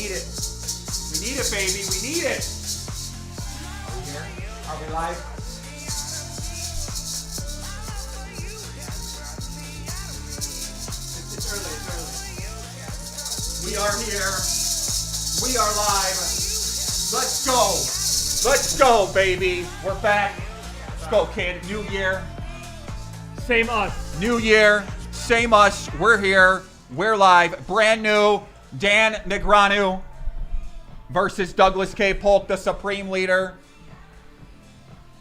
need it. We need it, baby. We need it. Are we here? Are we live? It's early. We are here. We are live. Let's go. Let's go, baby. We're back. Let's go, kid. New year. Same us. New year. Same us. We're here. We're live. Brand new. Dan Negreanu versus Douglas K. Polk, the Supreme Leader.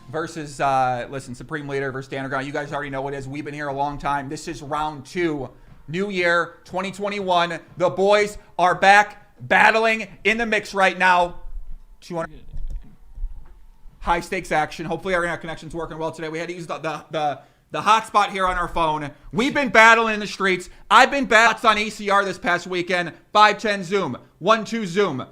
Versus, Supreme Leader versus Dan Negreanu. You guys already know what it is. We've been here a long time. This is round 2. New year, 2021. The boys are back battling in the mix right now. 200 high stakes action. Hopefully our internet connection's working well today. We had to use the hotspot here on our phone. We've been battling in the streets. I've been battling on ACR this past weekend. 5-10 Zoom, 1-2 Zoom,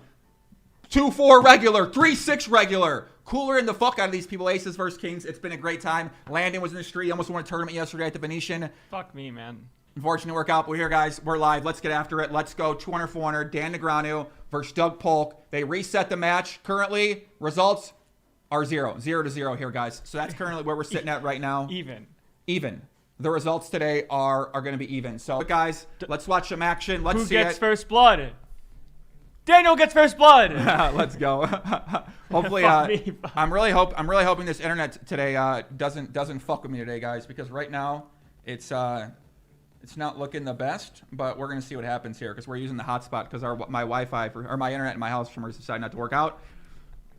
2-4 regular, 3-6 regular. Cooler in the fuck out of these people. Aces versus Kings. It's been a great time. Landon was in the street. Almost won a tournament yesterday at the Venetian. Fuck me, man. Unfortunate workout, but we're here, guys. We're live. Let's get after it. Let's go. 200-400. Dan Negreanu versus Doug Polk. They reset the match. Currently, results are 0-0 here, guys. So that's currently where we're sitting at right now. Even. The results today are going to be even. So, guys, let's watch some action. Let's see it. Who gets first blood? Daniel gets first blood. Let's go. Hopefully, I'm really hoping this internet today doesn't fuck with me today, guys, because right now it's not looking the best, but we're gonna see what happens here because we're using the hotspot because my Wi-Fi or my internet in my house for some reason decided not to work out.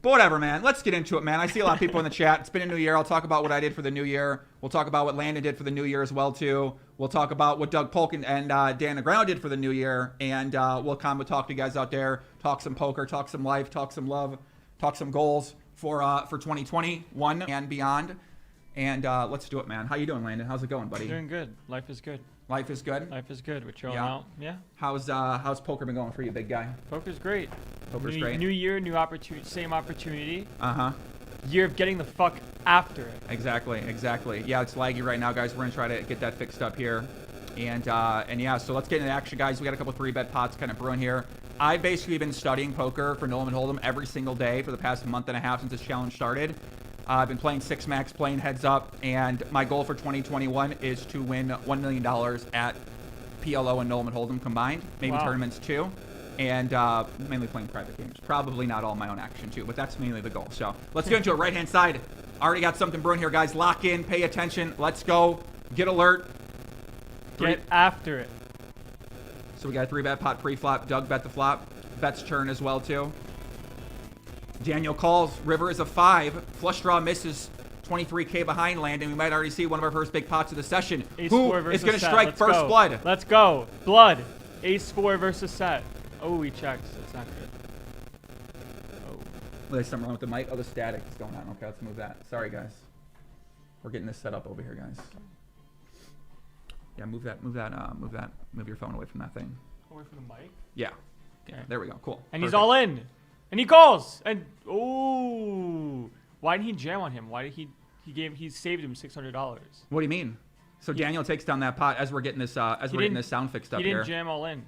But whatever, man. Let's get into it, man. I see a lot of people in the chat. It's been a new year. I'll talk about what I did for the new year. We'll talk about what Landon did for the new year as well, too. We'll talk about what Doug Polk and Dan Negreanu did for the new year. And we'll come and talk to you guys out there, talk some poker, talk some life, talk some love, talk some goals for 2021 and beyond. And let's do it, man. How you doing, Landon? How's it going, buddy? Doing good. Life is good. Life is good? Life is good. We're chilling out. Yeah. How's poker been going for you, big guy? Poker's great. Poker's great. New year, new opportunity, same opportunity. Uh-huh. Year of getting the fuck after it. Exactly. Yeah, it's laggy right now, guys. We're going to try to get that fixed up here. And yeah, so let's get into action, guys. We got a couple 3-bet pots kind of brewing here. I've basically been studying poker for Nolan Hold'em every single day for the past month and a half since this challenge started. I've been playing 6-max, playing heads up, and my goal for 2021 is to win $1 million at PLO and Nolan Hold'em combined, maybe tournaments too, and mainly playing private games. Probably not all my own action too, but that's mainly the goal. So let's get into it. Right-hand side. Already got something brewing here, guys. Lock in, pay attention. Let's go. Get alert. Get after it. So we got a 3-bet pot pre-flop. Doug bet the flop. Bet's turn as well too. Daniel calls. River is a 5. Flush draw misses. 23K behind Landon. We might already see one of our first big pots of the session. Who is going to strike first blood? Let's go. Blood. Ace-4 versus set. Oh, he checks. That's not good. Oh. There's something wrong with the mic. Oh, the static is going on. Okay, let's move that. Sorry, guys. We're getting this set up over here, guys. Yeah, move your phone away from that thing. Away from the mic? Yeah. There we go. Cool. And he's all in. And he calls. And oh, why didn't he jam on him? Why did he saved him $600? What do you mean? So Daniel takes down that pot as we're getting this sound fixed up here. He didn't jam all in.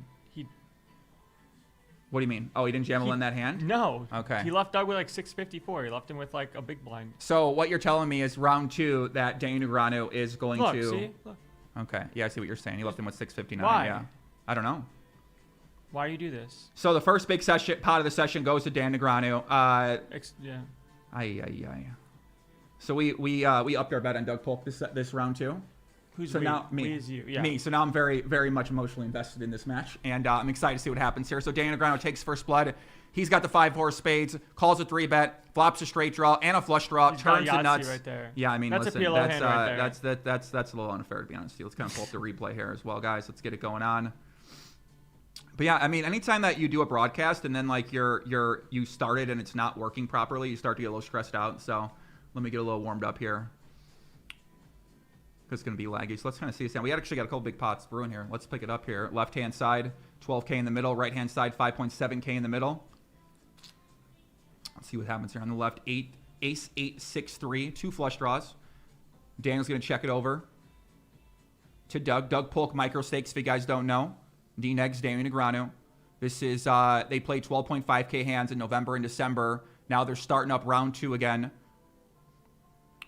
What do you mean? Oh, he didn't jam all in that hand? No. Okay. He left Doug with like 654. He left him with like a big blind. So what you're telling me is round 2 that Daniel Negreanu is going to. See? Look. Okay. Yeah, I see what you're saying. He left him with 659. Why? Yeah. I don't know. Why do you do this? So the first big pot of the session goes to Dan Negreanu. Yeah. So we upped our bet on Doug Polk this round too. Who's so we? now me? We is you. Yeah. Me. So now I'm very, very much emotionally invested in this match, and I'm excited to see what happens here. So Dan Negreanu takes first blood. He's got the 5-4 spades, calls a 3-bet, flops a straight draw and a flush draw, turns the nuts. Right there. Yeah, I mean, that's listen, a PLO hand right there. that's a little unfair to be honest with you. Let's kind of pull up the replay here as well, guys. Let's get it going on. But yeah, I mean, anytime that you do a broadcast and then like you started and it's not working properly, you start to get a little stressed out. So let me get a little warmed up here. It's going to be laggy. So let's kind of see this down. We actually got a couple big pots brewing here. Let's pick it up here. Left-hand side, 12K in the middle. Right-hand side, 5.7K in the middle. Let's see what happens here. On the left, ace 8, 6, 3. 2 flush draws. Daniel's going to check it over to Doug. Doug Polk micro stakes, if you guys don't know. D-Negs, Daniel Negreanu. This is, they played 12.5K hands in November and December. Now they're starting up round 2 again.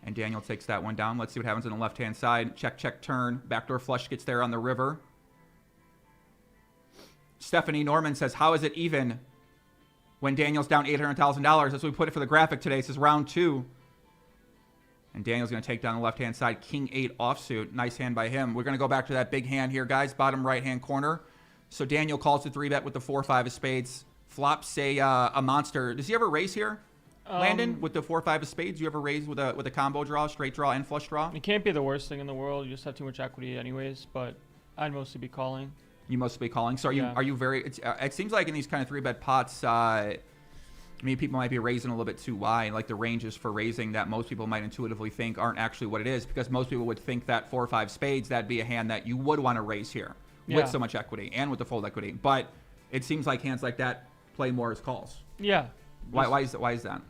And Daniel takes that one down. Let's see what happens on the left-hand side. Check, check, turn. Backdoor flush gets there on the river. Stephanie Norman says, how is it even when Daniel's down $800,000? That's what we put it for the graphic today. It says round 2. And Daniel's going to take down the left-hand side. King 8 offsuit. Nice hand by him. We're going to go back to that big hand here, guys. Bottom right-hand corner. So Daniel calls the 3-bet with the 4-5 of spades. Flops say a monster. Does he ever raise here? Landon, with the 4-5 of spades, you ever raise with a combo draw, straight draw, and flush draw? It can't be the worst thing in the world. You just have too much equity anyways, but I'd mostly be calling. You must be calling. So are you very... it seems like in these kind of 3-bet pots, people might be raising a little bit too wide. Like the ranges for raising that most people might intuitively think aren't actually what it is, because most people would think that 4-5 spades, that'd be a hand that you would want to raise here with so much equity and with the fold equity. But it seems like hands like that play more as calls. Yeah. Why is that?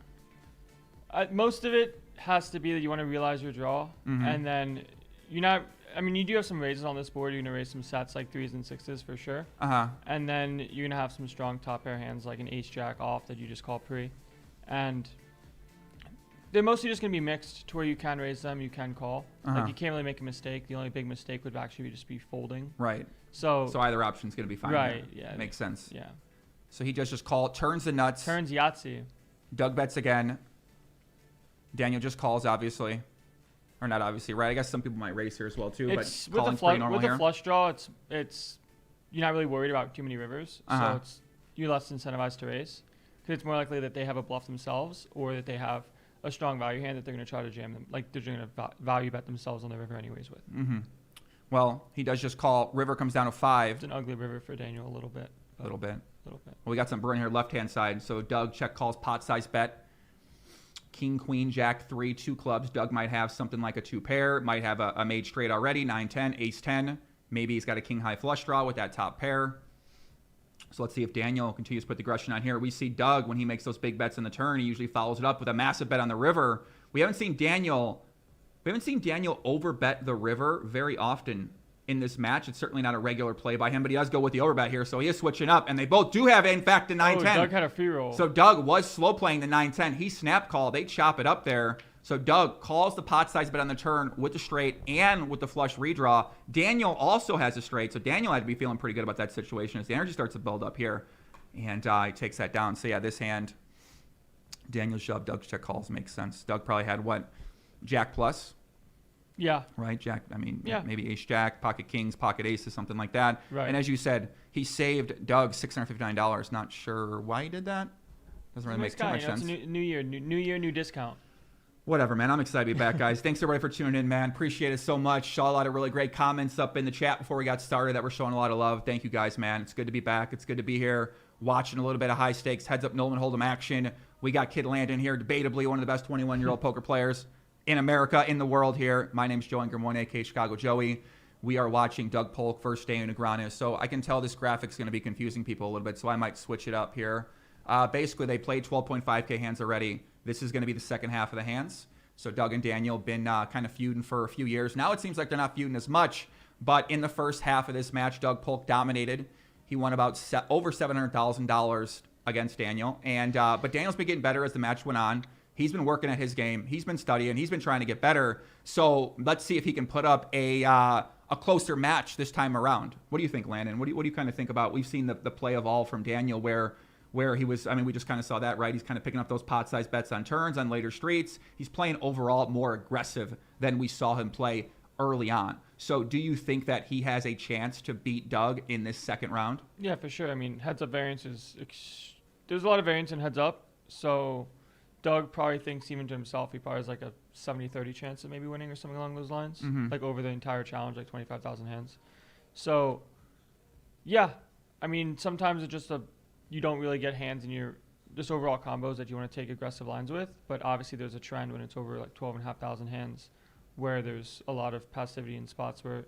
Most of it has to be that you want to realize your draw, and then you're not. I mean, you do have some raises on this board. You're gonna raise some sets like 3s and 6s for sure. And then you're gonna have some strong top pair hands like an ace jack off that you just call pre, and they're mostly just gonna be mixed to where you can raise them, you can call. Like you can't really make a mistake. The only big mistake would actually just be folding. Right. So either option's gonna be fine. Right. Here. Yeah. Makes sense. Yeah. So he just turns the nuts. Turns Yahtzee. Doug bets again. Daniel just calls, obviously. Or not obviously, right? I guess some people might raise here as well, too. It's, but calling's pretty normal with here. a flush draw, it's you're not really worried about too many rivers. So you're less incentivized to raise. Because it's more likely that they have a bluff themselves or that they have a strong value hand that they're going to try to jam them. Like, they're going to value bet themselves on the river anyways with. Well, he does just call. River comes down to 5. It's an ugly river for Daniel a little bit. A little bit. Well, we got some burn here left-hand side. So Doug check calls pot size bet. King, queen, jack, 3, 2 clubs. Doug might have something like a 2 pair. Might have a made straight already, 9, 10, ace 10. Maybe he's got a king high flush draw with that top pair. So let's see if Daniel continues to put the aggression on here. We see Doug, when he makes those big bets in the turn, he usually follows it up with a massive bet on the river. We haven't seen Daniel overbet the river very often in this match. It's certainly not a regular play by him, but he does go with the overbet here, so he is switching up, and they both do have, in fact, the 9-10. Doug had a free roll. So Doug was slow playing the 9-10. He snap called. They chop it up there. So Doug calls the pot size bet on the turn with the straight and with the flush redraw. Daniel also has a straight, so Daniel had to be feeling pretty good about that situation as the energy starts to build up here, and he takes that down. So yeah, this hand, Daniel shove, Doug check calls, makes sense. Doug probably had what, jack plus? Yeah. Right, jack, I mean, yeah. Maybe ace jack, pocket kings, pocket aces, something like that. Right. And as you said, he saved Doug $659. Not sure why he did that. Doesn't really make too much sense. It's a new year, new discount. Whatever, man. I'm excited to be back, guys. Thanks, everybody, for tuning in, man. Appreciate it so much. Saw a lot of really great comments up in the chat before we got started that were showing a lot of love. Thank you, guys, man. It's good to be back. It's good to be here watching a little bit of high-stakes, heads-up Nolan Hold'em action. We got Kid Landon here, debatably one of the best 21-year-old poker players in America, in the world here. My name's Joe Ingram, aka Chicago Joey. We are watching Doug Polk, first day in Negreanu. So I can tell this graphic's going to be confusing people a little bit, so I might switch it up here. Basically, they played 12.5K hands already. This is going to be the second half of the hands. So Doug and Daniel been kind of feuding for a few years. Now it seems like they're not feuding as much, but in the first half of this match, Doug Polk dominated. He won about over $700,000 against Daniel. And but Daniel's been getting better as the match went on. He's been working at his game. He's been studying. He's been trying to get better. So let's see if he can put up a closer match this time around. What do you think, Landon? What do you kind of think about? We've seen the play evolve from Daniel where he was, I mean, we just kind of saw that, right? He's kind of picking up those pot-sized bets on turns, on later streets. He's playing overall more aggressive than we saw him play early on. So do you think that he has a chance to beat Doug in this second round? Yeah, for sure. I mean, heads-up variance there's a lot of variance in heads-up. So Doug probably thinks, even to himself, he probably has like a 70-30 chance of maybe winning or something along those lines. Like over the entire challenge, like 25,000 hands. So, yeah. I mean, sometimes it's just you don't really get hands in your just overall combos that you want to take aggressive lines with, but obviously there's a trend when it's over like 12,500 hands where there's a lot of passivity in spots where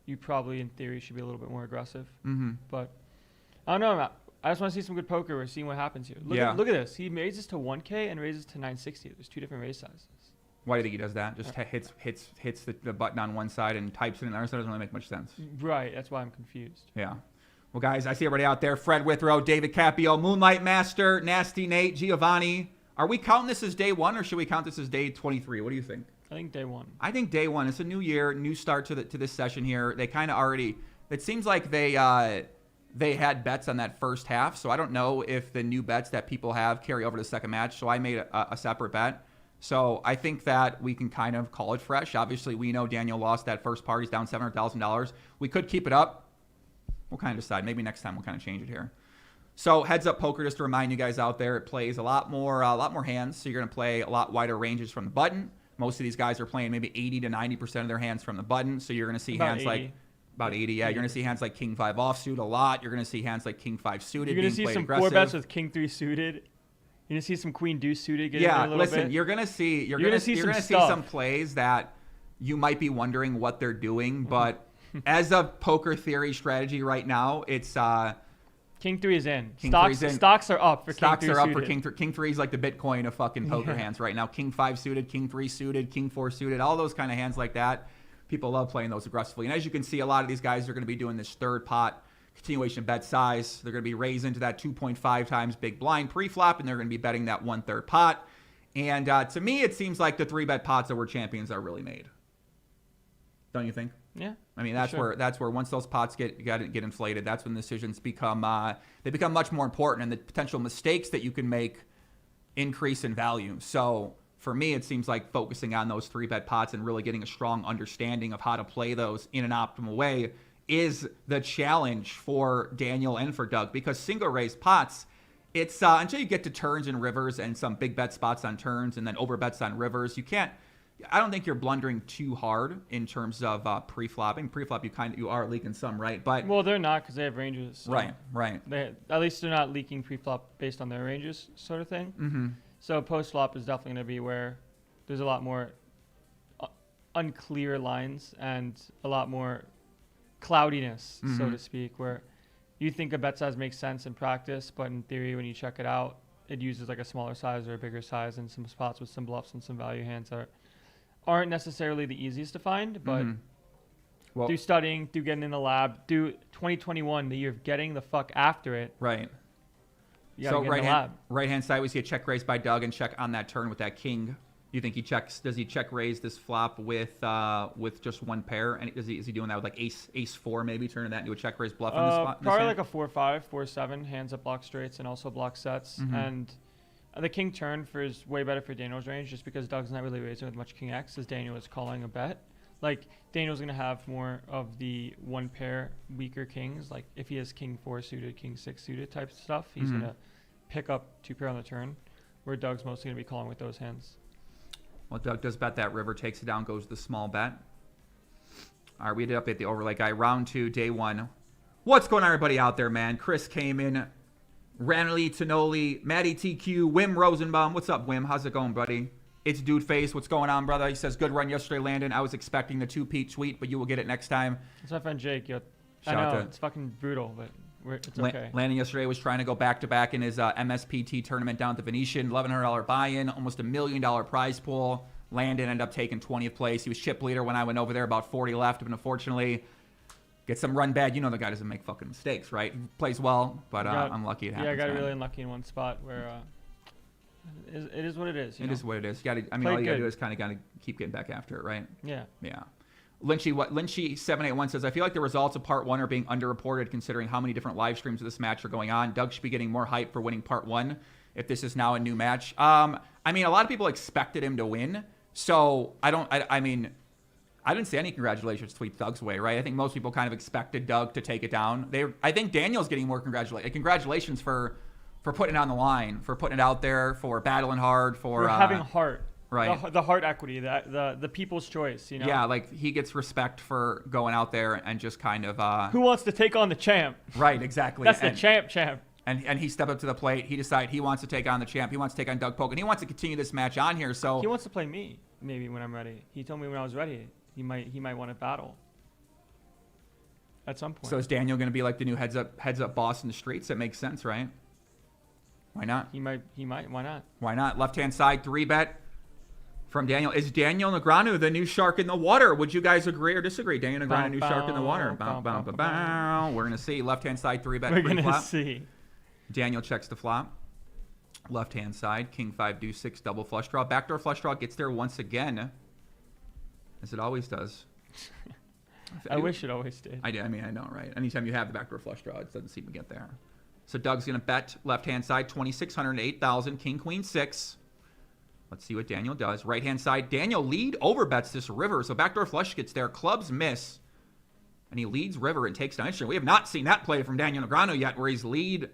you probably in theory should be a little bit more aggressive. But I don't know. I just want to see some good poker. We're seeing what happens here. Look at this. He raises to 1K and raises to 960. There's two different raise sizes. Why do you think he does that? Just hits the button on one side and types it in the other side. Doesn't really make much sense. Right. That's why I'm confused. Yeah. Well, guys, I see everybody out there. Fred Withrow, David Capio, Moonlight Master, Nasty Nate, Giovanni. Are we counting this as day 1 or should we count this as day 23? What do you think? I think day 1. I think day 1. It's a new year, new start to this session here. They kind of already. It seems like they had bets on that first half, so I don't know if the new bets that people have carry over to the second match. So I made a separate bet. So I think that we can kind of call it fresh. Obviously, we know Daniel lost that first part. He's down $700,000. We could keep it up. We'll kind of decide. Maybe next time we'll kind of change it here. So heads up poker, just to remind you guys out there, it plays a lot more hands. So you're going to play a lot wider ranges from the button. Most of these guys are playing maybe 80 to 90% of their hands from the button. So you're going to see hands 80. like about 80. Yeah, you're going to see hands like King 5 offsuit a lot. You're going to see hands like King 5 suited. You're going to see some aggressive. 4 bets with King 3 suited. You're going to see some Queen Deuce suited. Get in a little bit. You're going to see some plays that you might be wondering what they're doing, but as a poker theory strategy right now, it's King 3 is in. Stocks are up for King 3 Stocks are up for suited. King 3 is like the Bitcoin of fucking poker hands right now. King 5 suited, King 3 suited, King 4 suited, all those kind of hands like that. People love playing those aggressively. And as you can see, a lot of these guys are going to be doing this third pot continuation bet size. They're going to be raising to that 2.5 times big blind pre-flop, and they're going to be betting that 1/3 pot. And to me, it seems like the 3-bet pots that were champions are really made. Don't you think? Yeah. I mean, that's where once those pots get inflated, that's when the decisions become much more important, and the potential mistakes that you can make increase in value. So for me, it seems like focusing on those 3-bet pots and really getting a strong understanding of how to play those in an optimal way is the challenge for Daniel and for Doug, because single raise pots, it's until you get to turns and rivers and some big bet spots on turns and then over bets on rivers, I don't think you're blundering too hard in terms of pre-flopping. Pre-flop, you are leaking some, right? But well, they're not, because they have ranges. So right. At least they're not leaking pre-flop based on their ranges, sort of thing. Mm-hmm. So post-flop is definitely going to be where there's a lot more unclear lines and a lot more cloudiness, so to speak, where you think a bet size makes sense in practice, but in theory, when you check it out, it uses like a smaller size or a bigger size in some spots with some bluffs and some value hands that aren't necessarily the easiest to find, but through studying, through getting in the lab, through 2021, the year of getting the fuck after it. Right. So right hand side, we see a check raise by Doug and check on that turn with that king. You think does he check raise this flop with just one pair? And is he doing that with like ace 4 maybe, turning that into a check raise bluff on this spot? Probably like a 4-5, 4-7, hands that block straights and also block sets. And the king turn is way better for Daniel's range, just because Doug's not really raising with much king X, as Daniel is calling a bet. Like, Daniel's going to have more of the one pair weaker kings. Like, if he has king 4 suited, king 6 suited type stuff, he's going to pick up 2 pair on the turn, where Doug's mostly going to be calling with those hands. Well, Doug does bet that river, takes it down, goes to the small bet. All right, we did update the overlay guy. Round 2, day 1. What's going on, everybody out there, man? Chris came in. Ranely, Tonoli, Matty TQ, Wim Rosenbaum. What's up, Wim? How's it going, buddy? It's Dude Face. What's going on, brother? He says, good run yesterday, Landon. I was expecting the 2-peat tweet, but you will get it next time. It's my friend Jake. I know, it's fucking brutal, but it's okay. Landon yesterday was trying to go back-to-back in his MSPT tournament down at the Venetian. $1,100 buy-in, almost $1 million prize pool. Landon ended up taking 20th place. He was chip leader when I went over there, about 40 left, but unfortunately, get some run bad. You know the guy doesn't make fucking mistakes, right? He plays well, but unlucky it happens. Yeah, I got really unlucky in one spot where it is what it is. It is what it is. All you got to do is kind of keep getting back after it, right? Yeah. Yeah. Lynchy781 says, I feel like the results of part 1 are being underreported considering how many different live streams of this match are going on. Doug should be getting more hype for winning part 1 if this is now a new match. A lot of people expected him to win, so I didn't see any congratulations tweet Doug's way, right? I think most people kind of expected Doug to take it down. I think Daniel's getting more congratulations for putting it on the line, for putting it out there, for battling hard, for having heart. Right. The heart equity, the people's choice, you know? Yeah, like he gets respect for going out there and just kind of... Who wants to take on the champ? Right, exactly. That's the champ. And he stepped up to the plate. He decided he wants to take on the champ. He wants to take on Doug Polk, and he wants to continue this match on here. So he wants to play me, maybe, when I'm ready. He told me when I was ready. He might want to battle at some point. So is Daniel going to be like the new heads up boss in the streets? That makes sense, right? Why not? He might. Why not? Why not? Left-hand side, 3-bet. From Daniel. Is Daniel Negreanu the new shark in the water? Would you guys agree or disagree? Daniel Negreanu, new shark in the water. We're going to see. Left-hand side, 3-bet We're pre-flop. going to see. Daniel checks the flop. Left-hand side, king 5, deuce 6, double flush draw. Backdoor flush draw gets there once again, as it always does. I wish it always did. I mean, I know, right? Anytime you have the backdoor flush draw, it doesn't seem to get there. So Doug's going to bet left-hand side, 2,600 8,000, king, queen 6. Let's see what Daniel does. Right-hand side, Daniel lead overbets this river. So backdoor flush gets there. Clubs miss. And he leads river and takes down. We have not seen that play from Daniel Negreanu yet, where he's overbetting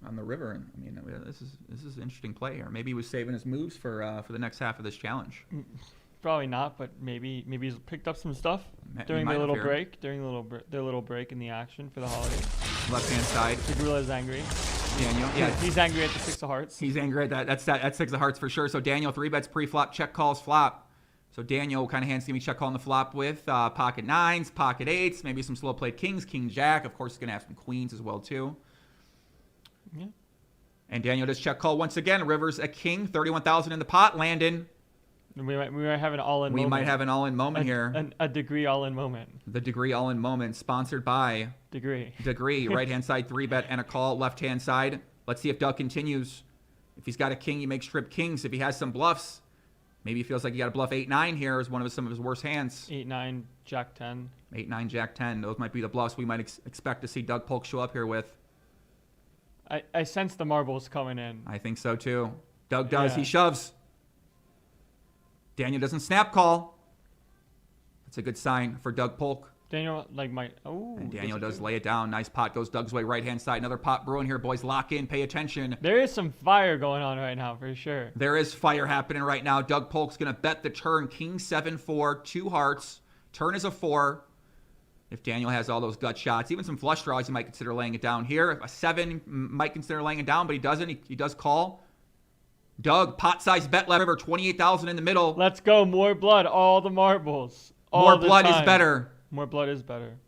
on the river. I mean, this is an interesting play here. Maybe he was saving his moves for the next half of this challenge. Probably not, but maybe he's picked up some stuff during the little break, their little break in the action for the holiday. Left-hand side. The Gorilla's angry. Daniel, yeah, he's angry at the 6 of hearts. He's angry at that. That's 6 of hearts for sure. So Daniel 3-bets pre-flop, check calls flop. So Daniel kind of hands me check calling the flop with pocket 9s, pocket 8s, maybe some slow played kings, king jack. Of course, he's gonna have some queens as well too. Yeah. And Daniel does check call once again. River's a king, 31,000 in the pot. Landon. We might have an all-in moment. We might have an all-in moment here. A degree all-in moment. The degree all-in moment, sponsored by Degree. Right-hand side, 3-bet and a call. Left-hand side. Let's see if Doug continues. If he's got a king, he makes trip kings. If he has some bluffs, maybe he feels like he got to bluff 8-9 here as some of his worst hands. 8-9, Jack 10. 8-9, Jack 10. Those might be the bluffs we might expect to see Doug Polk show up here with. I sense the marbles coming in. I think so too. Doug does. Yeah. He shoves. Daniel doesn't snap call. That's a good sign for Doug Polk. Daniel might. Oh. And Daniel does lay it down. Nice pot goes Doug's way. Right-hand side. Another pot brewing here, boys. Lock in. Pay attention. There is some fire going on right now for sure. There is fire happening right now. Doug Polk's going to bet the turn. King 7-4, 2 hearts. Turn is a 4. If Daniel has all those gut shots, even some flush draws, he might consider laying it down here. If a 7, might consider laying it down, but he doesn't. He does call. Doug, pot-sized bet left river, 28,000 in the middle. Let's go. More blood. All the marbles. More blood is better. More blood is better.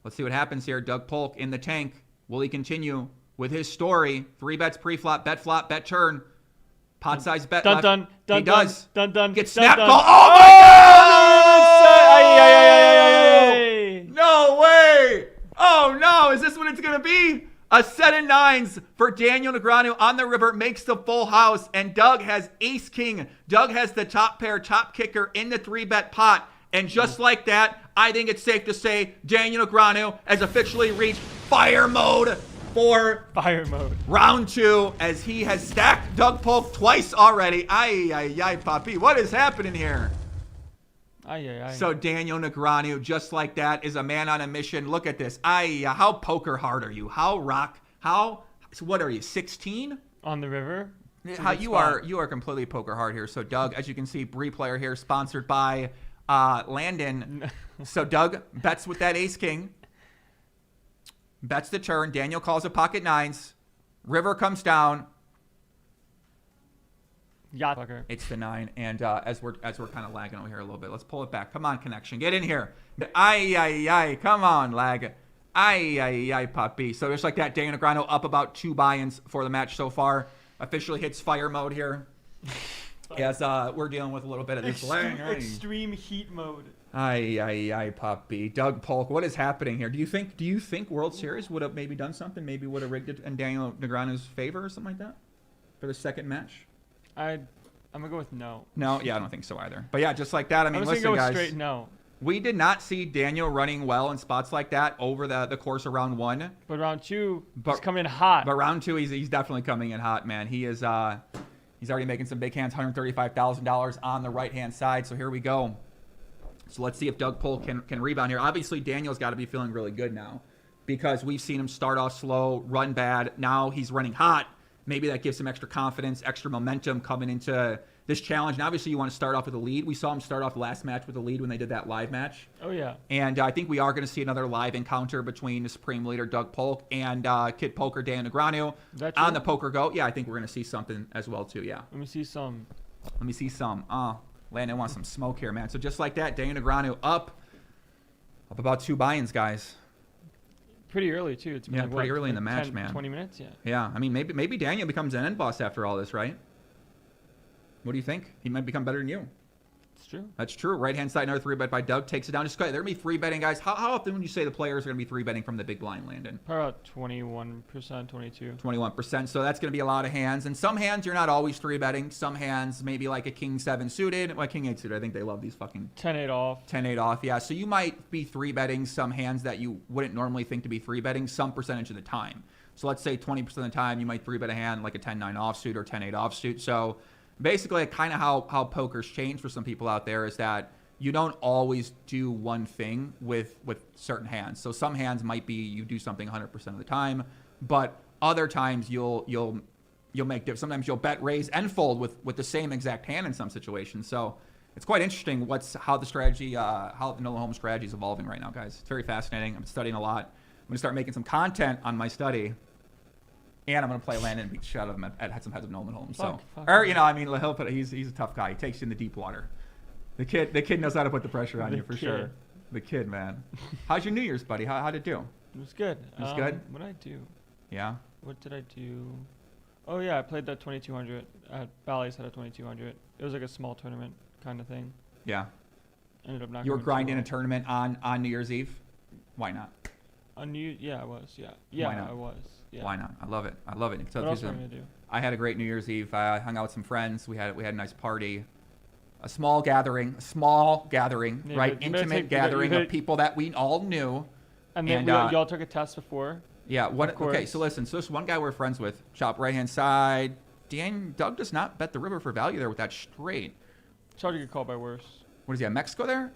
Let's see what happens here. Doug Polk in the tank. Will he continue with his story? 3 bets pre-flop, bet flop, bet turn. Pot-sized bet left. He does. Done. Get snap call. Oh my God! No way! Oh no! Is this what it's gonna be? A set of 9s for Daniel Negreanu on the river makes the full house, and Doug has ace king. Doug has the top pair, top kicker in the 3-bet pot, and just like that, I think it's safe to say Daniel Negreanu has officially reached fire mode for round 2, as he has stacked Doug Polk twice already. Ay, Papi, what is happening here? So Daniel Negreanu, just like that, is a man on a mission. Look at this. How poker hard are you? What are you, 16? On the river? You are completely poker hard here. So Doug, as you can see, Bree player here, sponsored by Landon. So Doug bets with that ace king. Bets the turn. Daniel calls a pocket 9s. River comes down. Yeah, fucker. It's the 9, and as we're kind of lagging over here a little bit, let's pull it back. Come on, connection, get in here. Come on, lag. Papi. So just like that, Daniel Negreanu up about 2 buy-ins for the match so far. Officially hits fire mode here. As we're dealing with a little bit of this extreme heat mode. Papi. Doug Polk, what is happening here? Do you think World Series would have maybe done something? Maybe would have rigged it in Daniel Negreanu's favor or something like that for the second match? I'm gonna go with no. No, yeah, I don't think so either. But yeah, just like that. I mean, listen, gonna go guys. Straight no. We did not see Daniel running well in spots like that over the course of round 1. But round 2, he's coming in hot. But round 2, he's definitely coming in hot, man. He is he's already making some big hands, $135,000 on the right-hand side. So here we go. So let's see if Doug Polk can rebound here. Obviously, Daniel's got to be feeling really good now because we've seen him start off slow, run bad. Now he's running hot. Maybe that gives him extra confidence, extra momentum coming into this challenge. And obviously, you want to start off with a lead. We saw him start off last match with a lead when they did that live match. Oh, yeah. And I think we are going to see another live encounter between the Supreme Leader, Doug Polk, and Kid Poker, Daniel Negreanu on the Poker Go. Yeah, I think we're going to see something as well, too, yeah. Let me see some. Landon wants some smoke here, man. So just like that, Daniel Negreanu up about 2 buy-ins, guys. Pretty early, too. It's been pretty early in the match, man. 20 minutes, yeah. Yeah, I mean, maybe Daniel becomes an end boss after all this, right? What do you think? He might become better than you. It's true. That's true. Right-hand side, another 3-bet by Doug. Takes it down. Just go ahead. They're going to be 3-betting, guys. How often would you say the players are going to be 3-betting from the big blind, Landon? Probably about 21%, 22. 21%. So that's going to be a lot of hands. And some hands you're not always 3-betting. Some hands, maybe like a King 7 suited. Well, King 8 suited. I think they love these fucking 10-8 off. 10-8 off. Yeah. So you might be 3-betting some hands that you wouldn't normally think to be 3-betting some percentage of the time. So let's say 20% of the time you might 3-bet a hand like a 10-9 offsuit or 10-8 offsuit. So basically, kind of how poker's changed for some people out there is that you don't always do one thing with certain hands. So some hands might be you do something 100% of the time, but other times you'll make different. Sometimes you'll bet, raise, and fold with the same exact hand in some situations. So it's quite interesting how the strategy, how the no home strategy is evolving right now, guys. It's very fascinating. I'm studying a lot. I'm gonna start making some content on my study. And I'm going to play Landon and beat the shit out of him at some heads of Nolan Holmes. So, or, you know, I mean, he's a tough guy. He takes you in the deep water. The kid knows how to put the pressure on you for sure. The kid, man. How's your New Year's, buddy? How'd it do? It was good. It was good? What did I do? Yeah? What did I do? Oh, yeah, I played that 2200 at Bally's had a 2200. It was like a small tournament kind of thing. Yeah. Ended up not You were going too grinding well. a tournament on New Year's Eve? Why not? Yeah, I was. Yeah. Yeah, Why not? I was. Yeah. Why not? I love it. I love it. What else were we going to do? I had a great New Year's Eve. I hung out with some friends. We had a nice party. A small gathering, Yeah, right? but you better Intimate gathering of people that we all knew. And then y'all took a test before? Yeah. Of course. Okay, so listen. So this one guy we're friends with, shop right-hand side. Doug does not bet the river for value there with that straight. It's hard to get called by worse. What is he, at Mexico there?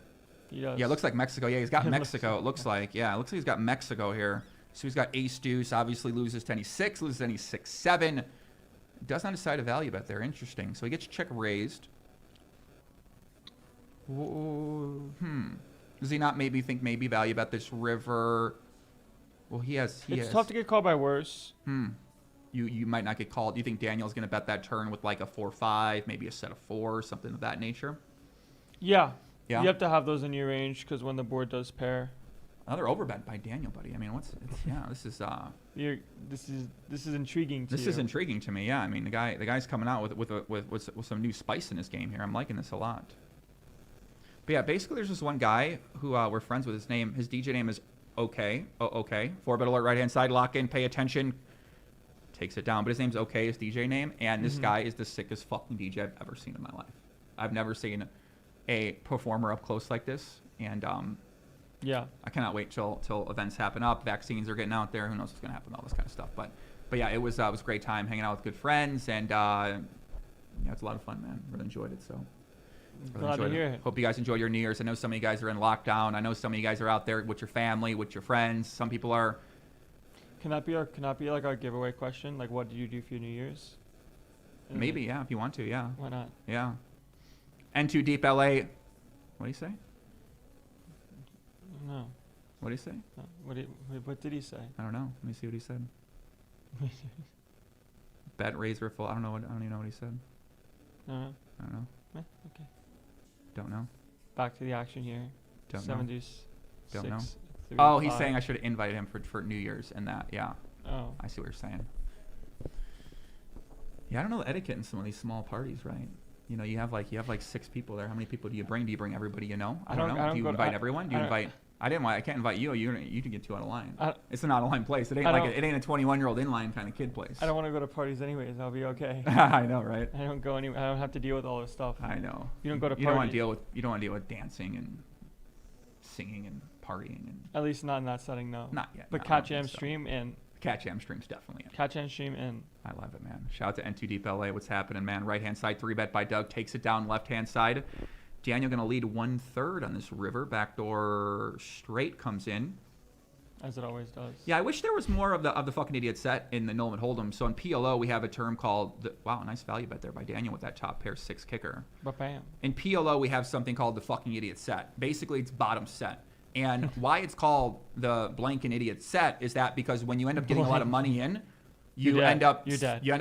He does. Yeah, it looks like Mexico. Yeah, he's got Mexico, it looks like. Yeah, it looks like he's got Mexico here. So he's got ace deuce, obviously loses to any 6, loses any 6-7. Does not decide a value bet there. Interesting. So he gets check raised. Does he not maybe think value bet this river? Well, it's tough to get called by worse. You might not get called. Do you think Daniel's going to bet that turn with like a 4-5, maybe a set of 4, something of that nature? Yeah. Yeah. You have to have those in your range because when the board does pair. Another overbet by Daniel, buddy. I mean, this is This is intriguing to you. This is intriguing to me. Yeah, I mean, the guy's coming out with some new spice in his game here. I'm liking this a lot. But yeah, basically, there's this one guy who we're friends with. His DJ name is OK. OK. 4-bet alert, right hand side, lock in, pay attention. Takes it down, but his name's OK, his DJ name, and this guy is the sickest fucking DJ I've ever seen in my life. I've never seen a performer up close like this, and yeah, I cannot wait till events happen up. Vaccines are getting out there. Who knows what's gonna happen? All this kind of stuff. But yeah, it was a great time hanging out with good friends, and it's a lot of fun, man. Really enjoyed it. So glad to hear it. Hope you guys enjoy your New Year's. I know some of you guys are in lockdown. I know some of you guys are out there with your family, with your friends. Some people are. Can that be like our giveaway question? Like, what did you do for your New Year's? Maybe, yeah, if you want to, yeah. Why not? Yeah. N2 Deep LA. What do you say? No. What do you say? No. What did he say? I don't know. Let me see what he said. Bet, raise, or full. I don't even know what he said. I don't know. Okay. Don't know. Back to the action here. Don't know. 70s. Don't know. 3, Oh, he's 5. saying I should have invited him for New Year's and that. Yeah. Oh. I see what you're saying. Yeah, I don't know the etiquette in some of these small parties, right? You know, you have like 6 people there. How many people do you bring? Do you bring everybody you know? I don't know. Do you invite everyone? Do you invite? I can't invite you. You can get 2 out of line. It's an out of line place. It ain't it ain't a 21-year-old inline kind of kid place. I don't want to go to parties anyways. I'll be okay. I know, right? I don't go anywhere. I don't have to deal with all this stuff. I know. You don't go to parties. You don't want to deal with dancing and singing and partying and. At least not in that setting, no. Not yet. But Catch Jam Stream and. Catch Jam Stream's definitely in. Catch Jam Stream and. I love it, man. Shout out to N2 Deep LA. What's happening, man? Right hand side 3-bet by Doug. Takes it down left hand side. Daniel going to lead 1/3 on this river. Backdoor straight comes in. As it always does. Yeah, I wish there was more of the fucking idiot set in the Nolan Hold'em. So in PLO, we have a term called, wow, nice value bet there by Daniel with that top pair 6 kicker. But bam. In PLO, we have something called the fucking idiot set. Basically, it's bottom set. And why it's called the blank and idiot set is that because when you end up getting a lot of money in, you end up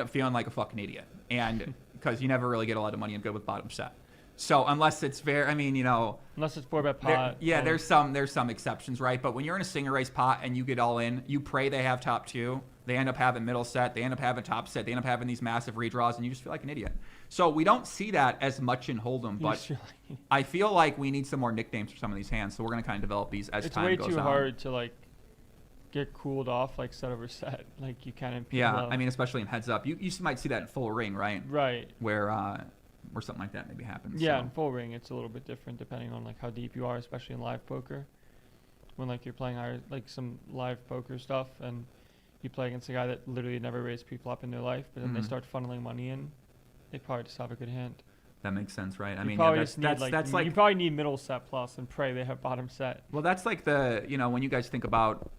feeling like a fucking idiot. And because you never really get a lot of money in good with bottom set. So unless it's unless it's 4-bet pot. There's some exceptions, right? But when you're in a single race pot and you get all in, you pray they have top two. They end up having middle set. They end up having top set. They end up having these massive redraws, and you just feel like an idiot. So we don't see that as much in Hold'em, but I feel like we need some more nicknames for some of these hands. So we're going to kind of develop these as time goes on. It's way too hard to like get cooled off like set over set. Like you kind of I mean, especially in heads up, you might see that in full ring, right? Right. Where something like that maybe happens. Yeah, in full ring, it's a little bit different depending on like how deep you are, especially in live poker. When like you're playing like some live poker stuff and you play against a guy that literally never raised pre-flop in their life, but then they start funneling money in, they probably just have a good hand. That makes sense, right? I mean, that's like you probably need middle set plus and pray they have bottom set. Well, that's like when you guys think about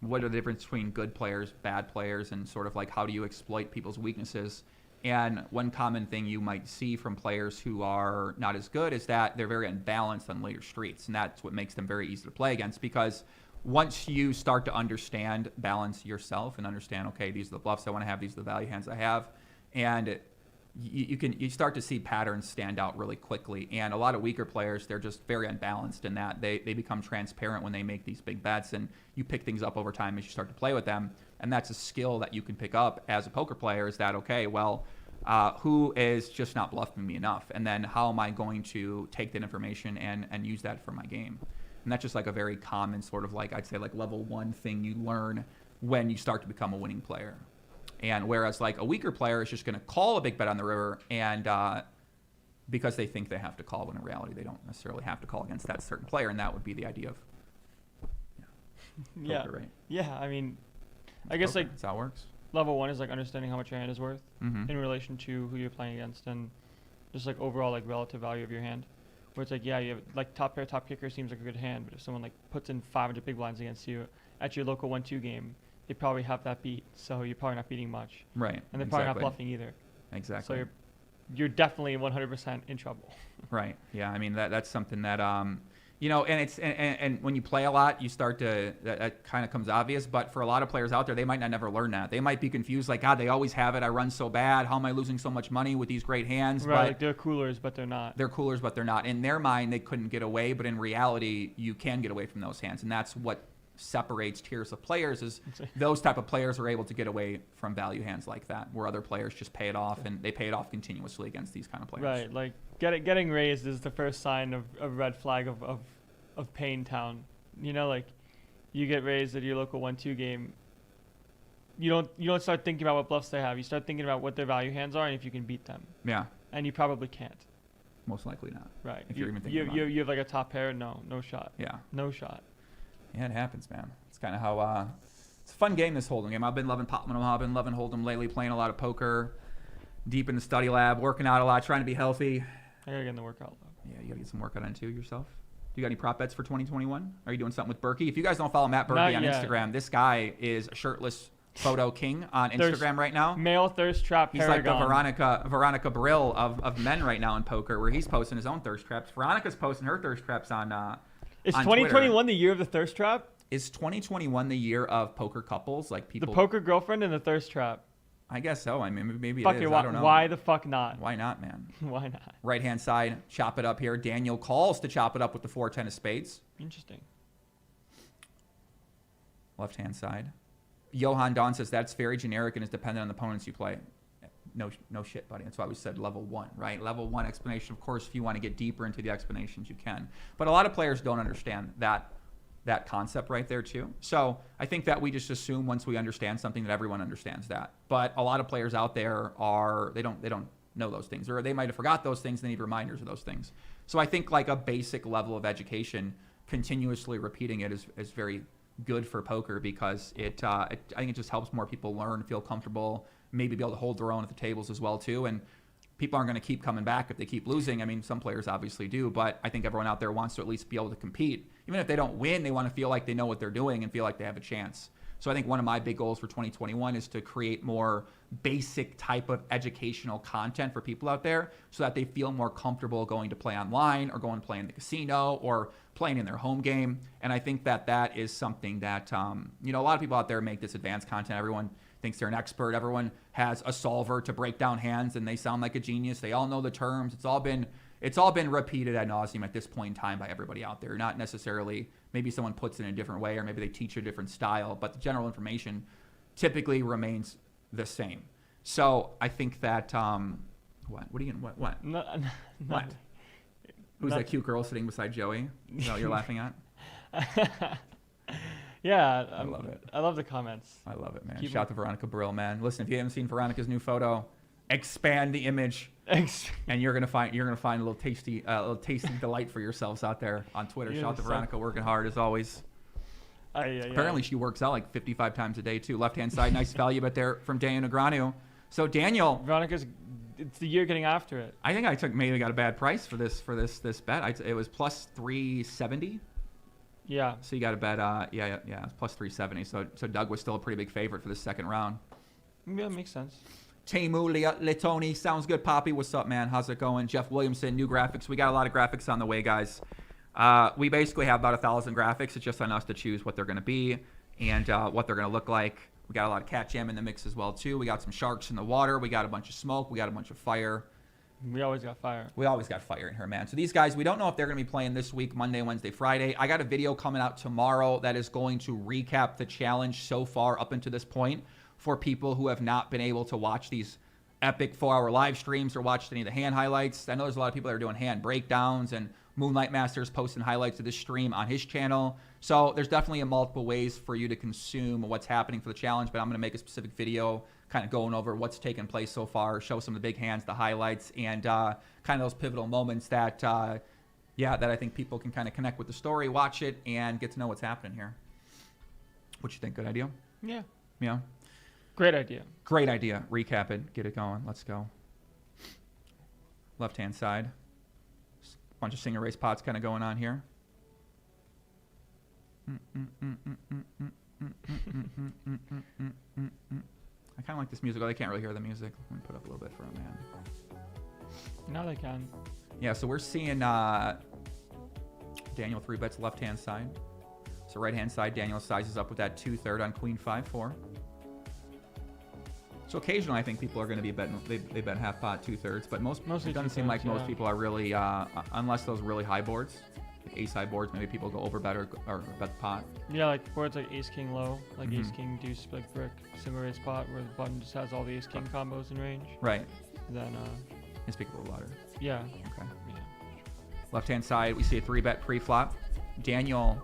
what are the difference between good players, bad players, and sort of like how do you exploit people's weaknesses. And one common thing you might see from players who are not as good is that they're very unbalanced on later streets. And that's what makes them very easy to play against, because once you start to understand balance yourself and understand, okay, these are the bluffs I want to have, these are the value hands I have, and you start to see patterns stand out really quickly. And a lot of weaker players, they're just very unbalanced in that they become transparent when they make these big bets, and you pick things up over time as you start to play with them. And that's a skill that you can pick up as a poker player, is that, okay, well, who is just not bluffing me enough? And then how am I going to take that information and use that for my game? And that's just like a very common sort of like, I'd say like level 1 thing you learn when you start to become a winning player. And whereas like a weaker player is just going to call a big bet on the river and because they think they have to call, when in reality they don't necessarily have to call against that certain player. And that would be the idea of poker, right? Yeah, I mean, I guess like that's how it works. Level 1 is like understanding how much your hand is worth in relation to who you're playing against, and just like overall like relative value of your hand. Where it's like, yeah, you have like top pair, top kicker seems like a good hand, but if someone like puts in 500 big blinds against you at your local 1-2 game, they probably have that beat, so you're probably not beating much. Right. And they're probably not bluffing either. Exactly. So you're definitely 100% in trouble. Right. Yeah. I mean that's something that and it's and when you play a lot, you start to that kind of comes obvious. But for a lot of players out there, they might not never learn that. They might be confused, like, God, they always have it. I run so bad. How am I losing so much money with these great hands? Right. But like they're coolers, but they're not. They're coolers, but they're not. In their mind, they couldn't get away, but in reality, you can get away from those hands, and that's what separates tiers of players. Is those type of players are able to get away from value hands like that, where other players just pay it off, and they pay it off continuously against these kind of players. Right. Like getting raised is the first sign of red flag of Pain Town. You know, like you get raised at your local 1-2 game. You don't start thinking about what bluffs they have. You start thinking about what their value hands are and if you can beat them. Yeah. And you probably can't. Most likely not. Right. If you're even thinking about it. You have like a top pair. No shot. Yeah. No shot. Yeah, it happens, man. It's kind of how it's a fun game, this Hold'em game. I've been loving Popman. I've been loving Hold'em lately, playing a lot of poker, deep in the study lab, working out a lot, trying to be healthy. I gotta get in the workout though. Yeah, you gotta get some workout in too yourself. Do you got any prop bets for 2021? Are you doing something with Berkey? If you guys don't follow Matt Berkey on Instagram, this guy is a shirtless photo king on Instagram right now. Male thirst trap paragon. He's like the Veronica Brill of men right now in poker, where he's posting his own thirst traps. Veronica's posting her thirst traps on Is on 2021 Twitter. the year of the thirst trap? Is 2021 the year of poker couples? Like people. The poker girlfriend and the thirst trap. I guess so. I mean, maybe Fuck it is. it, I don't know. Why the fuck not? Why not, man? Why not? Right-hand side, chop it up here. Daniel calls to chop it up with the 4-10 of spades. Interesting. Left-hand side. Johan Dawn says that's very generic and is dependent on the opponents you play. No shit, buddy. That's why we said level 1, right? Level 1 explanation. Of course, if you want to get deeper into the explanations, you can. But a lot of players don't understand that concept right there too. So I think that we just assume once we understand something that everyone understands that. But a lot of players out there they don't know those things, or they might have forgot those things. They need reminders of those things. So I think like a basic level of education, continuously repeating it is very good for poker, because I think it just helps more people learn, feel comfortable, maybe be able to hold their own at the tables as well too. And people aren't going to keep coming back if they keep losing. I mean, some players obviously do, but I think everyone out there wants to at least be able to compete. Even if they don't win, they want to feel like they know what they're doing and feel like they have a chance. So I think one of my big goals for 2021 is to create more basic type of educational content for people out there, so that they feel more comfortable going to play online or going to play in the casino or playing in their home game. And I think that is something that, a lot of people out there make this advanced content. Everyone thinks they're an expert. Everyone has a solver to break down hands and they sound like a genius. They all know the terms. It's all been it's all been repeated ad nauseum at this point in time by everybody out there. Not necessarily, maybe someone puts it in a different way, or maybe they teach a different style, but the general information typically remains the same. So I think that, what are you, what? No, What? Who's that cute girl sitting beside Joey? You know what you're laughing at? Yeah, I love it. I love the comments. I love it, man. Shout out to Veronica Brill, man. Listen, if you haven't seen Veronica's new photo, expand the image, and you're gonna find a little tasty delight for yourselves out there on Twitter. Shout out to Veronica, working hard as always. Apparently, she works out like 55 times a day too. Left hand side, nice value bet there from Daniel Negreanu. So Daniel, Veronica's, it's the year getting after it. I think I maybe got a bad price for this bet. It was plus 370. Yeah. So you got to bet, it's plus 370. So Doug was still a pretty big favorite for the second round. Yeah, makes sense. Teemu Letoni, sounds good, Poppy. What's up, man? How's it going? Jeff Williamson, new graphics. We got a lot of graphics on the way, guys. We basically have about 1,000 graphics. It's just on us to choose what they're going to be and what they're going to look like. We got a lot of cat jam in the mix as well, too. We got some sharks in the water. We got a bunch of smoke. We got a bunch of fire. We always got fire. We always got fire in here, man. So these guys, we don't know if they're going to be playing this week, Monday, Wednesday, Friday. I got a video coming out tomorrow that is going to recap the challenge so far up until this point for people who have not been able to watch these epic 4-hour live streams or watched any of the hand highlights. I know there's a lot of people that are doing hand breakdowns, and Moonlight Masters posting highlights of this stream on his channel. So there's definitely multiple ways for you to consume what's happening for the challenge, but I'm going to make a specific video kind of going over what's taken place so far, show some of the big hands, the highlights, and kind of those pivotal moments that, that I think people can kind of connect with the story, watch it, and get to know what's happening here. What you think? Good idea? Yeah. Yeah. Great idea. Great idea. Recap it. Get it going. Let's go. Left-hand side. Bunch of single race pots kind of going on here. I kind of like this music. Oh, they can't really hear the music. Let me put up a little bit for them, man. Now they can. Yeah, so we're seeing Daniel 3 bets left-hand side. So right-hand side, Daniel sizes up with that 2/3 on Queen 5-4. So occasionally, I think people are going to be betting. They bet half pot, 2/3, but mostly it doesn't seem like most people are really, unless those really high boards, like ace high boards. Maybe people go over bet or bet the pot. Yeah, like boards like ace king low, like ace king deuce like brick, single raise pot, where the button just has all the ace king combos in range. Right. Then And speak a little louder. yeah. Okay. Yeah. Left hand side, we see a 3-bet pre-flop. Daniel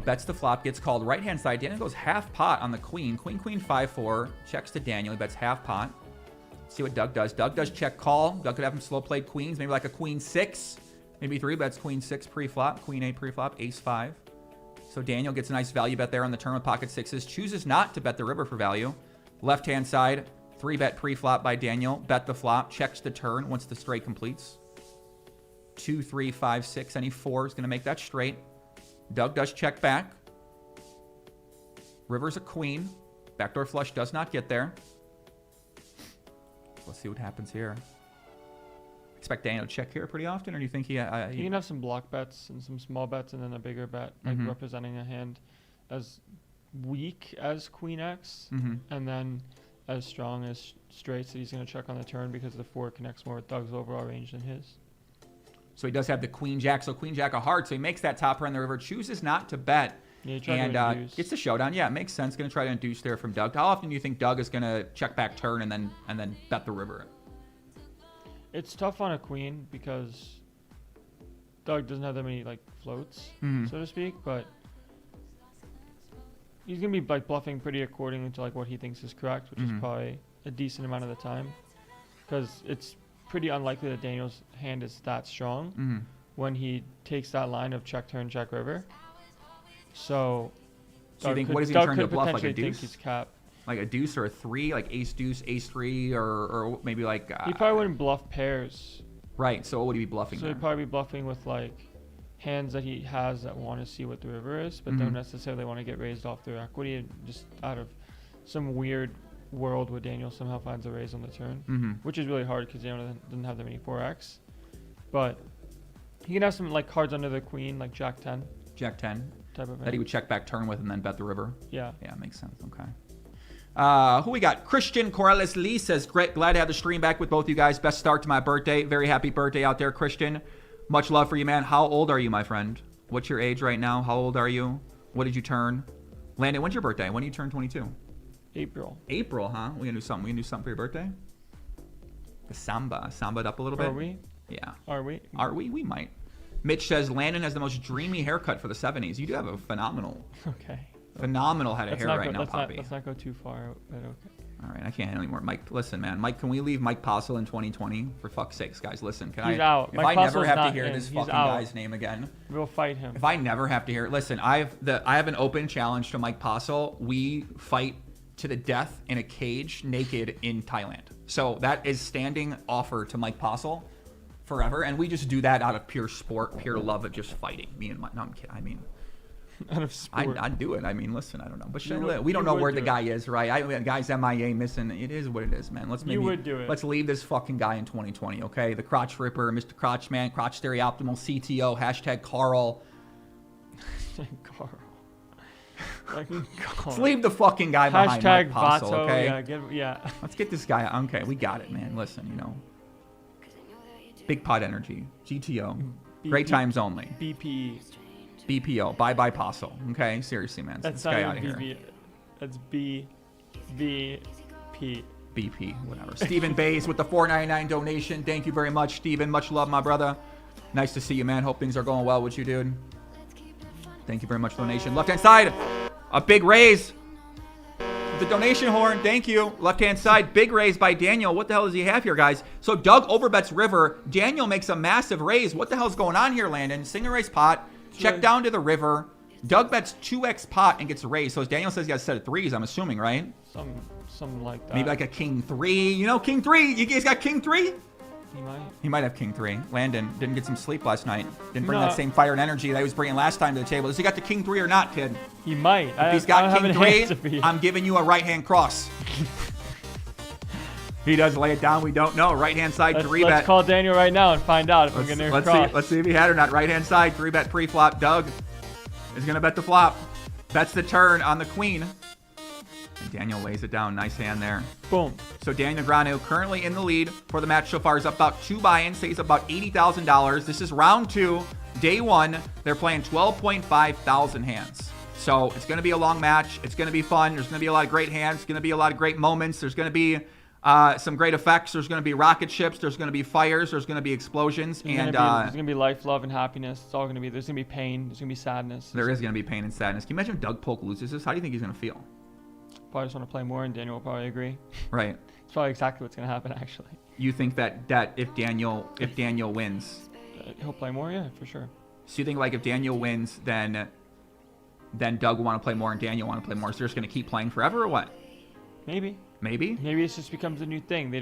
bets the flop, gets called. Right hand side, Daniel goes half pot on the queen. Queen 5-4, checks to Daniel. He bets half pot. See what Doug does. Doug does check call. Doug could have him slow played queens, maybe like a queen 6. Maybe 3 bets queen 6 pre-flop, queen 8 pre-flop, ace 5. So Daniel gets a nice value bet there on the turn with pocket 6s. Chooses not to bet the river for value. Left hand side, 3-bet pre-flop by Daniel. Bet the flop, checks the turn once the straight completes. 2, 3, 5, 6. Any 4 is going to make that straight. Doug does check back. River's a queen. Backdoor flush does not get there. Let's see what happens here. Expect Daniel to check here pretty often, or do you think he can have some block bets and some small bets and then a bigger bet, like representing a hand as weak as Queen X, and then as strong as straights that he's going to check on the turn because the 4 connects more with Doug's overall range than his. So he does have the Queen Jack. So Queen Jack a heart. So he makes that top pair on the river. Chooses not to bet. Yeah, and gets the showdown. Yeah, it makes sense. Going to try to induce there from Doug. How often do you think Doug is going to check back turn and then bet the river? It's tough on a queen because Doug doesn't have that many like floats, so to speak. But he's going to be like bluffing pretty according to like what he thinks is correct, which is probably a decent amount of the time, because it's pretty unlikely that Daniel's hand is that strong when he takes that line of check turn check river. So you think what is he trying to bluff, like a think deuce? He's capped. Like a deuce or a 3, like ace deuce, ace 3, or maybe like he probably wouldn't bluff pairs. Right. So what would he be bluffing? So he'd probably be bluffing with like hands that he has that want to see what the river is, but don't necessarily want to get raised off their equity, and just out of some weird world where Daniel somehow finds a raise on the turn, which is really hard because Daniel doesn't have that many 4x. But he can have some like cards under the queen, like Jack 10. Jack 10. Type of that he would check back turn with and then bet the river. Yeah. Yeah, makes sense. Okay. Who we got? Christian Corrales Lee says, great, glad to have the stream back with both you guys. Best start to my birthday. Very happy birthday out there, Christian. Much love for you, man. How old are you, my friend? What's your age right now? How old are you? What did you turn? Landon, when's your birthday? When do you turn 22? April. April, huh? We gonna do something. We gonna do something for your birthday? The samba'd up a little bit. Are we? Yeah. Are we? Are we? We might. Mitch says Landon has the most dreamy haircut for the 70s. You do have a phenomenal head of hair right now, Poppy. Let's not go too far, but okay. All right, I can't handle anymore. Mike, listen, man. Mike, can we leave Mike Postle in 2020? For fuck's sakes, guys, listen. He's out. If Mike I never Postle's have to not hear in. this He's fucking out. guy's name again. We'll fight him. If I never have to hear it, listen, I have an open challenge to Mike Postle. We fight to the death in a cage naked in Thailand. So that is standing offer to Mike Postle forever. And we just do that out of pure sport, pure love of just fighting. Me and Mike. No, I'm kidding. I mean, out of sport. I'd do it. I mean, listen, I don't know. But we don't know where the guy is, right? The guy's MIA missing. It is what it is, man. Let's leave this fucking guy in 2020, okay? The Crotch Ripper, Mr. Crotch Man, Crotch Stereoptimal, CTO, hashtag Carl. Carl. Let's leave the fucking guy behind Mike Postle, Vato, okay? Yeah. Let's get this guy. Okay, we got it, man. Listen, Big pot energy. GTO. Great times only. BPE. BPO. Bye Postle. Okay? Seriously, man. That's this guy not out of even here. That's BP. BP, whatever. Stephen Bays with the $4.99 donation. Thank you very much, Stephen. Much love, my brother. Nice to see you, man. Hope things are going well with you, dude. Thank you very much, donation. Left-hand side, a big raise. The donation horn, thank you. Left-hand side, big raise by Daniel. What the hell does he have here, guys? So Doug overbets river. Daniel makes a massive raise. What the hell's going on here, Landon? Single raise pot. Check down to the river. Doug bets 2x pot and gets a raise. So as Daniel says, he got a set of threes, I'm assuming, right? Something like that. Maybe like a king 3. King 3. You guys got king 3? He might have king 3. Landon didn't get some sleep last night. Didn't bring that same fire and energy that he was bringing last time to the table. Has he got the king 3 or not, kid? He might. If he's got king 3, I'm giving you a right-hand cross. He does lay it down. We don't know. Right-hand side 3-bet. Let's call Daniel right now and find out if I'm going to cross. Let's see if he had or not. Right-hand side 3-bet pre-flop. Doug is going to bet the flop. Bets the turn on the queen. And Daniel lays it down. Nice hand there. Boom. So Daniel Negreanu currently in the lead for the match so far. Is up about 2 buy-ins. Saves about $80,000. This is round 2, day 1. They're playing 12.5 thousand hands. So it's going to be a long match. It's going to be fun. There's going to be a lot of great hands. It's going to be a lot of great moments. There's going to be some great effects. There's going to be rocket ships. There's going to be fires. There's going to be explosions. There's going to be life, love, and happiness. It's all going to be. There's going to be pain. There's going to be sadness. There is going to be pain and sadness. Can you imagine if Doug Polk loses this? How do you think he's going to feel? Probably just want to play more, and Daniel will probably agree. Right. It's probably exactly what's going to happen, actually. You think that if Daniel wins, he'll play more? Yeah, for sure. So you think like if Daniel wins, then Doug will want to play more and Daniel want to play more. So they're just going to keep playing forever or what? Maybe it just becomes a new thing.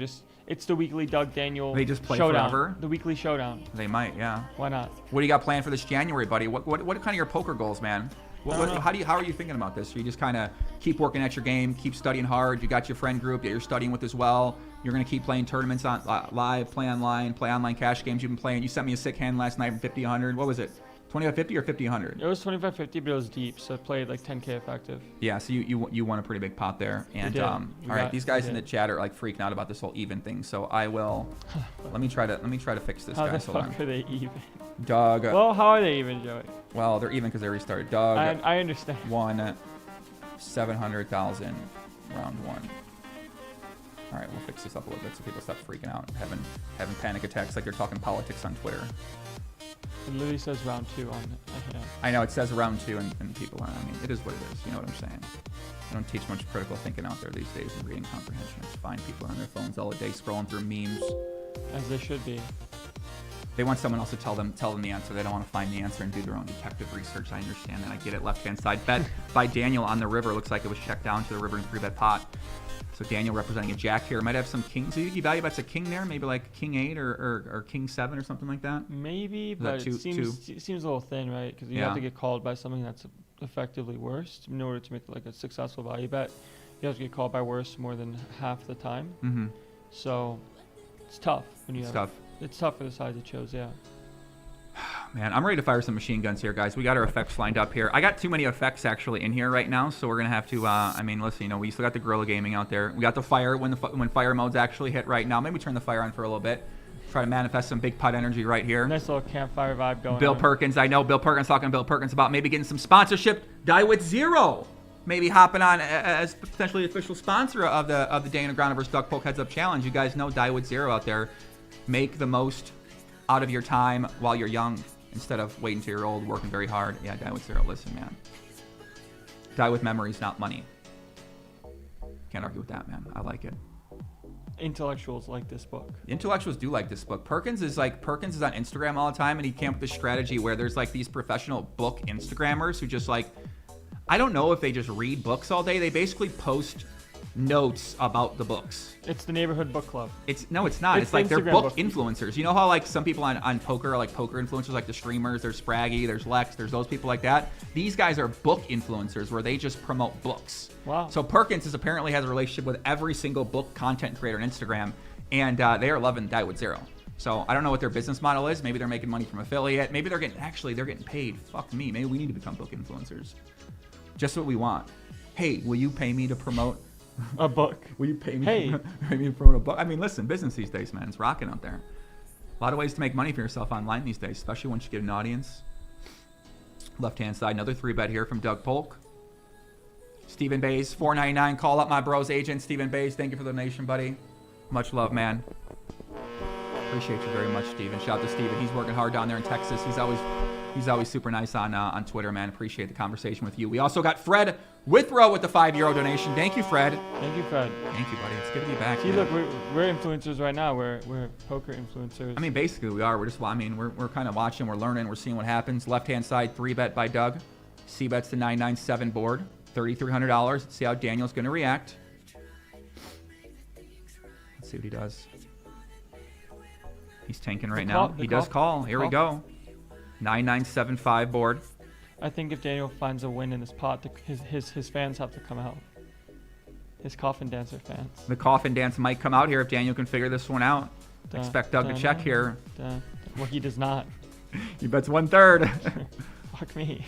It's the weekly Doug Daniel. They just play showdown. forever. The weekly showdown. They might, yeah. Why not? What do you got planned for this January, buddy? What kind of your poker goals, man? How are you thinking about this? So you just kind of keep working at your game, keep studying hard. You got your friend group that you're studying with as well. You're going to keep playing tournaments on live, play online cash games you've been playing. You sent me a sick hand last night from 50-100. What was it? 25-50 or 50-100? It was 25-50, but it was deep, so I played like 10K effective. Yeah, so you won a pretty big pot there. And all right, these guys in the chat are like freaking out about this whole even thing. So I will. let me try to fix this, guys. How the fuck are they even? Doug. Well, how are they even, Joey? Well, they're even because they restarted. Doug. I understand. Won 700,000 round 1. All right, we'll fix this up a little bit so people stop freaking out, having panic attacks like they're talking politics on Twitter. It literally says round 2 on it. I know, it says round 2 and people are, it is what it is. You know what I'm saying? I don't teach much critical thinking out there these days and reading comprehension. It's fine. People are on their phones all day scrolling through memes. As they should be. They want someone else to tell them the answer. They don't want to find the answer and do their own detective research. I understand that. I get it. Left-hand side bet by Daniel on the river. Looks like it was checked down to the river and 3-bet pot. So Daniel representing a jack here. Might have some kings. Do you value bets a king there? Maybe like king 8 or king 7 or something like that? Maybe, but it seems a little thin, right? Because you have to get called by something that's effectively worse in order to make like a successful value bet. You have to get called by worse more than half the time. Mm-hmm. So it's tough when you tough. It's tough for the sides it chose, yeah. Man, I'm ready to fire some machine guns here, guys. We got our effects lined up here. I got too many effects actually in here right now, so we're gonna have to. I mean, listen, we still got the Gorilla Gaming out there. We got the fire when fire mode's actually hit right now. Maybe turn the fire on for a little bit. Try to manifest some big putt energy right here. Nice little campfire vibe going. Bill Perkins, I know Bill Perkins talking to Bill Perkins about maybe getting some sponsorship. Die with Zero, maybe hopping on as potentially official sponsor of the Negreanu vs. Doug Polk Heads Up Challenge. You guys know Die with Zero out there. Make the most out of your time while you're young, instead of waiting till you're old, working very hard. Yeah, Die with Zero. Listen, man. Die with memories, not money. Can't argue with that, man. I like it. Intellectuals like this book. Intellectuals do like this book. Perkins is on Instagram all the time, and he came up with this strategy where there's like these professional book Instagrammers who just like, I don't know if they just read books all day. They basically post notes about the books. It's the neighborhood book club. No, it's not. It's like they're book influencers. You know how like some people on poker are like poker influencers, like the streamers. There's Spraggy, there's Lex, there's those people like that. These guys are book influencers where they just promote books. Wow. So Perkins apparently has a relationship with every single book content creator on Instagram, and they are loving Die with Zero. So I don't know what their business model is. Maybe they're making money from affiliate. Maybe they're getting paid. Fuck me. Maybe we need to become book influencers. Just what we want. Hey, will you pay me to promote a book? Will you pay me, hey. pay me to promote a book? I mean, listen, business these days, man, it's rocking out there. A lot of ways to make money for yourself online these days, especially once you get an audience. Left-hand side, another 3-bet here from Doug Polk. Stephen Bays, $4.99. Call up my bros agent, Stephen Bays. Thank you for the donation, buddy. Much love, man. Appreciate you very much, Stephen. Shout out to Stephen. He's working hard down there in Texas. He's always super nice on Twitter, man. Appreciate the conversation with you. We also got Fred Withrow with the €5 donation. Thank you, Fred. Thank you, Fred. Thank you, buddy. It's good to be back. See, look, we're influencers right now. We're poker influencers. I mean, basically we are. We're kind of watching. We're learning. We're seeing what happens. Left-hand side, 3-bet by Doug. C-bets to 997 board. $3,300. Let's see how Daniel's going to react. Let's see what he does. He's tanking right now. He does call. Here we go. 9975 board. I think if Daniel finds a win in this pot, his fans have to come out. His coffin dancer fans. The coffin dance might come out here if Daniel can figure this one out. Expect Doug to check here. Well, he does not. He bets 1/3. Fuck me.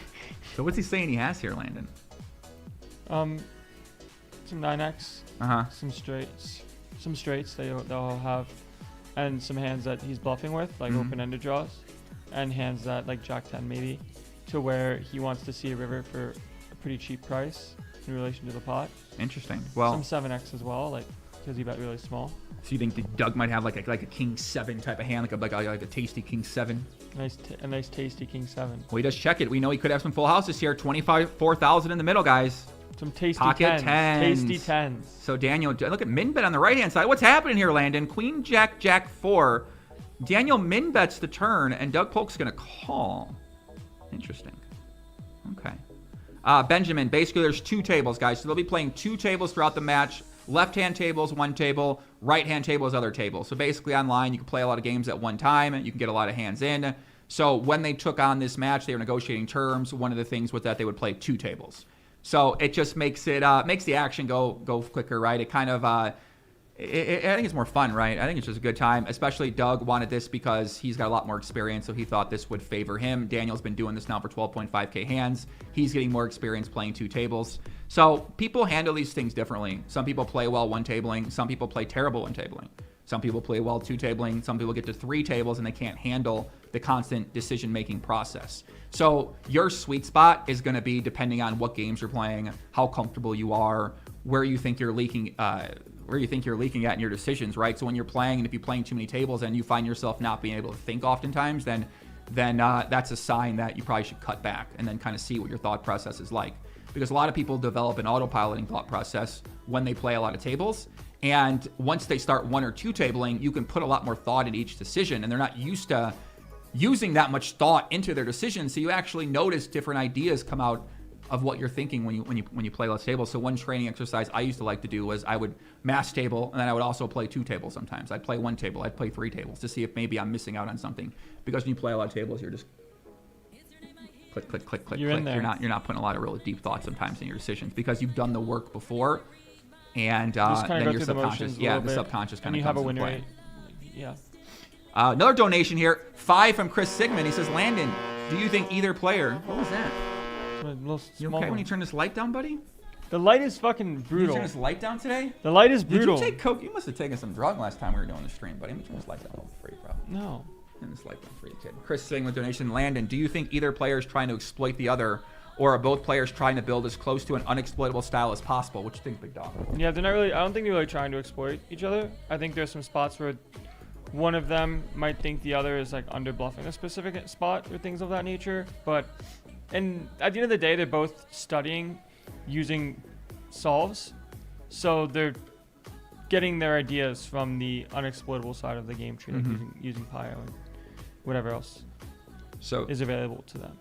So what's he saying he has here, Landon? Some 9x. Some straights they'll have, and some hands that he's bluffing with, like open-ended draws, and hands that like Jack 10 maybe, to where he wants to see a river for a pretty cheap price in relation to the pot. Interesting. Well, some 7x as well, like because he bet really small. So you think Doug might have like a king 7 type of hand, like a tasty king 7? A nice tasty king 7. Well, he does check it. We know he could have some full houses here. 4,000 in the middle, guys. Some tasty pocket 10s. Tasty 10s. So Daniel, look at min bet on the right hand side. What's happening here, Landon? Queen Jack Jack 4. Daniel min bets the turn, and Doug Polk's gonna call. Interesting. Okay. Benjamin, basically there's 2 tables, guys. So they'll be playing 2 tables throughout the match. Left-hand table is 1 table. Right-hand table is other table. So basically online, you can play a lot of games at one time, and you can get a lot of hands in. So when they took on this match, they were negotiating terms. One of the things was that they would play 2 tables. So it just makes it makes the action go quicker, right? It kind of I think it's more fun, right? I think it's just a good time. Especially Doug wanted this because he's got a lot more experience, so he thought this would favor him. Daniel's been doing this now for 12.5K hands. He's getting more experience playing 2 tables. So people handle these things differently. Some people play well 1 tabling. Some people play terrible 1 tabling. Some people play well 2 tabling. Some people get to 3 tables and they can't handle the constant decision-making process. So your sweet spot is going to be depending on what games you're playing, how comfortable you are, where you think you're leaking at in your decisions, right? So when you're playing, and if you're playing too many tables and you find yourself not being able to think oftentimes, then that's a sign that you probably should cut back and then kind of see what your thought process is like. Because a lot of people develop an autopiloting thought process when they play a lot of tables. And once they start 1 or 2 tabling, you can put a lot more thought in each decision, and they're not used to using that much thought into their decisions. So you actually notice different ideas come out of what you're thinking when you play less tables. So one training exercise I used to like to do was I would mass table, and then I would also play 2 tables sometimes. I'd play 1 table, I'd play 3 tables to see if maybe I'm missing out on something. Because when you play a lot of tables, you're just click, click, click, click, you're click. In there. You're not putting a lot of really deep thought sometimes in your decisions because you've done the work before, and then your subconscious, the subconscious kind of comes into play. Yeah. Another donation here. 5 from Chris Sigmund. He says, Landon, do you think either player... What was that? You okay when you turn this light down, buddy? The light is fucking brutal. You turn this light down today? The light is brutal. Did you take coke? You must have taken some drug last time we were doing the stream, buddy. I'm turn this light down for you, bro. No. Turn this light down for you, kid. Chris Sigmund donation. Landon, do you think either player is trying to exploit the other, or are both players trying to build as close to an unexploitable style as possible? What do you think, Big Dog? Yeah, they're not really. I don't think they're really trying to exploit each other. I think there's some spots where one of them might think the other is like under bluffing a specific spot or things of that nature. And at the end of the day, they're both studying using solves, so they're getting their ideas from the unexploitable side of the game tree, like using Pio and whatever else is available to them.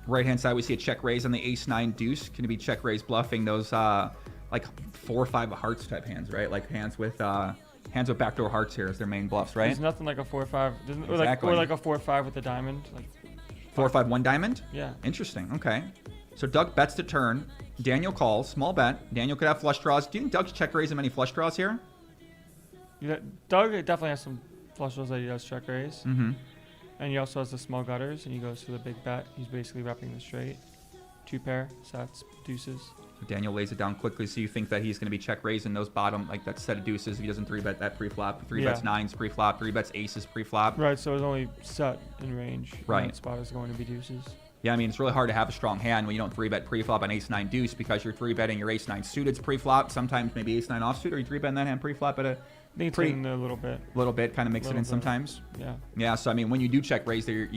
Right hand side, we see a check raise on the ace-9 deuce. Can it be check raise bluffing those like 4 or 5 of hearts type hands, right? Like hands with backdoor hearts here as their main bluffs, right? There's nothing like a 4 or 5, Exactly. or like a 4 or 5 with a diamond. Like 4 or 5, 1 diamond? Yeah. Interesting. Okay. So Doug bets the turn. Daniel calls. Small bet. Daniel could have flush draws. Do you think Doug's check raising many flush draws here? Yeah, Doug definitely has some flush draws that he does check raise. Mm-hmm. And he also has the small gutters, and he goes for the big bet. He's basically repping the straight. 2 pair, sets, deuces. So Daniel lays it down quickly. So you think that he's going to be check raising those bottom, like that set of deuces. If he doesn't 3-bet that pre-flop. 3-bets 9s pre-flop. 3-bets aces pre-flop. Right, so it's only set in range. Right. That spot is going to be deuces. Yeah, I mean, it's really hard to have a strong hand when you don't 3-bet pre-flop on ace-9 deuce because you're 3-betting your ace-9 suited pre-flop. Sometimes maybe ace-9 offsuit, or you 3-betting that hand pre-flop at a... I think it's in there a little bit. Little bit, kind of mix it in sometimes. Yeah. Yeah, so I mean, when you do check raise there,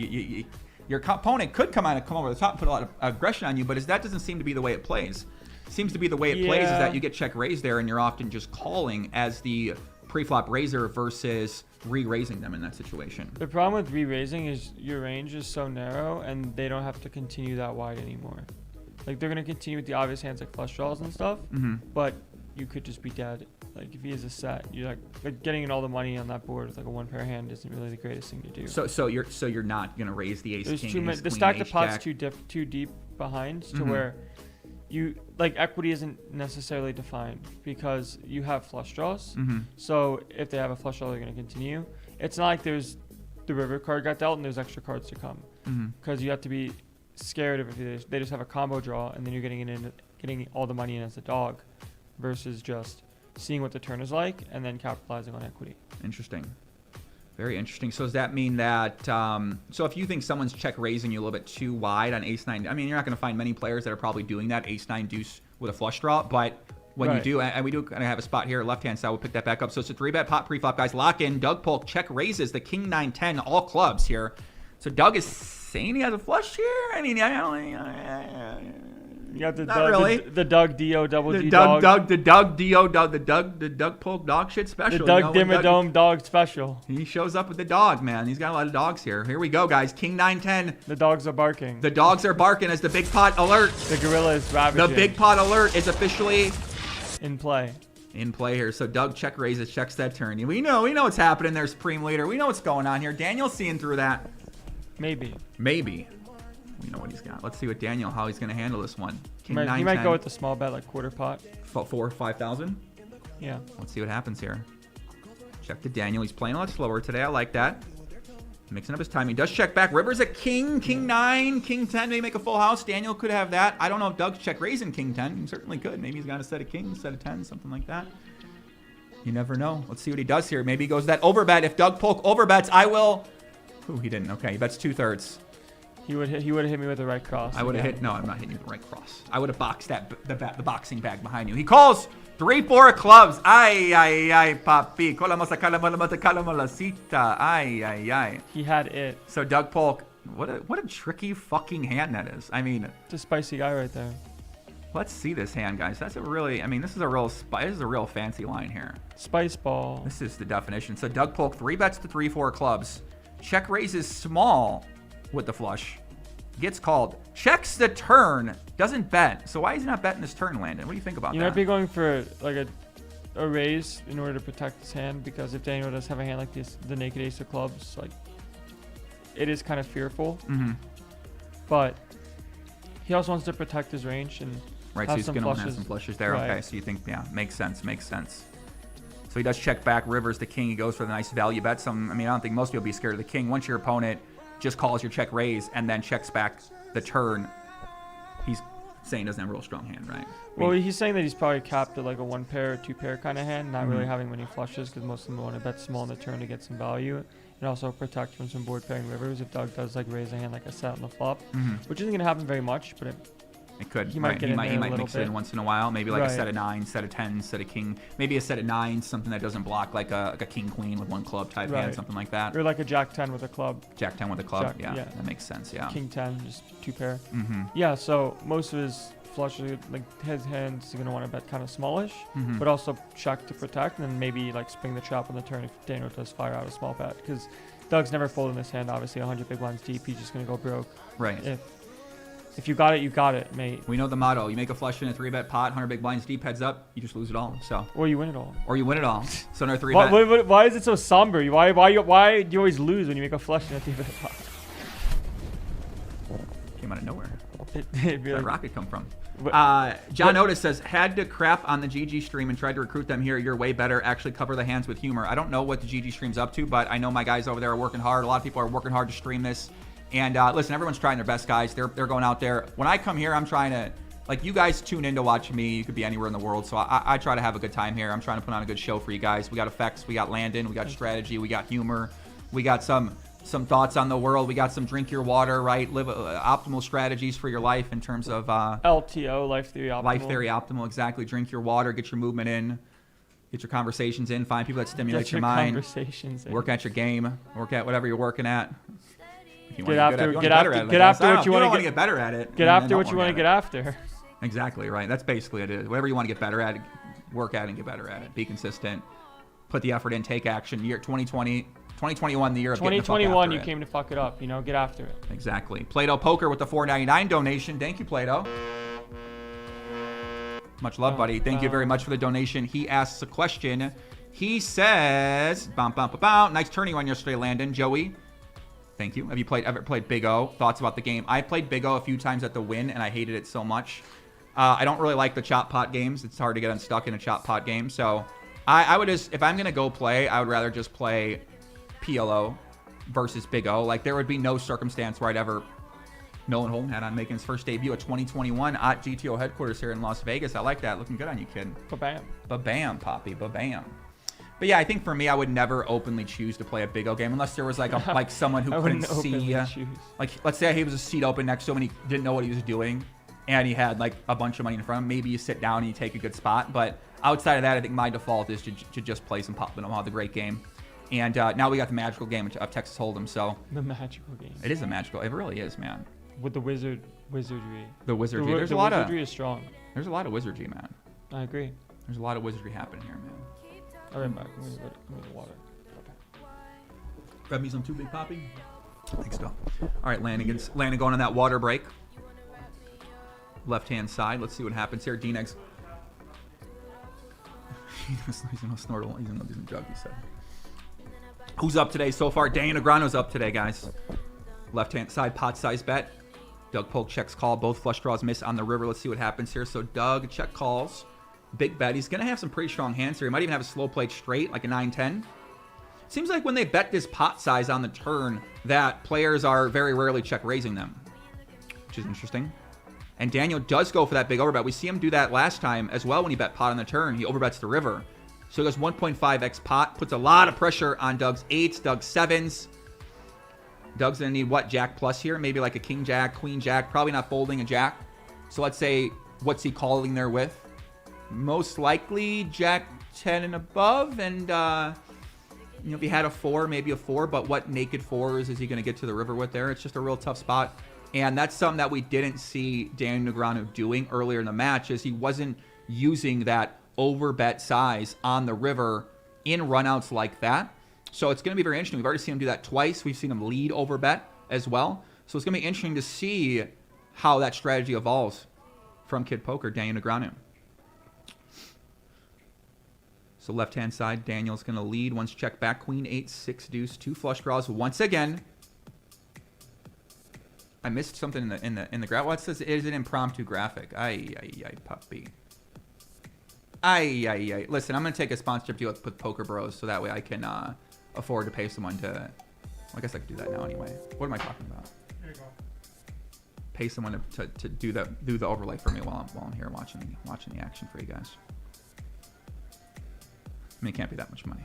your opponent could come over the top and put a lot of aggression on you, but that doesn't seem to be the way it plays. Seems to be the way it plays is that you get check raised there and you're often just calling as the pre-flop raiser versus re-raising them in that situation. The problem with re-raising is your range is so narrow and they don't have to continue that wide anymore. Like they're going to continue with the obvious hands like flush draws and stuff, but you could just be dead. Like if he has a set, you're like getting in all the money on that board with like a 1-pair hand isn't really the greatest thing to do. So you're not gonna raise the ace king. The stack of pots too deep behind to where you like equity isn't necessarily defined because you have flush draws. So if they have a flush draw, they're gonna continue. It's not like there's the river card got dealt and there's extra cards to come because you have to be scared of if they just have a combo draw and then you're getting all the money in as a dog versus just seeing what the turn is like and then capitalizing on equity. Interesting. Very interesting. So does that mean that, so if you think someone's check raising you a little bit too wide on ace-9, I mean, you're not going to find many players that are probably doing that, ace-9 deuce with a flush draw, but when you do, and we do kind of have a spot here, left-hand side, we'll pick that back up. So it's a 3-bet pot pre-flop, guys. Lock in. Doug Polk check raises the king 9-10, all clubs here. So Doug is saying he has a flush here? I mean, I don't you got the Not Doug, really. the Doug D-O double the G Doug, dog. the Doug D-O dog, the Doug Polk dog shit special. The Doug Dimmadome dog special. He shows up with the dog, man. He's got a lot of dogs here. Here we go, guys. King 9-10. The dogs are barking. The dogs are barking as the big pot alert. The gorilla is ravaging. The big pot alert is officially in play. In play here. So Doug check raises, checks that turn. We know what's happening there, Supreme Leader. We know what's going on here. Daniel's seeing through that. Maybe. We know what he's got. Let's see what Daniel, how he's going to handle this one. He might go with the small bet, like quarter pot. 4 5,000? Yeah. Let's see what happens here. Check to Daniel. He's playing a lot slower today. I like that. Mixing up his timing. Does check back. River's a king. King 9. King 10 may make a full house. Daniel could have that. I don't know if Doug's check raising king 10. He certainly could. Maybe he's got a set of kings, set of 10, something like that. You never know. Let's see what he does here. Maybe he goes that overbet. If Doug Polk overbets, I will. Ooh, he didn't. Okay, he bets 2/3. He would have hit me with the right cross. I would have hit. No, I'm not hitting you with the right cross. I would have boxed the boxing bag behind you. He calls 3-4 clubs. Ay, ay, ay, papi. Ay, ay, ay. He had it. So Doug Polk, what a tricky fucking hand that is. I mean, it's a spicy guy right there. Let's see this hand, guys. That's a really. I mean, this is a real fancy line here. Spice ball. This is the definition. So Doug Polk 3-bets to 3-4 clubs. Check raises small with the flush. Gets called. Checks the turn. Doesn't bet. So why is he not betting this turn, Landon? What do you think about that? You might be going for like a raise in order to protect his hand, because if Daniel does have a hand like this, the naked ace of clubs, like it is kind of fearful. But he also wants to protect his range and right. So he's going to have some flushes there. Right. Okay. So you think, yeah, makes sense. So So he does check back. River's the king. He goes for the nice value bet. I don't think most people be scared of the king. Once your opponent just calls your check raise and then checks back the turn, he's saying he doesn't have a real strong hand, right? Well, he's saying that he's probably capped at like a 1-pair or 2-pair kind of hand, not really having many flushes because most of them want to bet small on the turn to get some value. And also protect from some board pairing rivers if Doug does like raise a hand like a set on the flop, which isn't going to happen very much, but it could. He might get he might mix it in once in a while. Maybe like a set of 9s, set of 10s, set of king. Maybe a set of 9s, something that doesn't block like a king queen with one club type hand, something like that. Or like a jack 10 with a club. Jack 10 with a club. Yeah, that makes sense. Yeah. King 10, just 2-pair. Yeah. So most of his flushes, like his hands, is gonna want to bet kind of smallish, but also check to protect, and then maybe like spring the trap on the turn if Daniel does fire out a small bet, because Doug's never folding this hand. Obviously, 100 big blinds deep, he's just gonna go broke. Right. If you got it, you got it, mate. We know the motto. You make a flush in a 3-bet pot, 100 big blinds deep, heads up, you just lose it all. So. Or you win it all. So no 3-bet. Why is it so somber? Why do you always lose when you make a flush in a 3-bet pot? Came out of nowhere. Where'd that rocket come from? John Otis says, had to crap on the GG stream and tried to recruit them here. You're way better. Actually cover the hands with humor. I don't know what the GG stream's up to, but I know my guys over there are working hard. A lot of people are working hard to stream this. And listen, everyone's trying their best, guys. They're going out there. When I come here, I'm trying to, like, you guys tune in to watch me. You could be anywhere in the world. So I try to have a good time here. I'm trying to put on a good show for you guys. We got effects. We got Landon. We got strategy. We got humor. We got some thoughts on the world. We got some drink your water, right? Live optimal strategies for your life in terms of LTO, life theory optimal. Life theory optimal, exactly. Drink your water, get your movement in, get your conversations in, find people that stimulate your mind. Conversations in. Work at your game, work at whatever you're working at. Get after what you want to get better at it. Get after what you want to get after. Exactly, right. That's basically it. Whatever you want to get better at, work at and get better at it. Be consistent. Put the effort in, take action. Year 2021, the year of 2021, you came to fuck it up. Get after it. Exactly. Plato Poker with the $4.99 donation. Thank you, Plato. Much love, buddy. Thank you very much for the donation. He asks a question. He says, nice turn you on yesterday, Landon. Joey, thank you. Have you ever played Big O? Thoughts about the game? I played Big O a few times at the Win, and I hated it so much. I don't really like the chop pot games. It's hard to get unstuck in a chop pot game. So I would just, if I'm going to go play, I would rather just play PLO versus Big O. Like, there would be no circumstance where I'd ever... Nolan Holm had on making his first debut at 2021 at GTO headquarters here in Las Vegas. I like that. Looking good on you, kid. Ba-bam. Ba-bam, Poppy. Ba-bam. But yeah, I think for me, I would never openly choose to play a Big O game unless there was like someone who couldn't see. Like, let's say he was a seat open next to him and he didn't know what he was doing, and he had like a bunch of money in front of him. Maybe you sit down and you take a good spot. But outside of that, I think my default is to just play some Pop Omaha, the great game. And now we got the magical game of Texas Hold'em. So the magical game. It is a magical. It really is, man. With the wizardry. The wizardry. There's a lot of wizardry is strong. There's a lot of wizardry, man. I agree. There's a lot of wizardry happening here, man. I'll be back. Let me the water. Okay. Grab me some too, Big Poppy. Thanks, Bill. All right, Landon going on that water break. Left-hand side. Let's see what happens here. D-Negs. He's going to snort. He's going to do drug, he said. Who's up today so far? Daniel Negreanu's up today, guys. Left-hand side, pot size bet. Doug Polk checks call. Both flush draws miss on the river. Let's see what happens here. So Doug check calls. Big bet. He's going to have some pretty strong hands here. He might even have a slow played straight, like a 9-10. Seems like when they bet this pot size on the turn, that players are very rarely check raising them, which is interesting. And Daniel does go for that big overbet. We see him do that last time as well when he bet pot on the turn. He overbets the river. So he goes 1.5x pot, puts a lot of pressure on Doug's 8s, Doug's 7s. Doug's going to need what? Jack plus here? Maybe like a king jack, queen jack. Probably not folding a jack. So let's say, what's he calling there with? Most likely Jack 10 and above. And, if he had a 4, maybe a 4. But what naked 4s is he going to get to the river with there? It's just a real tough spot. And that's something that we didn't see Daniel Negreanu doing earlier in the match, is he wasn't using that overbet size on the river in runouts like that. So it's going to be very interesting. We've already seen him do that twice. We've seen him lead overbet as well. So it's going to be interesting to see how that strategy evolves from Kid Poker, Daniel Negreanu. So left-hand side, Daniel's going to lead. Once check back, queen 8, 6 deuce, 2 flush draws once again. I missed something in the graph. What says it is an impromptu graphic? Ay, puppy. Listen, I'm going to take a sponsorship deal with Poker Bros so that way I can afford to pay someone to... Well, I guess I could do that now anyway. What am I talking about? There you go. Pay someone to do the overlay for me while I'm here watching the action for you guys. I mean, it can't be that much money.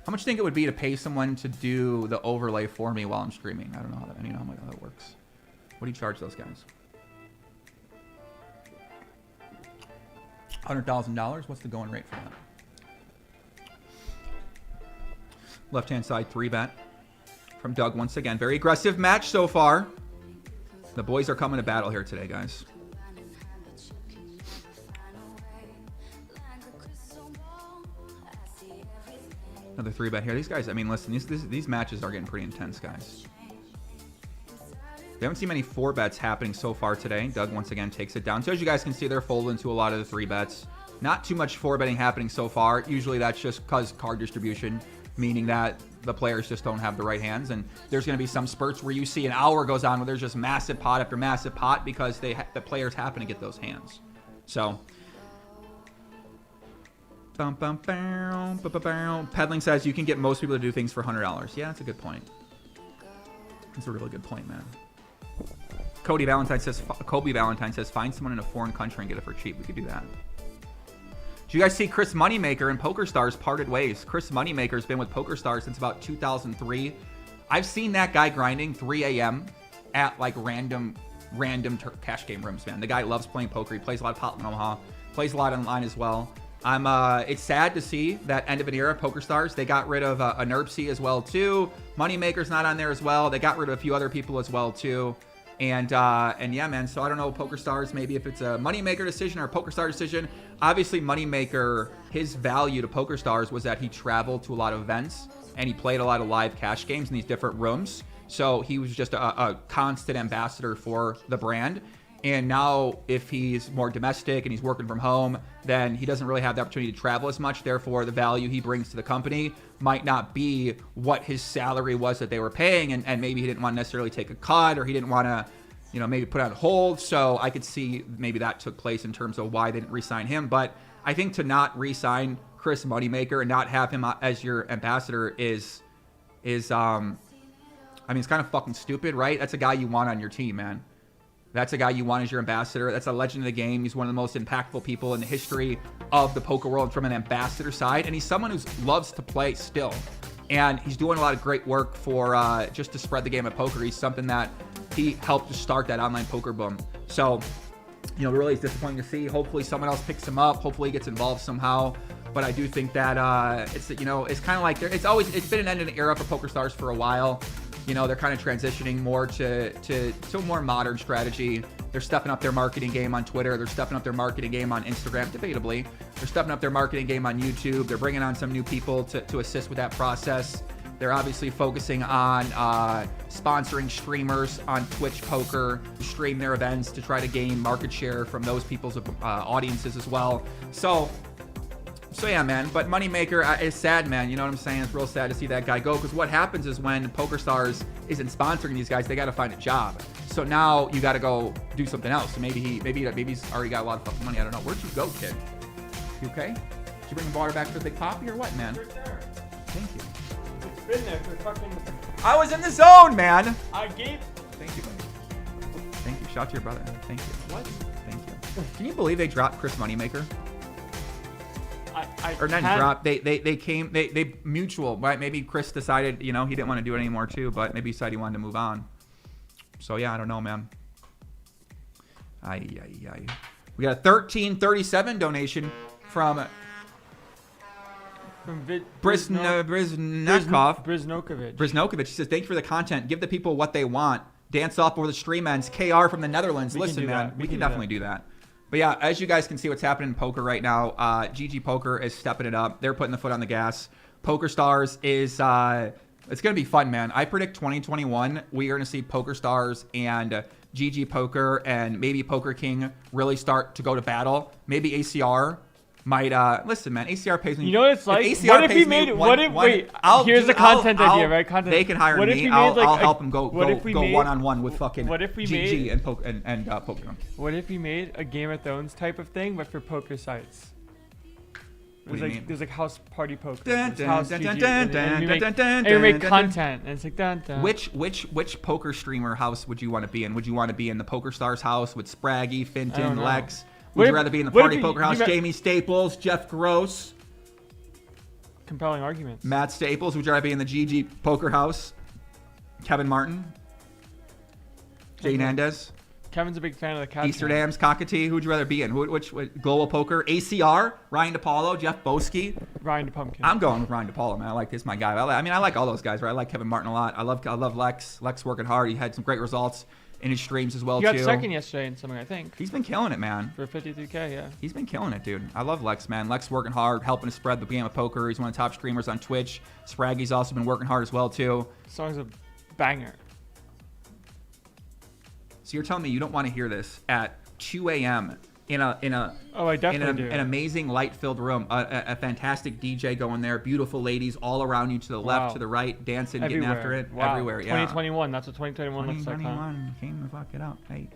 How much do you think it would be to pay someone to do the overlay for me while I'm streaming? I don't know how that works. What do you charge those guys? $100,000? What's the going rate for that? Left-hand side 3-bet from Doug once again. Very aggressive match so far. The boys are coming to battle here today, guys. Another 3-bet here. These guys, I mean, listen, these matches are getting pretty intense, guys. We haven't seen many 4-bets happening so far today. Doug once again takes it down. So as you guys can see, they're folding into a lot of the 3-bets. Not too much 4-betting happening so far. Usually that's just because card distribution, meaning that the players just don't have the right hands. And there's going to be some spurts where you see an hour goes on where there's just massive pot after massive pot because the players happen to get those hands. So... Peddling says you can get most people to do things for $100. Yeah, that's a good point. That's a really good point, man. Kobe Valentine says find someone in a foreign country and get it for cheap. We could do that. Did you guys see Chris Moneymaker and PokerStars parted ways? Chris Moneymaker's been with PokerStars since about 2003. I've seen that guy grinding 3 a.m. at like random cash game rooms, man. The guy loves playing poker. He plays a lot of Pot in Omaha. Plays a lot online as well. It's sad to see that end of an era, PokerStars. They got rid of a Nerpsy as well too. Moneymaker's not on there as well. They got rid of a few other people as well too. And yeah, man. So I don't know, PokerStars, maybe if it's a Moneymaker decision or a PokerStars decision. Obviously, Moneymaker, his value to PokerStars was that he traveled to a lot of events and he played a lot of live cash games in these different rooms. So he was just a constant ambassador for the brand. And now if he's more domestic and he's working from home, then he doesn't really have the opportunity to travel as much. Therefore, the value he brings to the company might not be what his salary was that they were paying. And maybe he didn't want to necessarily take a cut, or he didn't want to, you know, maybe put on hold. So I could see maybe that took place in terms of why they didn't re-sign him. But I think to not re-sign Chris Moneymaker and not have him as your ambassador is I mean, it's kind of fucking stupid, right? That's a guy you want on your team, man. That's a guy you want as your ambassador. That's a legend of the game. He's one of the most impactful people in the history of the poker world from an ambassador side. And he's someone who loves to play still. And he's doing a lot of great work for just to spread the game of poker. He's something that he helped to start that online poker boom. So, you know, really it's disappointing to see. Hopefully someone else picks him up. Hopefully he gets involved somehow. But I do think that it's, you know, it's kind of like it's been an end of an era for PokerStars for a while. You know, they're kind of transitioning more to a more modern strategy. They're stepping up their marketing game on Twitter. They're stepping up their marketing game on Instagram, debatably. They're stepping up their marketing game on YouTube. They're bringing on some new people to assist with that process. They're obviously focusing on sponsoring streamers on Twitch Poker, stream their events to try to gain market share from those people's audiences as well. So yeah, man, but Moneymaker is sad, man. You know what I'm saying? It's real sad to see that guy go, because what happens is when PokerStars isn't sponsoring these guys, they got to find a job. So now you got to go do something else. So maybe he's already got a lot of fucking money. I don't know. Where'd you go, kid? You okay? Did you bring the water back for the Big Poppy or what, man? Right there. Thank you. It's been there for fucking... I was in the zone, man. I gave... Thank you, buddy. Thank you. Shout out to your brother. Thank you. What? Thank you. Can you believe they dropped Chris Moneymaker? Or not drop. They mutual, right? Maybe Chris decided, you know, he didn't want to do it anymore too, but maybe he decided he wanted to move on. So yeah, I don't know, man. We got a 1337 donation from Briznokovic. He says, thank you for the content. Give the people what they want. Dance off over the stream ends. KR from the Netherlands. Listen, man, we can definitely do that. But yeah, as you guys can see what's happening in poker right now, GG Poker is stepping it up. They're putting the foot on the gas. PokerStars is, it's going to be fun, man. I predict 2021, we are going to see PokerStars and GG Poker and maybe Poker King really start to go to battle. Maybe ACR might listen, man. ACR pays me. You know what it's like? ACR What if pays he me made? one- What if? one- Wait. I'll Here's do- the content I'll- idea, right? Content. They can hire What if me. we made, I'll like, help him go what if we made- one-on-one with fucking What if we GG made- and Pokemon. What if we made a Game of Thrones type of thing, but for poker sites? What do you mean? There's like house party poker. Dun, There's dun, house dun, GG, dun, dun, and dun, we dun, make, dun, dun, and we make dun, dun. content, and it's like dun, dun. Which poker streamer house would you want to be in? Would you want to be in the Poker Stars house with Spraggy, I Finton, don't know. Lex? What Would you if- rather be in the what Party if Poker you house? got- Jamie Staples, Jeff Gross, Compelling arguments. Matt Staples. Would you rather be in the GG Poker house? Kevin Martin, Jay Okay. Nandez, Kevin's a big fan of the cat. Easterdams, Cockatee. Who would you rather be in? Which Global Poker? ACR, Ryan DePaulo, Jeff Boski. Ryan DePumpkin. I'm going with Ryan DePaulo, man. I like this, my guy. I mean, I like all those guys, right? I like Kevin Martin a lot. I love Lex. Lex working hard. He had some great results in his streams as well, He got too. second yesterday in something, I think. He's been killing it, man. For 53K, yeah. He's been killing it, dude. I love Lex, man. Lex working hard, helping to spread the game of poker. He's one of the top streamers on Twitch. Spraggy's also been working hard as well, too. Song's a banger. So you're telling me you don't want to hear this at 2 a.m. in a Oh, I in definitely do. an amazing light-filled room, a fantastic DJ going there, beautiful ladies all around you to the left, Wow. to the right, dancing, Everywhere. getting after it, Wow. everywhere. Yeah. 2021. That's what 2021 looks like, huh? 2021 came to fuck it up. Hey.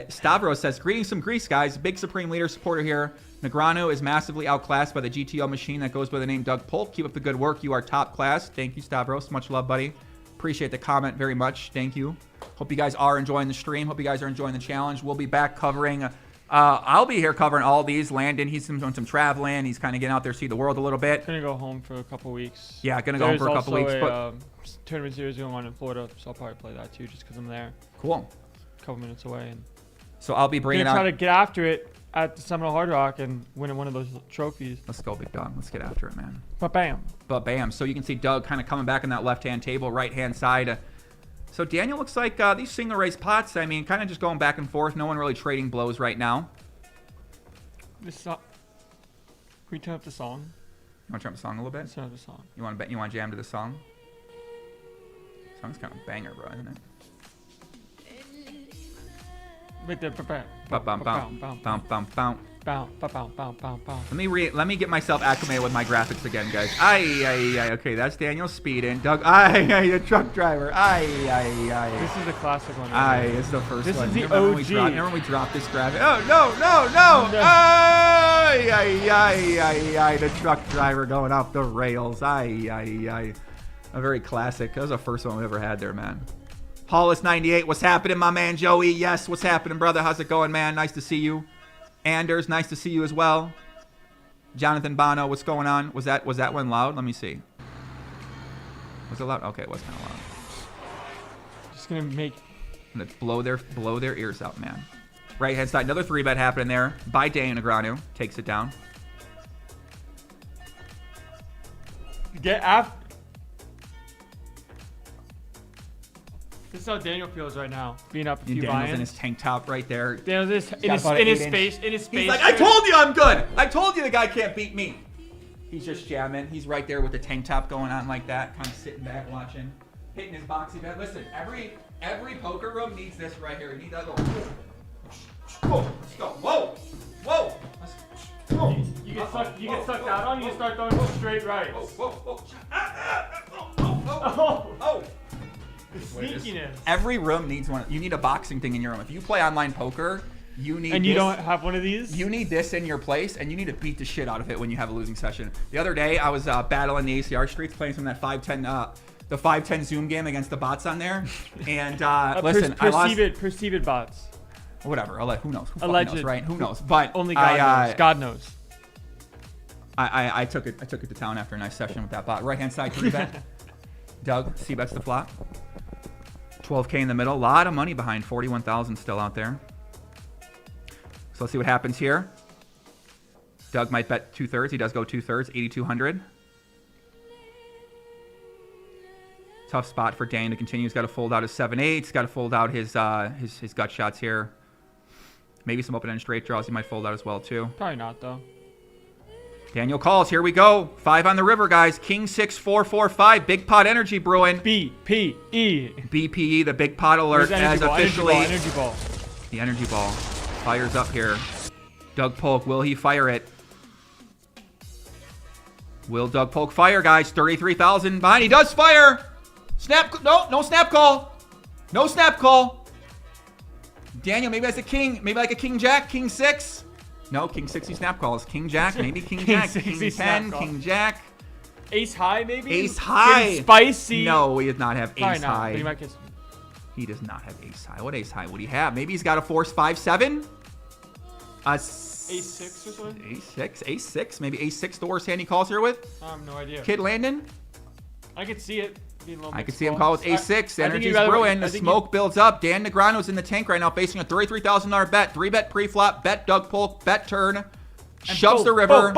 Stavros says, greetings from Greece, guys. Big Supreme Leader supporter here. Negreanu is massively outclassed by the GTO machine that goes by the name Doug Polk. Keep up the good work. You are top class. Thank you, Stavros. Much love, buddy. Appreciate the comment very much. Thank you. Hope you guys are enjoying the stream. Hope you guys are enjoying the challenge. We'll be back covering... I'll be here covering all these. Landon, he's doing some traveling. He's kind of getting out there, see the world a little bit. Gonna go home for a couple weeks. Yeah, gonna go home for a couple weeks. There's But also a tournament series going on in Florida, so I'll probably play that too, just because I'm there, cool. a couple minutes away. And So I'll be bringing gonna out... try to get after it at the Seminole Hard Rock and win one of those trophies. Let's go, big dog. Let's get after it, man. But bam. But bam. So you can see Doug kind of coming back on that left-hand table, right-hand side. So Daniel looks like these single race pots, I mean, kind of just going back and forth. No one really trading blows right now. This song. Can we turn up the song? You want to turn up the song a little bit? Let's turn up the song. You want to jam to the song? Song's kind of a banger, bro, isn't it? Right there. Bam. Bum, bum, bum. Bum, bum, bum. Bow, bow, bow, bow, bow, bow. Let me get myself acclimated with my graphics again, guys. Aye. Okay, that's Daniel speeding. Doug, aye, the truck driver. Aye. This is a classic one. Aye, it's the first This one. is the Remember when OG. remember when we dropped this graphic? Oh, no. Aye. The truck driver going off the rails. Aye. A very classic. That was the first one we ever had there, man. Paulus98, what's happening, my man Joey? Yes, what's happening, brother? How's it going, man? Nice to see you. Anders, nice to see you as well. Jonathan Bono, what's going on? Was that one loud? Let me see. Was it loud? Okay, it was kind of loud. Just gonna make. I'm gonna blow their ears out, man. Right hand side, another 3-bet happening there by Daniel Negreanu. Takes it down. Get after. This is how Daniel feels right now, being up a few Daniel's in buy-ins. his tank top right there. Daniel's in his got about an space. 8-inch. In his space. He's like, I told you I'm good. I told you the guy can't beat me. He's just jamming. He's right there with the tank top going on like that, kind of sitting back watching, hitting his boxy bet. Listen, every poker room needs this right here. You need that go. Whoa, let's go. Whoa. Let's go. You get sucked out on. You start throwing straight rights. Whoa. Oh. The sneakiness. Every room needs one. You need a boxing thing in your room. If you play online poker, you need. And you this. don't have one of these? You need this in your place, and you need to beat the shit out of it when you have a losing session. The other day, I was battling the ACR streets, playing some of that 510, the 510 Zoom game against the bots on there. And listen, I lost. Perceive bots. Whatever. Who knows? Who Alleged. knows, right? Who knows? But Only God knows. God knows. I took it to town after a nice session with that bot. Right hand side, 3-bet. Doug, C-bets the flop. 12K in the middle. A lot of money behind. 41,000 still out there. So let's see what happens here. Doug might bet 2/3. He does go 2/3. 8,200. Tough spot for Dane to continue. He's got to fold out his 7/8. He's got to fold out his gut shots here. Maybe some open-end straight draws he might fold out as well too. Probably not though. Daniel calls. Here we go. 5 on the river, guys. King 6 4 4 5. Big pot energy brewing. BPE. BPE, the big pot alert, has officially. Energy ball. The energy ball fires up here. Doug Polk, will he fire it? Will Doug Polk fire, guys? 33,000 behind. He does fire. Snap. No snap call. No snap call. Daniel, maybe that's a king. Maybe like a king jack, king 6. No, king 6 he snap calls. King jack, maybe king jack, king 10, king jack. Ace high, maybe? Ace high. Getting spicy. No, he does not have ace high. He might get... He does not have ace high. What ace high would he have? Maybe he's got a force 5-7. Ace 6 or something? Ace 6. Maybe ace 6 the worst hand he calls here with. I have no idea. Kid Landon. I could see it. I could see him call with ace 6. Energy's brewing. The smoke builds up. Dan Negreanu's in the tank right now, facing a $33,000 bet. 3-bet pre-flop. Bet Doug Polk. Bet turn. Shoves the river.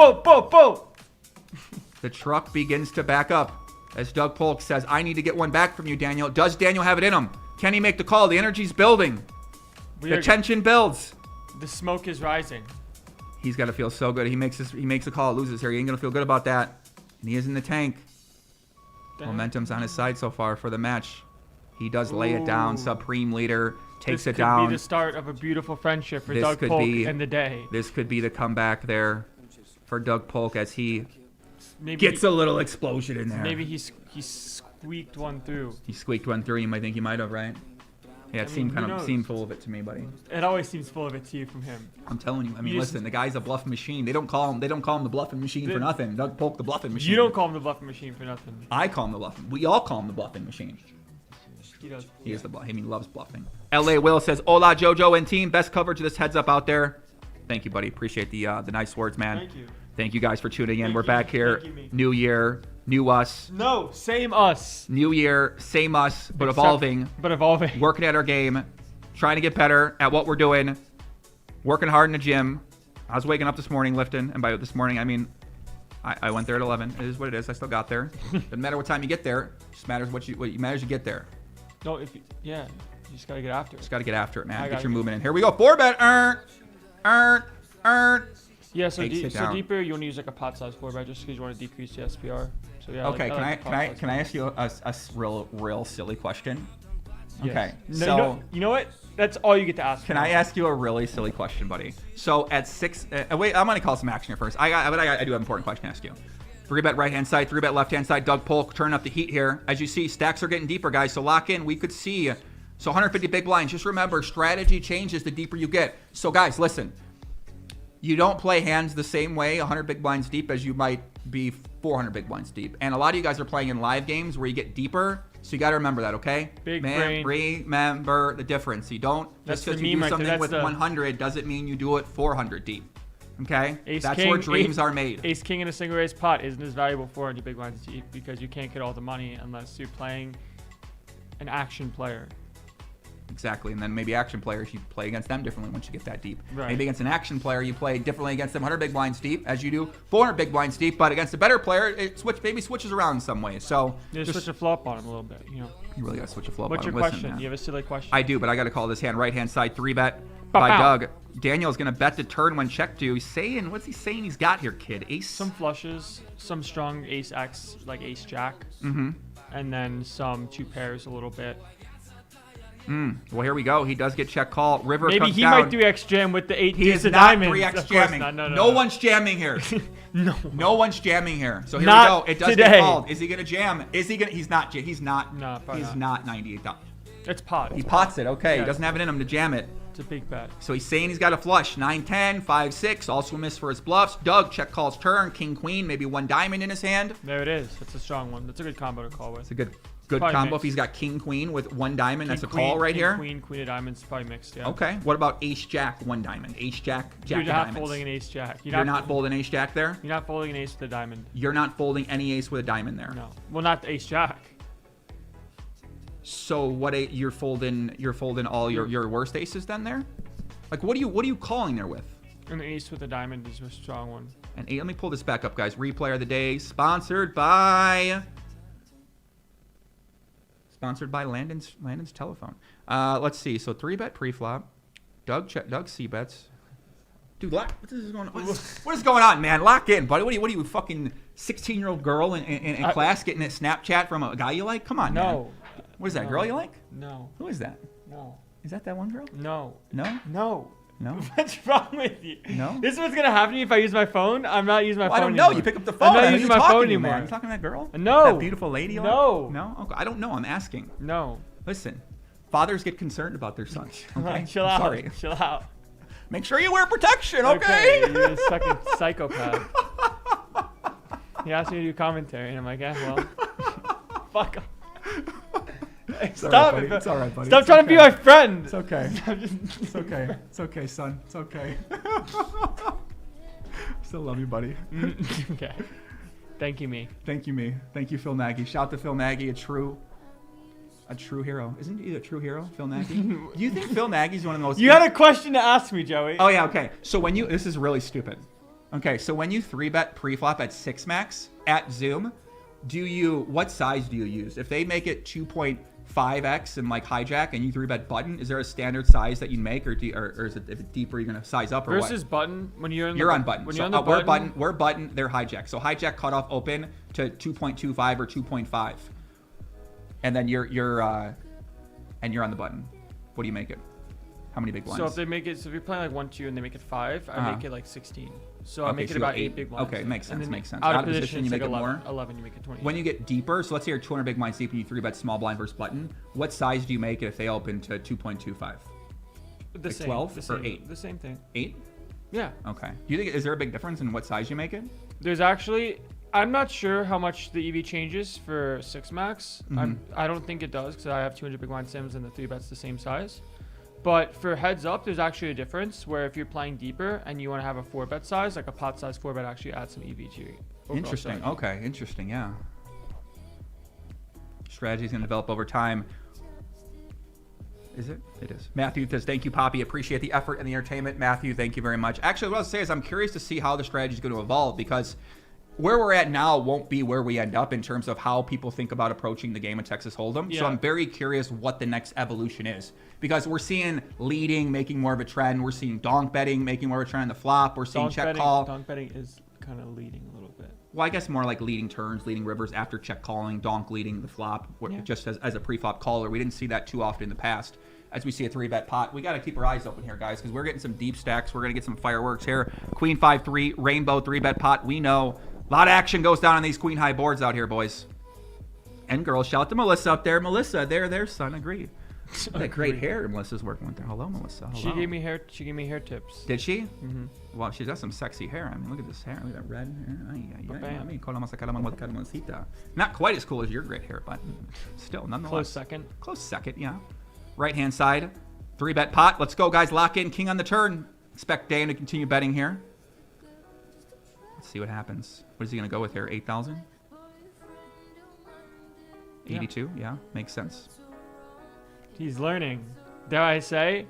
The truck begins to back up as Doug Polk says, I need to get one back from you, Daniel. Does Daniel have it in him? Can he make the call? The energy's building. The tension builds. The smoke is rising. He's got to feel so good. He makes a call, loses here. He ain't going to feel good about that. And he is in the tank. Momentum's on his side so far for the match. He does lay it down. Supreme leader takes it down. This could be the start of a beautiful friendship for Doug Polk and the day. This could be the comeback there for Doug Polk as he gets a little explosion in there. Maybe he squeaked one through. He squeaked one through. You might think he might have, right? Yeah, it seemed full of it to me, buddy. It always seems full of it to you from him. I'm telling you. I mean, listen, the guy's a bluff machine. They don't call him the bluffing machine for nothing. Doug Polk, the bluffing machine. You don't call him the bluffing machine for nothing. I call him the bluffing. We all call him the bluffing machine. He does. He is the bluff. He loves bluffing. LA Will says, "Hola, JoJo and team. Best coverage of this heads up out there." Thank you, buddy. Appreciate the nice words, man. Thank you. Thank you guys for tuning in. We're back here. New year, new us. No, same us. New year, same us, but evolving. Working at our game. Trying to get better at what we're doing. Working hard in the gym. I was waking up this morning lifting. And by this morning, I mean, I went there at 11. It is what it is. I still got there. Doesn't matter what time you get there. It just matters what matters you get there. No, you just got to get after it. Just got to get after it, man. Get your movement in. Here we go. 4-bet. Yeah, so deeper, you want to use like a pot size 4-bet just because you want to decrease the SPR. So yeah. Okay, can I ask you a real silly question? Yes. Okay. No, so you know what? That's all you get to ask. Can I ask you a really silly question, buddy? So at 6, wait, I'm gonna call some action here first. I do have an important question to ask you. 3-bet right hand side, 3-bet left hand side. Doug Polk turn up the heat here. As you see, stacks are getting deeper, guys. So lock in. We could see. So 150 big blinds. Just remember, strategy changes the deeper you get. So guys, listen. You don't play hands the same way 100 big blinds deep as you might be 400 big blinds deep. And a lot of you guys are playing in live games where you get deeper. So you got to remember that, okay? Big brain. Remember the difference. You don't, just because you do something with 100 doesn't mean you do it 400 deep. Okay? That's where dreams are made. Ace King in a single raise pot isn't as valuable 400 big blinds deep because you can't get all the money unless you're playing an action player. Exactly, and then maybe action players, you play against them differently once you get that deep. Right. Maybe against an action player, you play differently against them 100 big blinds deep as you do 400 big blinds deep, but against a better player, it switches around in some ways. So just switch a flop on him a little bit, you know. You really got to switch a flop on him. What's your question? You have a silly question? I do, but I got to call this hand right-hand side 3-bet by Doug. Daniel's going to bet the turn when check due. He's saying, what's he saying he's got here, kid? Ace? Some flushes, some strong ace X, like ace jack, and then some 2 pairs a little bit. Well, here we go. He does get check call. River maybe comes he down. might 3x jam with the 8 He is of not diamonds. 3x jamming. No one's jamming here. No one's jamming here. So here not we go. It does today. get called. Is he gonna jam? Is he gonna? He's not. He's not. No, he's not 98. It's pot. He pots it. Okay. Yeah, he doesn't have it in him to jam it. It's a big bet. So he's saying he's got a flush. 9-10, 5-6. Also a miss for his bluffs. Doug check calls turn. King queen. Maybe 1 diamond in his hand. There it is. That's a strong one. That's a good combo to call with. It's a good combo. Mixed. If he's got king queen with 1 diamond, that's a call right here. Queen of diamonds, probably mixed. Yeah. Okay. What about ace jack 1 diamond? Ace jack jack of diamonds. You're not folding an ace jack. You're not folding ace jack there. You're not folding an ace with a diamond. You're not folding any ace with a diamond there. No. Well, not the ace jack. So what? You're folding all your worst aces then there? Like what are you calling there with? An ace with a diamond is a strong one. And let me pull this back up, guys. Replayer of the day, sponsored by Landon's telephone. Let's see. So 3-bet pre-flop. Doug c-bets. Dude, what is going on? What is going on, man? Lock in, buddy. What are you fucking 16-year-old girl in class getting a Snapchat from a guy you like? Come on, man. What is that, girl you like? No. Who is that? No. Is that one girl? No. No? No. No. What's wrong with you? No. This is what's gonna happen to me if I use my phone. I'm not using my phone. I don't anymore. know. You pick up the phone. I'm not using my phone anymore. You talking to that girl? No. That beautiful lady? No. No. Okay. I don't know. I'm asking. No. Listen, fathers get concerned about their sons. Okay. Chill out. Sorry. Chill out. Make sure you wear protection. Okay. You're a fucking psychopath. He asked me to do commentary, and I'm like, yeah, well, fuck off. Stop it. It's all right, buddy. Stop trying to be my friend. It's okay. It's okay. It's okay, son. It's okay. Still love you, buddy. Okay. Thank you, me. Thank you, me. Thank you, Phil Nagy. Shout out to Phil Nagy, a true hero. Isn't he a true hero, Phil Nagy? Do you think Phil Nagy's one of the most... You had a question to ask me, Joey. Oh, yeah, okay. So when you... This is really stupid. Okay, so when you 3-bet pre-flop at 6 max at Zoom, what size do you use? If they make it 2.5x and like hijack and you 3-bet button, is there a standard size that you make, or is it, if it's deeper, you're gonna size up, or versus what? button when you're on button. When so, you're on the button, we're button, they're hijack. So hijack cutoff open to 2.25 or 2.5, and then you're on the button. What do you make it? How many big blinds? So if you're playing like 1-2 and they make it 5, I make it like 16. So I make it so about 8 big blinds. Okay, makes sense. Makes sense. Out of position, you make like it 11, more. 11, you make it 20. When you get deeper, so let's say you're 200 big blinds deep and you 3-bet small blind versus button. What size do you make it if they open to 2.25? The like same. 12 the same, or 8? The same thing. 8? Yeah. Okay. Do you think is there a big difference in what size you make it? There's actually, I'm not sure how much the EV changes for 6 max. I don't think it does because I have 200 big blind sims and the 3-bet's the same size. But for heads up, there's actually a difference where if you're playing deeper and you want to have a 4-bet size, like a pot size 4-bet actually adds some EV to your overall Interesting. strategy. Okay. Interesting. Yeah. Strategy's gonna develop over time. Is it? It is. Matthew says, thank you, Poppy. Appreciate the effort and the entertainment. Matthew, thank you very much. Actually, what I was saying is I'm curious to see how the strategy is going to evolve, because where we're at now won't be where we end up in terms of how people think about approaching the game of Texas Hold'em. Yeah. So I'm very curious what the next evolution is, because we're seeing leading making more of a trend. We're seeing donk betting making more of a trend on the flop. We're seeing check call. Donk betting is kind of leading a little bit. Well, I guess more like leading turns, leading rivers after check calling, donk leading the flop, just as a pre-flop caller. We didn't see that too often in the past. As we see a 3-bet pot, we got to keep our eyes open here, guys, because we're getting some deep stacks. We're going to get some fireworks here. Queen 5-3, rainbow 3-bet pot. We know a lot of action goes down on these queen high boards out here, boys and girls. Shout out to Melissa up there. Melissa, there, son, agreed. That great hair Melissa's working with there. Hello, Melissa. Hello. She gave me hair tips. Did she? Mm-hmm. Well, she's got some sexy hair. I mean, look at this hair. Look at that red hair. Not quite as cool as your great hair, but still, nonetheless. Close second, yeah. Right-hand side, 3-bet pot. Let's go, guys. Lock in. King on the turn. Expect Dan to continue betting here. Let's see what happens. What is he going to go with here? 8,000? 82? Yeah, makes sense. He's learning. Dare I say?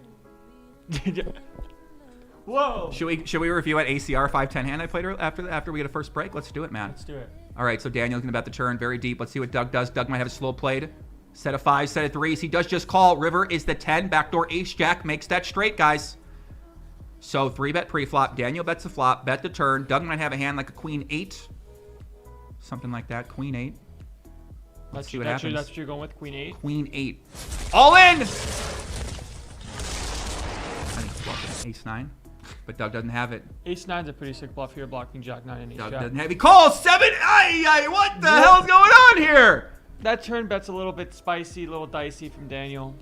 Whoa! Should we review an ACR 5-10 hand I played after we get a first break? Let's do it, man. Let's do it. All right, so Daniel's going to bet the turn very deep. Let's see what Doug does. Doug might have a slow played. Set of 5s, set of 3s. He does just call. River is the 10. Backdoor ace-jack makes that straight, guys. So 3-bet pre-flop. Daniel bets the flop. Bet the turn. Doug might have a hand like a queen 8. Something like that. Queen 8. Let's see what happens. That's what you're going with, queen 8? Queen 8. All in! I think it's bluffing ace 9. But Doug doesn't have it. Ace 9's a pretty sick bluff here, blocking jack 9 and ace Doug jack. doesn't have it. He calls 7. Ay, what the hell's going on here? That turn bet's a little bit spicy, a little dicey from Daniel.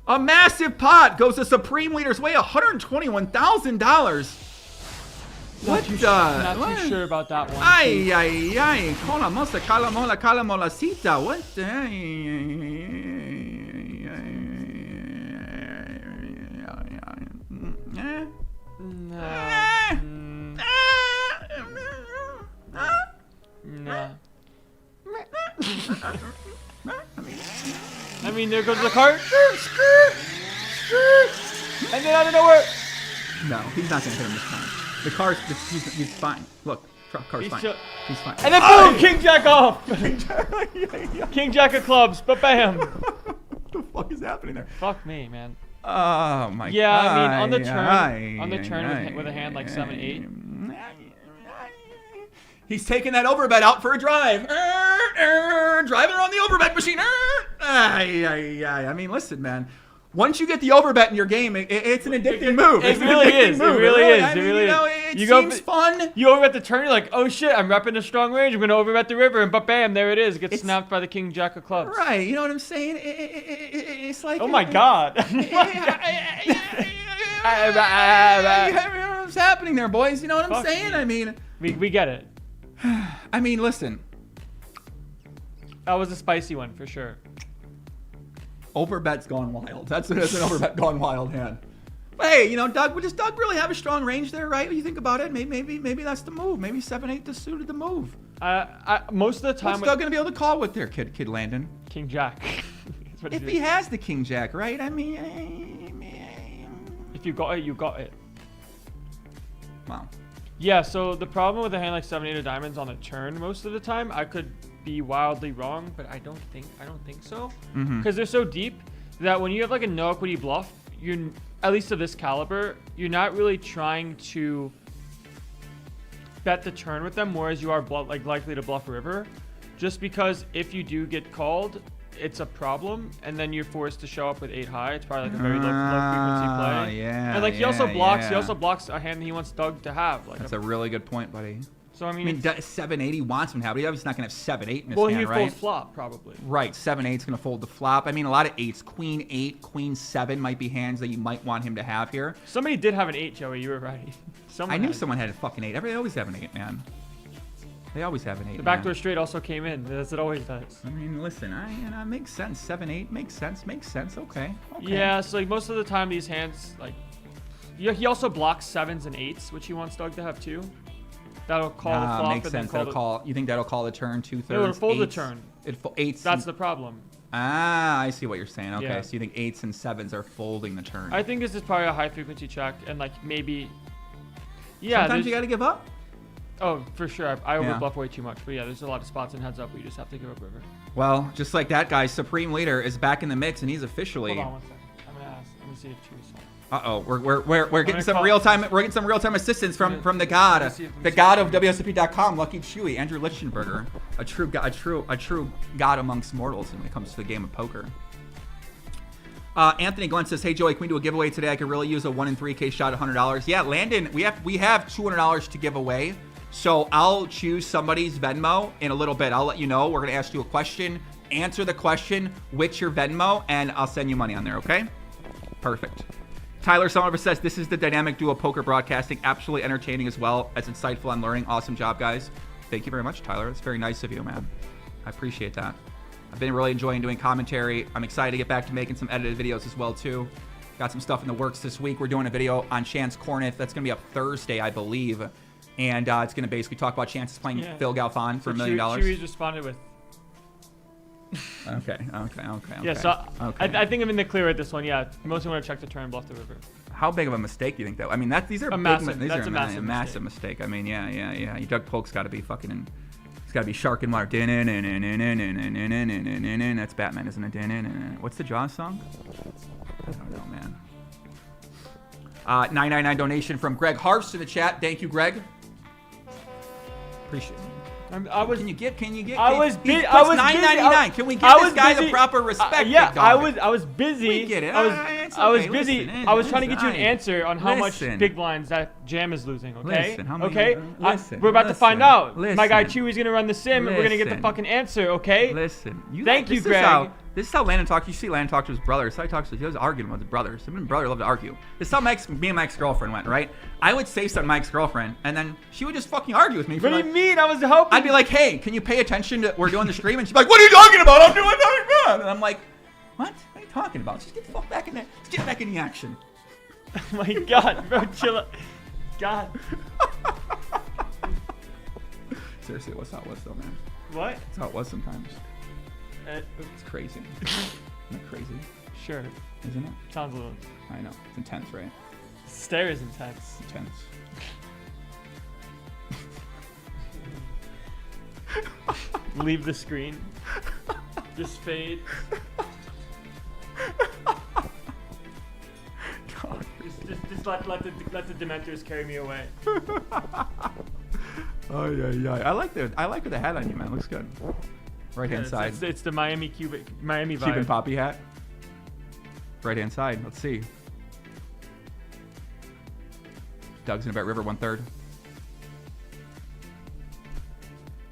A massive pot goes the Supreme Leader's way, $121,000. What the? Not too sure about that one. Ay. Cola mola, cita. What the? Nah. I mean, there goes the cart. And then out of nowhere. No, he's not going to hit him this time. The car's, he's fine. Look, car's fine. He's fine. And then boom, King Jack off. King Jack of clubs, but bam. What the fuck is happening there? Fuck me, man. Oh my god. Yeah, I mean, on the turn with a hand like 7-8. He's taking that overbet out for a drive. Driving around the overbet machine. I mean, listen, man. Once you get the overbet in your game, it's an addicting move. It really is. It really is. It really is. It seems fun. You overbet the turn, you're like, oh shit, I'm repping a strong range. I'm going to overbet the river, and bam, there it is. It gets snapped by the king jack of clubs. Right. You know what I'm saying? It's like. Oh my god. You know what's happening there, boys? You know what I'm saying? I mean. We get it. I mean, listen. That was a spicy one for sure. Overbet's gone wild. That's an overbet gone wild hand. But hey, you know, Doug, does Doug really have a strong range there, right? When you think about it, maybe that's the move. Maybe 7-8 just suited the move. Most of the time, what's Doug gonna be able to call with there, kid Landon? King Jack. If he has the King Jack, right? I mean, if you got it, you got it. Wow. Yeah. So the problem with a hand like 7-8 of diamonds on the turn, most of the time, I could be wildly wrong, but I don't think so, because they're so deep that when you have like a no equity bluff, you're, at least of this caliber, you're not really trying to bet the turn with them more as you are likely to bluff a river, just because if you do get called, it's a problem, and then you're forced to show up with 8 high. It's probably like a very low frequency play. Yeah. And like he also blocks a hand that he wants Doug to have. Like that's a really good point, buddy. So I mean 7-8 he wants him to have, but he's obviously not gonna have 7-8 in his hand, right? Well, he folds flop probably. Right, 7-8's gonna fold the flop. I mean, a lot of 8s, Queen 8, Queen 7 might be hands that you might want him to have here. Somebody did have an 8, Joey. You were right. I knew someone had a fucking 8. They always have an 8, man. They always have an 8. The backdoor straight also came in, as it always does. I mean, listen, makes sense. 7-8 makes sense. Okay. Yeah, so like most of the time these hands, like, yeah, he also blocks 7s and 8s, which he wants Doug to have too. That'll call the flop. Makes sense. You think that'll call the turn 2/3? It'll fold the turn. Eights. That's the problem. I see what you're saying. Okay, Yeah. so you think 8s and 7s are folding the turn? I think this is probably a high frequency check, and like maybe. Yeah. Sometimes you got to give up. Oh, for sure. I overbluff way too much, but yeah, there's a lot of spots in heads up where you just have to give up river. Well, just like that, guys, Supreme Leader is back in the mix, and he's officially. Hold on 1 second. I'm gonna ask. Let me see if Chewie's on. We're getting some real time. We're getting some real time assistance from the god of WSOP.com, Lucky Chewy, Andrew Lichtenberger, a true god amongst mortals when it comes to the game of poker. Anthony Glenn says, "Hey Joey, can we do a giveaway today? I could really use a 1 in 3K shot, $100." Yeah, Landon, we have $200 to give away. So I'll choose somebody's Venmo in a little bit. I'll let you know. We're gonna ask you a question. Answer the question with your Venmo, and I'll send you money on there. Okay? Perfect. Tyler Sullivan says, "This is the dynamic duo poker broadcasting. Absolutely entertaining as well as insightful on learning. Awesome job, guys." Thank you very much, Tyler. That's very nice of you, man. I appreciate that. I've been really enjoying doing commentary. I'm excited to get back to making some edited videos as well, too. Got some stuff in the works this week. We're doing a video on Chance Corneth. That's going to be up Thursday, I believe. And it's going to basically talk about Chance's playing Phil Galfon for $1 million. Chewie's responded with. Okay. Yeah, so I think I'm in the clear with this one. Yeah, mostly want to check the turn, bluff the river. How big of a mistake do you think that? I mean, these are a massive mistake. I mean, yeah. Doug Polk's got to be fucking. He's got to be shark and water. That's Batman, isn't it? What's the Jaws song? I don't know, man. 999 donation from Greg Harfs to the chat. Thank you, Greg. Appreciate it. Can you get? I was busy. $9.99. Can we give this guy the proper respect? Yeah, I was busy. We get it. I was busy. I was trying to get you an answer on how much big blinds that jam is losing. Okay. We're about to find out. My guy Chewie's gonna run the sim, and we're gonna get the fucking answer. Okay. Listen. Thank you, Greg. This is how Landon talks. You see Landon talk to his brother. This is how he talks to. He was arguing with his brothers. Him and brother love to argue. This is how me and my ex-girlfriend went, right? I would say something to my ex-girlfriend, and then she would just fucking argue with me. What do you mean? I was hoping. I'd be like, "Hey, can you pay attention to we're doing the stream?" And she'd be like, "What are you talking about? I'm doing nothing good." And I'm like, "What? What are you talking about? Just get the fuck back in there. Let's get back in the action." Oh my God, bro, chill out. God. Seriously, what's how it was though, man? What? That's how it was sometimes. It's crazy. Isn't it crazy? Sure. Isn't it? Sounds a little. I know. It's intense, right? Stare is intense. Intense. Leave the screen. Just fade. God. Just let the Dementors carry me away. Oh yeah. I like the hat on you, man. It looks good. Right hand side. It's the Miami vibe. Cuban poppy hat. Right hand side. Let's see. Doug's gonna bet river 1/3.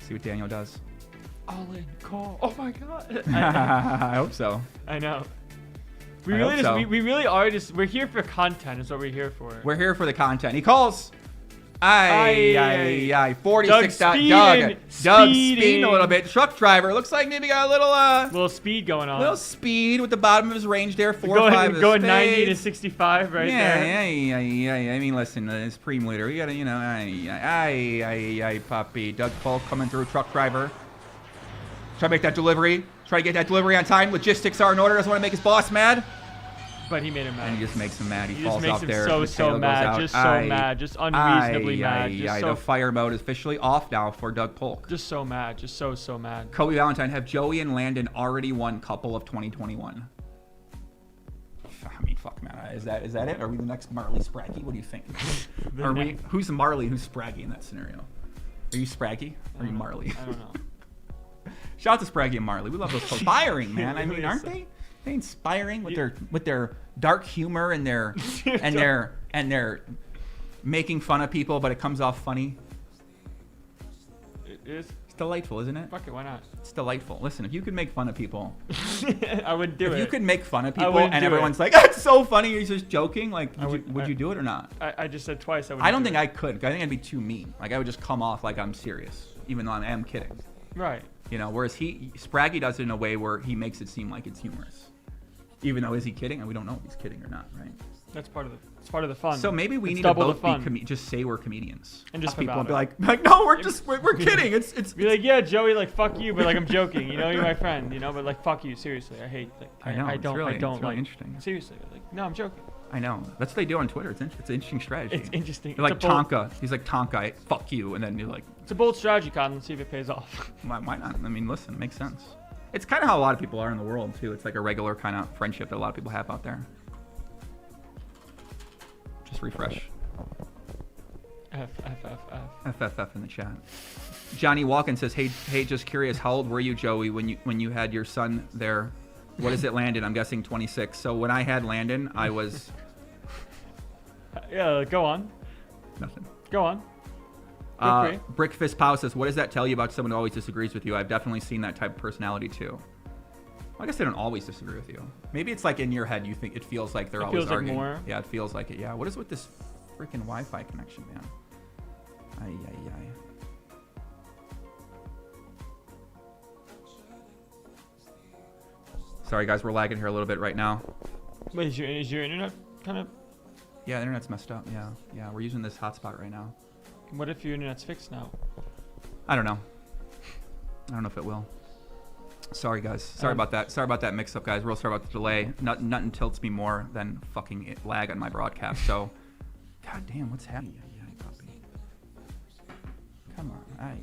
See what Daniel does. All in call. Oh my god. I hope so. I know. I hope so. We really are just, we're here for content is what we're here for. We're here for the content. He calls. Aye. 46. Doug speeding a little bit. Truck driver. Looks like maybe got a little speed going on. Little speed with the bottom of his range there. 4 or 5. Going 90 to 65 right there. Yeah. I mean, listen, it's preem leader. We gotta, aye, puppy. Doug Polk coming through. Truck driver. Try to make that delivery. Try to get that delivery on time. Logistics are in order. Doesn't want to make his boss mad. But he made him mad. And he just makes him mad. He falls just off makes there. him so mad. Just so mad. Just unreasonably mad. The fire mode is officially off now for Doug Polk. Just so mad. Just so mad. Kobe Valentine, have Joey and Landon already won couple of 2021? I mean, fuck, man. Is that it? Are we the next Marley Spraggy? What do you think? Who's Marley? Who's Spraggy in that scenario? Are you Spraggy? Or are you Marley? I don't know. Shout out to Spraggy and Marley. We love those inspiring, man. I mean, aren't they? They inspiring with their dark humor and their making fun of people, but it comes off funny. It is. It's delightful, isn't it? Fuck it, why not? It's delightful. Listen, if you could make fun of people, I would do it. If you could make fun of people and everyone's like, "That's so funny," he's just joking. Like, would you do it or not? I just said twice. I don't think I could. I think I'd be too mean. Like, I would just come off like I'm serious, even though I am kidding. Right. Whereas Spraggy does it in a way where he makes it seem like it's humorous. Even though, is he kidding? And we don't know if he's kidding or not, right? That's part of the fun. So maybe we need to both be just say we're comedians. And just people and be like, no, we're kidding. It's be like, yeah, Joey, like, fuck you, but like I'm joking. You're my friend, but like, fuck you, seriously. I hate. Like, I know. I don't. It's really like, interesting. Seriously, like, no, I'm joking. I know. That's what they do on Twitter. It's an interesting strategy. It's interesting. You're like Tonka. He's like Tonka. Fuck you, and then you're like. It's a bold strategy, Colin. Let's see if it pays off. Why not? I mean, listen, it makes sense. It's kind of how a lot of people are in the world too. It's like a regular kind of friendship that a lot of people have out there. Just refresh. FFF in the chat. Johnny Walken says, hey, just curious, how old were you, Joey, when you had your son there? What is it, Landon? I'm guessing 26. So when I had Landon, I was. Yeah, go on. Nothing. Go on. Brickfist Pow says, what does that tell you about someone who always disagrees with you? I've definitely seen that type of personality too. Well, I guess they don't always disagree with you. Maybe it's like in your head you think it feels like they're always arguing. Like more. Yeah, it feels like it. Yeah. What is with this freaking Wi-Fi connection, man? Ay. Sorry guys, we're lagging here a little bit right now. Wait, is your internet kind of? Yeah, the internet's messed up. Yeah, we're using this hotspot right now. What if your internet's fixed now? I don't know. I don't know if it will. Sorry, guys. Sorry about that. Sorry about that mix-up, guys. Real sorry about the delay. Nothing tilts me more than fucking lag on my broadcast. So, god damn, what's happening? Puppy. Come on. Ay.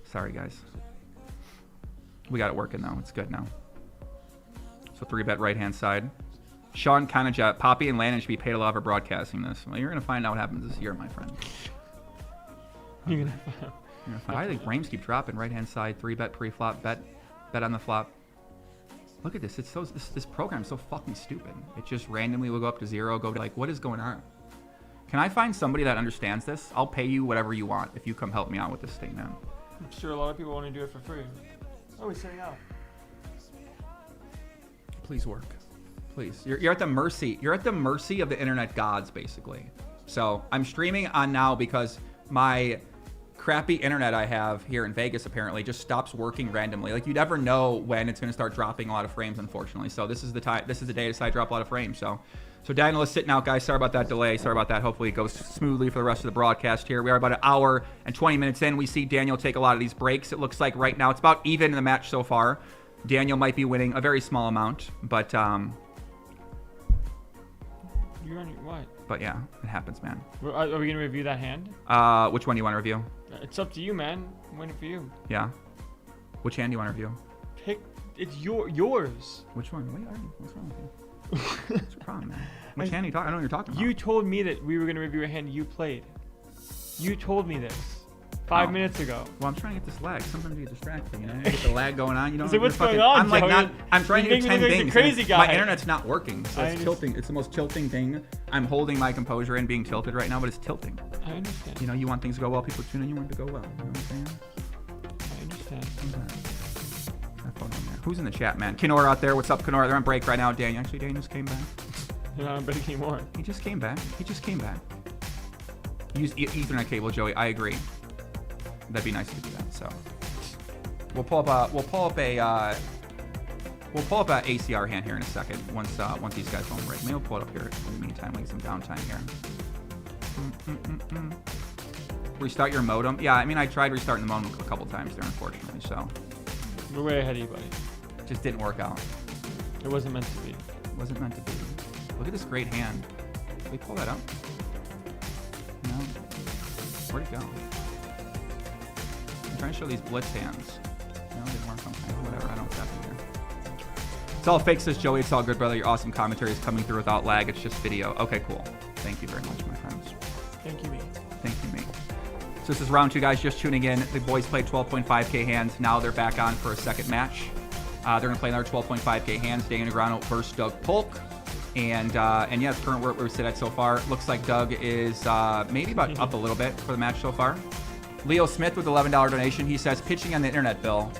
Sorry, guys. We got it working now. It's good now. So 3-bet right-hand side. Sean Kanaja, Poppy and Landon should be paid a lot for broadcasting this. Well, you're going to find out what happens this year, my friend. You're going to find out. I think Brames keep dropping right-hand side, 3-bet pre-flop, bet on the flop. Look at this. It's so this program's so fucking stupid. It just randomly will go up to 0, go to like, what is going on? Can I find somebody that understands this? I'll pay you whatever you want if you come help me out with this thing, man. I'm sure a lot of people want to do it for free. Oh, he's saying out. Please work. Please. You're at the mercy. You're at the mercy of the internet gods, basically. So I'm streaming on now because my crappy internet I have here in Vegas apparently just stops working randomly. Like you never know when it's going to start dropping a lot of frames, unfortunately. So this is the time. This is the day to decide to drop a lot of frames. So Daniel is sitting out, guys. Sorry about that delay. Sorry about that. Hopefully it goes smoothly for the rest of the broadcast here. We are about an hour and 20 minutes in. We see Daniel take a lot of these breaks. It looks like right now it's about even in the match so far. Daniel might be winning a very small amount, but You're on what? But yeah, it happens, man. Are we gonna review that hand? Which one do you want to review? It's up to you, man. I'm waiting for you. Yeah. Which hand do you want to review? Pick. It's yours. Which one? Wait, what's wrong with you? What's your problem, man? Which hand are you talking? I don't know what you're talking about. You told me that we were gonna review a hand you played. You told me this 5 minutes ago. Well, I'm trying to get this lag. Sometimes you get distracted, you know? You get the lag going on. You know? So what's going on, I'm like Joey? I'm trying to do 10 things. Crazy guy. My internet's not working, so it's tilting. It's the most tilting thing. I'm holding my composure and being tilted right now, but it's tilting. I understand. You know, you want things to go well. People tune in. You want it to go well. You know what I'm saying? I understand. That phone on there. Who's in the chat, man? Kenora out there. What's up, Kenora? They're on break right now. Daniel. Actually, Daniel just came back. You're not on break anymore. He just came back. Use Ethernet cable, Joey. I agree. That'd be nice to do that. So we'll pull up a ACR hand here in a second. Once these guys go on break, maybe we'll pull it up here in the meantime. We get some downtime here. Restart your modem. Yeah, I mean I tried restarting the modem a couple times there, unfortunately. So we're way ahead of you, buddy. It just didn't work out. It wasn't meant to be. It wasn't meant to be. Look at this great hand. Did we pull that up? No. Where'd it go? I'm trying to show these blitz hands. No, it didn't work. Okay, whatever. I don't know what's happening here. It's all fake, says Joey. It's all good, brother. Your awesome commentary is coming through without lag. It's just video. Okay, cool. Thank you very much, my friends. Thank you, me. Thank you, me. So this is round 2, guys. Just tuning in. The boys played 12.5K hands. Now they're back on for a second match. They're going to play another 12.5K hands. Negreanu versus Doug Polk. And yeah, current where we sit at so far. Looks like Doug is maybe about up a little bit for the match so far. Leo Smith with $11 donation. He says, pitching on the internet, Bill.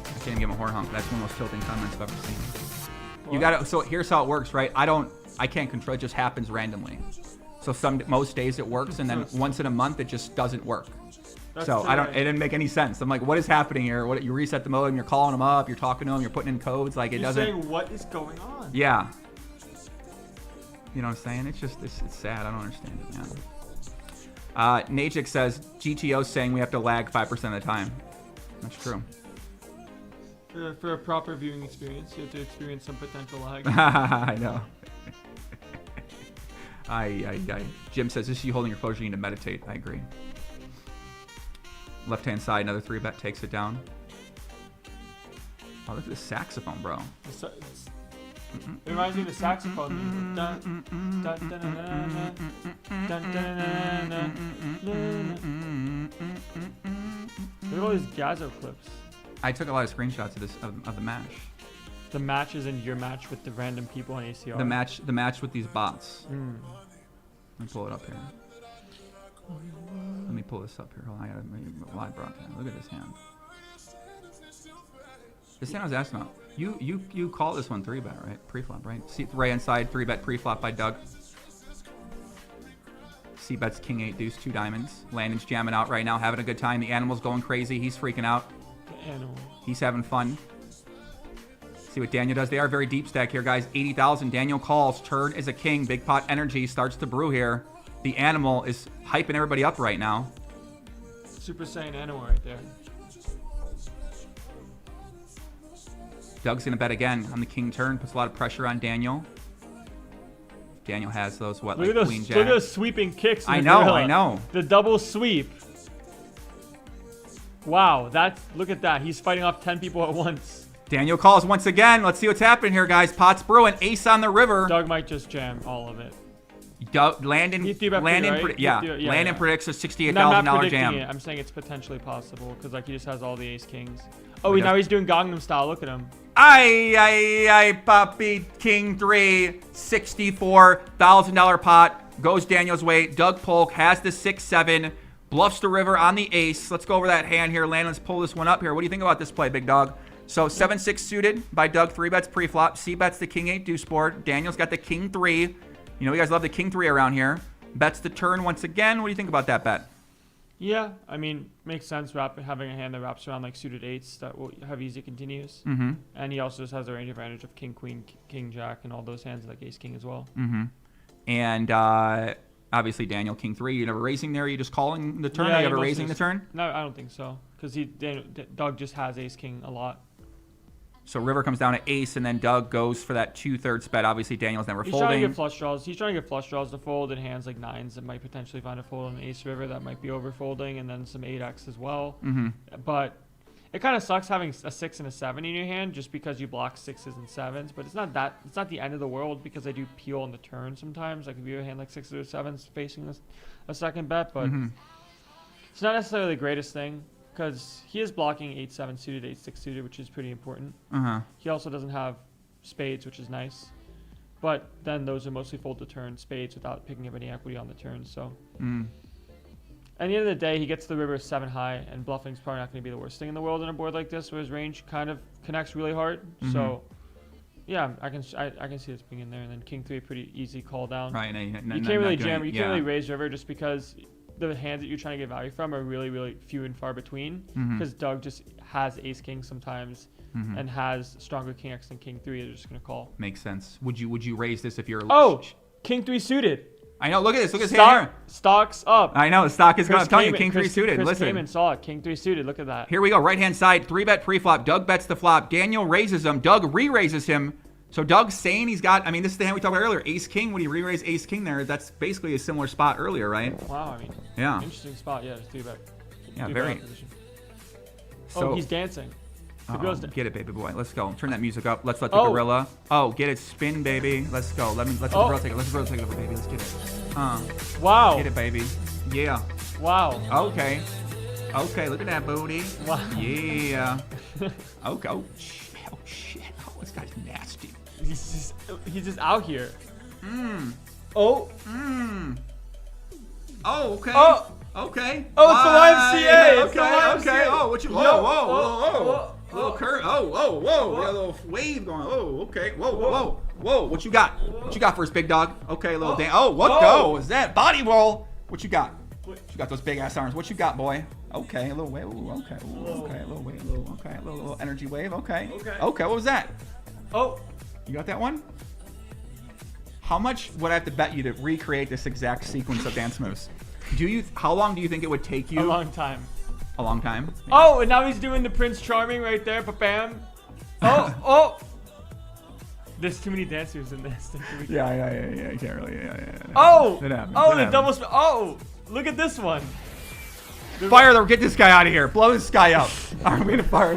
I can't even give him a horn honk. That's one of the most tilting comments I've ever seen. What? You gotta. So here's how it works, right? I can't control. It just happens randomly. So most days it works, and then once in a month it just doesn't work. So it didn't make any sense. I'm like, what is happening here? What, you reset the modem, you're calling them up, you're talking to them, you're putting in codes, like it doesn't. You're saying what is going on? Yeah. You know what I'm saying? It's just it's sad. I don't understand it, man. Najik says GTO saying we have to lag 5% of the time. That's true. For a proper viewing experience, you have to experience some potential lag. I know. Jim says, this is you holding your closure, you need to meditate. I agree. Left-hand side, another 3-bet takes it down. Oh, look at this saxophone, bro. It reminds me of the saxophone. Look at all these Gazzo clips. I took a lot of screenshots of this of the match. The match is in your match with the random people on ACR. The match with these bots. Let me pull it up here. Let me pull this up here. Hold on, I got a live broadcast. Look at this hand. This hand I was asking about. You call this one 3-bet, right? Pre-flop, right? See right inside 3-bet pre-flop by Doug. C-bets King 8 Deuce 2 diamonds. Landon's jamming out right now, having a good time. The animal's going crazy. He's freaking out. The animal. He's having fun. See what Daniel does. They are very deep stack here, guys. 80,000. Daniel calls. Turn is a king. Big pot energy starts to brew here. The animal is hyping everybody up right now. Super Saiyan animal right there. Doug's going to bet again on the king turn. Puts a lot of pressure on Daniel. Daniel has those, what, like queen jack. Look at those sweeping kicks. I know. The double sweep. Wow, look at that. He's fighting off 10 people at once. Daniel calls once again. Let's see what's happening here, guys. Pot's brewing. Ace on the river. Doug might just jam all of it. Landon predicts a $68,000 jam. I'm saying it's potentially possible because like he just has all the ace kings. Oh, now he's doing Gangnam style. Look at him. Ay, Puppy King 3, $64,000 pot goes Daniel's way. Doug Polk has the 6-7, bluffs the river on the ace. Let's go over that hand here, Landon. Let's pull this one up here. What do you think about this play, big dog? So 7-6 suited by Doug, 3-bets pre-flop. C-bets the King 8 deuce board. Daniel's got the King 3. You know, you guys love the King 3 around here. Bets the turn once again. What do you think about that bet? Yeah, I mean, makes sense having a hand that wraps around like suited 8s that will have easy continues. And he also just has the range advantage of King, Queen, King, Jack, and all those hands like Ace, King as well. And obviously Daniel, King 3. You never raising there? You just calling the turn? Yeah, you ever raising the turn? No, I don't think so. Because Doug just has Ace, King a lot. So river comes down to ace, and then Doug goes for that 2/3 bet. Obviously, Daniel's never folding. He's trying to get flush draws. He's trying to get flush draws to fold, and hands like 9s that might potentially find a fold on ace river that might be over folding, and then some 8x as well. But It kind of sucks having a 6 and a 7 in your hand just because you block 6s and 7s, but it's not the end of the world because I do peel on the turn sometimes. Like if you have a hand like 6s or 7s facing a second bet, but it's not necessarily the greatest thing because he is blocking 8-7 suited, 8-6 suited, which is pretty important. He also doesn't have spades, which is nice. But then those are mostly fold to turn spades without picking up any equity on the turn. So at the end of the day, he gets the river 7 high, and bluffing's probably not going to be the worst thing in the world on a board like this, where his range kind of connects really hard. So yeah, I can see this being in there, and then king 3 pretty easy call down. Right. You can't really jam. You can't really raise river just because the hands that you're trying to get value from are really, really few and far between. Because Doug just has ace king sometimes. And has stronger king X than king 3. They're just gonna call. Makes sense. Would you raise this if you're? Oh, king 3 suited. I know. Look at this. Look at his hand here. Stock's up. I know. The stock is going. I'm telling you, king 3 suited. Chris Listen. came and saw it. King 3 suited. Look at that. Here we go. Right hand side. 3-bet pre-flop. Doug bets the flop. Daniel raises him. Doug re-raises him. So Doug's saying he's got. I mean, this is the hand we talked about earlier. Ace king. When he re-raised ace king there, that's basically a similar spot earlier, right? Wow. I mean. Yeah. Interesting spot. Yeah. 3-bet. Yeah. Very. So, he's dancing. Get it, baby boy. Let's go. Turn that music up. Let's let the gorilla. Oh, get it. Spin, baby. Let's go. Let the gorilla take it. Let's the gorilla take it over, baby. Let's get it. Wow. Get it, baby. Yeah. Wow. Okay. Look at that booty. Wow. Yeah. Okay. Oh shit. Oh, this guy's nasty. He's just out here. Oh, okay. Oh. Okay. Oh, it's the YMCA. Okay. Oh, what you? Whoa. Little curve. Whoa. We got a little wave going. Oh, okay. Whoa. What you got? What you got for us, big dog? Okay, little Dan. Oh, what go is that? Body roll. What you got? You got those big ass arms. What you got, boy? Okay, a little wave. Ooh, okay. A little wave. A little energy wave. Okay. What was that? Oh. You got that one? How much would I have to bet you to recreate this exact sequence of dance moves? How long do you think it would take you? A long time. A long time? Yeah. Oh, and now he's doing the Prince Charming right there, bam. Oh. There's too many dancers in this. Yeah. You can't really. Yeah. Oh. It happens. The double spin. Oh, look at this one. Get this guy out of here. Blow this guy up. All right, we're gonna fire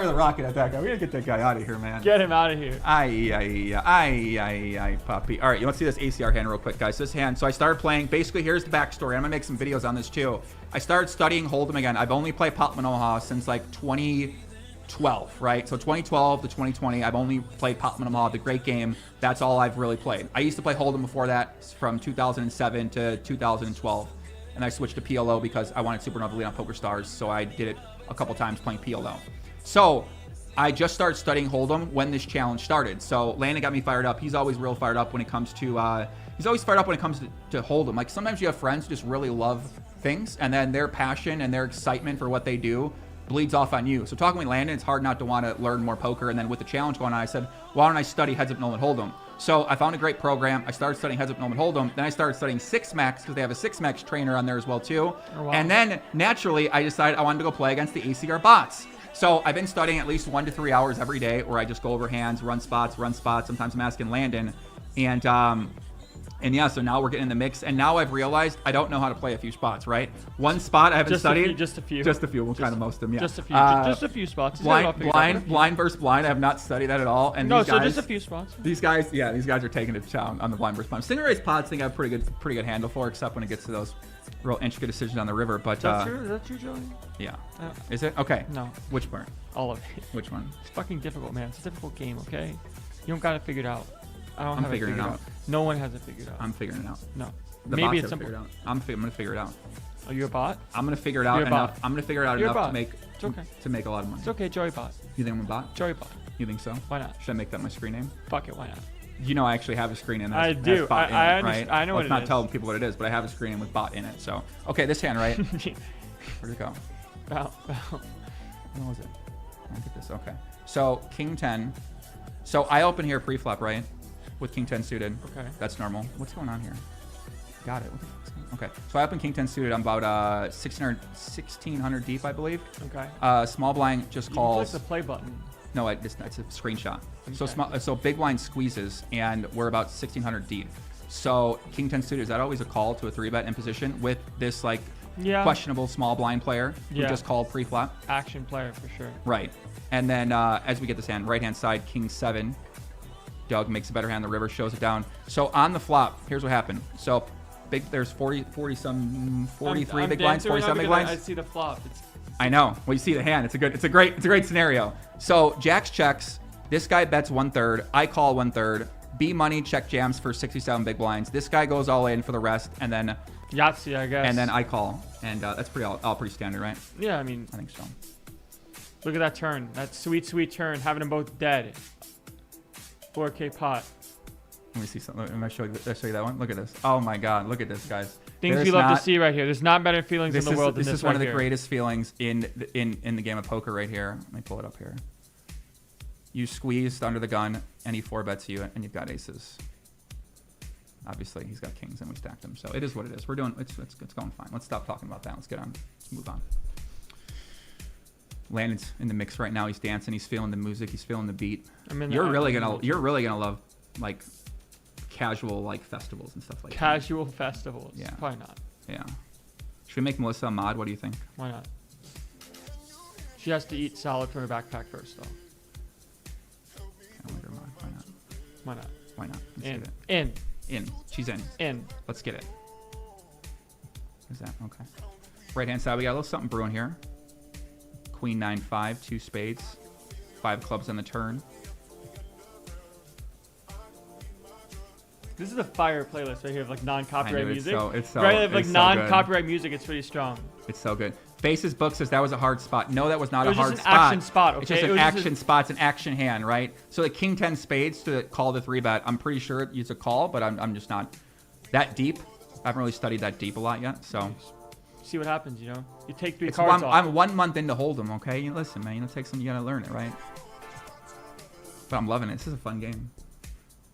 the rocket at that guy. We're gonna get that guy out of here, man. Get him out of here. Aye, puppy. All right, you want to see this ACR hand real quick, guys? This hand. So I started playing. Basically, here's the backstory. I'm gonna make some videos on this too. I started studying Hold'em again. I've only played Pot Omaha since like 2012, right? So 2012 to 2020, I've only played Pot Omaha, the great game. That's all I've really played. I used to play Hold'em before that, from 2007 to 2012. And I switched to PLO because I wanted Supernova Lead on Poker Stars, so I did it a couple times playing PLO. So I just started studying Hold'em when this challenge started. So Landon got me fired up. He's always real fired up when it comes to Hold'em. Like sometimes you have friends who just really love things, and then their passion and their excitement for what they do bleeds off on you. So talking with Landon, it's hard not to want to learn more poker. And then with the challenge going on, I said, why don't I study Heads Up Nolan Hold'em? So I found a great program. I started studying Heads Up Nolan Hold'em. Then I started studying 6max because they have a 6max trainer on there as well too. Oh, wow. And then naturally, I decided I wanted to go play against the ACR bots. So I've been studying at least 1 to 3 hours every day, where I just go over hands, run spots. Sometimes I'm asking Landon, and yeah, so now we're getting in the mix, and now I've realized I don't know how to play a few spots, right? One spot I haven't studied. Just a few. We'll kind of most of them, yeah. Just a few spots. Blind versus blind. I have not studied that at all. And just a few spots. These guys are taking it to town on the blind versus blind. Single race pods, I think I have pretty good handle for, except when it gets to those real intricate decisions on the river. But is that true, Joey? Yeah. Is it? Okay. No. Which part? All of it. Which one? It's fucking difficult, man. It's a difficult game, okay? You don't got it figured out. I'm figuring it out. No one has it figured out. I'm figuring it out. No. Maybe it's simple. I'm gonna figure it out. Are you a bot? I'm gonna figure it out enough. I'm gonna figure it out enough to make. It's okay. To make a lot of money. It's okay, Joey Bot. You think I'm a bot? Joey Bot. You think so? Why not? Should I make that my screen name? Fuck it, why not? You know I actually have a screen in there. I do. I understand. Right? I know what it is. Let's not tell people what it is, but I have a screen with bot in it. So, okay, this hand, right? Where'd it go? Bow. What was it? I'll get this. Okay. So, King 10. So, I open here pre-flop, right? With King 10 suited. Okay. That's normal. What's going on here? Got it. What the fuck's going on? Okay. So, I open King 10 suited. I'm about 1600 deep, I believe. Okay. Small blind just calls. Click the play button. No, it's a screenshot. Okay. So big blind squeezes, and we're about 1600 deep. So King 10 suited, is that always a call to a 3-bet in position with this like Yeah. Questionable small blind player who just called pre-flop. Action player for sure. Right. And then as we get this hand, right-hand side, king 7. Doug makes a better hand. The river shows it down. So on the flop, here's what happened. So there's 43 big blinds, 47 big blinds. I see the flop. I know. Well, you see the hand. It's a great scenario. So Jacks checks. This guy bets 1/3. I call 1/3. B money check jams for 67 big blinds. This guy goes all in for the rest, and then Yahtzee, I guess. And then I call, and that's pretty standard, right? Yeah, I mean, I think so. Look at that turn. That sweet turn, having them both dead. 4K pot. Let me see something. Let me show you that one. Look at this. Oh my God, look at this, guys. Things we love to see right here. There's not better feelings in the world than this. This is one of the greatest feelings in the game of poker right here. Let me pull it up here. You squeezed under the gun, and he 4-bets you, and you've got aces. Obviously, he's got kings, and we stacked them. So it is what it is. We're doing. It's going fine. Let's stop talking about that. Let's get on. Let's move on. Landon's in the mix right now. He's dancing. He's feeling the music. He's feeling the beat. You're really gonna love like casual like festivals and stuff like casual festivals. Yeah. Probably not. Yeah. Should we make Melissa a mod? What do you think? Why not? She has to eat salad from her backpack first, though. Why not? Why not? Why not? In. She's in. In. Let's get it. Is that okay? Right hand side, we got a little something brewing here. Queen 9-5, 2 spades, 5 clubs on the turn. This is a fire playlist right here of like non-copyright music. It's so right, like so non-copyright music. It's pretty strong. It's so good. Faces book says that was a hard spot. No, that was not a hard spot. It was just an action spot. Okay? It's just an action spot. It's an action hand, right? So the king 10 spades to call the 3-bet. I'm pretty sure it's a call, but I'm just not that deep. I haven't really studied that deep a lot yet. So see what happens. You know, you take 3 cards off. I'm 1 month into Hold'em. Okay, you listen, man. You take some. You gotta learn it, right? But I'm loving it. This is a fun game.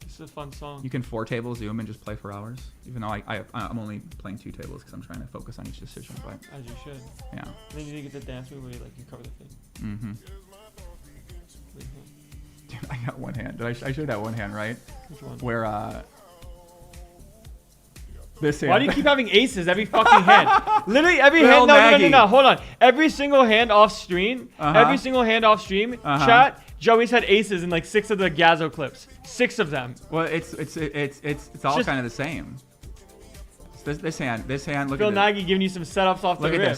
This is a fun song. You can 4-table zoom and just play for hours. Even though I'm only playing 2 tables because I'm trying to focus on each decision. But as you should. Yeah. And then you get the dance move where you cover the thing. Mm-hmm. Dude, I got one hand. Did I show that one hand, right? Which one? Where this hand. Why do you keep having aces every fucking hand? Literally every hand. No. Hold on. Every single hand off stream. Every single hand off stream. Chat. Joey's had aces in like 6 of the Gazzo clips. 6 of them. Well, it's all kind of the same. This hand. Look Phil at this. Phil Nagy giving you some setups off the rip.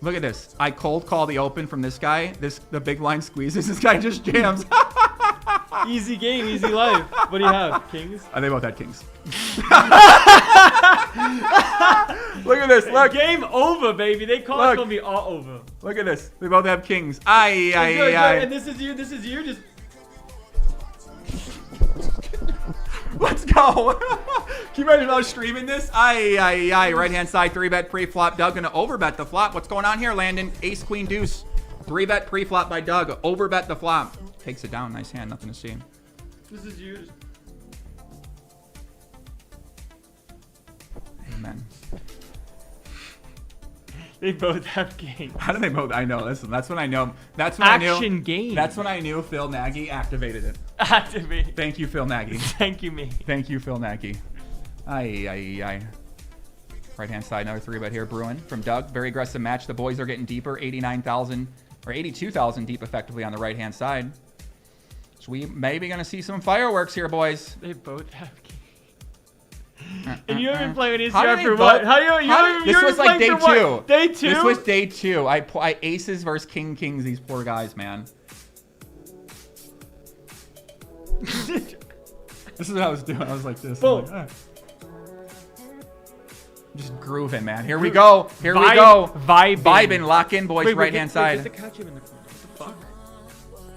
Look at this. I cold call the open from this guy. The big line squeezes. This guy just jams. Easy game, easy life. What do you have? Kings? They both had kings. Look at this. Look. Game over, baby. They call it's gonna be all over. Look at this. They both have kings. And this is you. Just. Let's go. Can you imagine us streaming this? Right hand side 3-bet pre-flop. Doug gonna overbet the flop. What's going on here, Landon? Ace, queen, deuce. 3-bet pre-flop by Doug. Overbet the flop. Takes it down. Nice hand. Nothing to see. This is you. Amen. They both have games. How do they both? I know. Listen, that's when I know. That's when I knew. Action game. That's when I knew Phil Nagy activated it. Activate. Thank you, Phil Nagy. Thank you, me. Thank you, Phil Nagy. Right hand side, another 3-bet here brewing from Doug. Very aggressive match. The boys are getting deeper. 89,000 or 82,000 deep effectively on the right hand side. So we may be gonna see some fireworks here, boys. They both have games. And you haven't played with ACR for what? What? This was like day 2. Day 2? This was day 2. I aces versus kings. These poor guys, man. This is what I was doing. I was like this. Boom. Like, just grooving, man. Here we go. Here we go. Vibing. Lock in, boys. Right hand side. Get the catch him in the corner. What the fuck?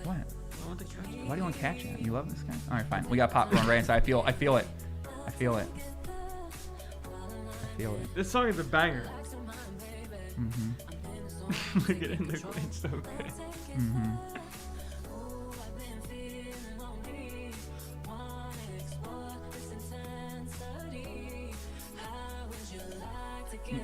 What? I want the catch him. Why do you want to catch him? You love this guy. All right, fine. We got popcorn right hand side. I feel it. This song is a banger. Mm-hmm. Look at it in the corner. It's so good. Mm-hmm.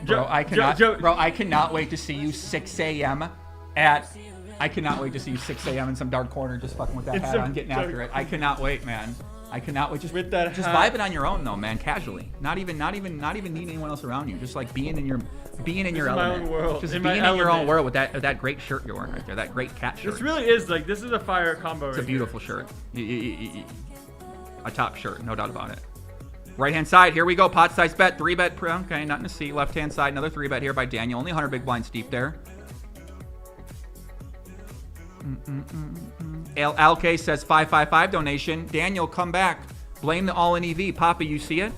Bro, I cannot wait to see you 6 a.m. I cannot wait to see you 6 a.m. in some dark corner just fucking with that hat on, getting after it. I cannot wait, man. I cannot wait. Just With that just hat. vibe it on your own though, man. Casually. Not even needing anyone else around you. Just like being in your in element. my own world. Just In being my in your own element. world with that great shirt you're wearing right there. That great cat shirt. This really is like this is a fire combo. It's a beautiful shirt. A top shirt, no doubt about it. Right hand side, here we go. Pot size bet, 3-bet. Okay, nothing to see. Left hand side, another 3-bet here by Daniel. Only 100 big blinds deep there. LK says 555 donation. Daniel, come back. Blame the all-in EV. Papa, you see it?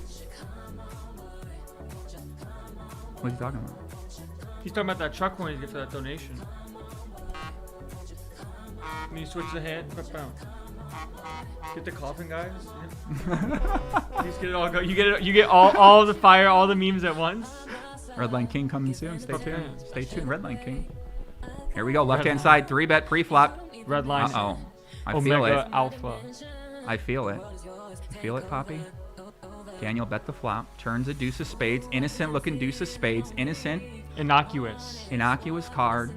What are you talking about? He's talking about that truck when he gets for that donation. When you switch the hand, get the coffin, guys. Yeah. Just get it all go. You get all the fire, all the memes at once. Redline King coming soon. Stay tuned. Okay. Stay tuned. Redline King. Here we go. Left hand side, 3-bet pre-flop. Red line. Uh-oh. I feel Omega it. Alpha. I feel it. You feel it, Poppy? Daniel bet the flop. Turns a deuce of spades. Innocent looking deuce of spades. Innocent. Innocuous. Innocuous card.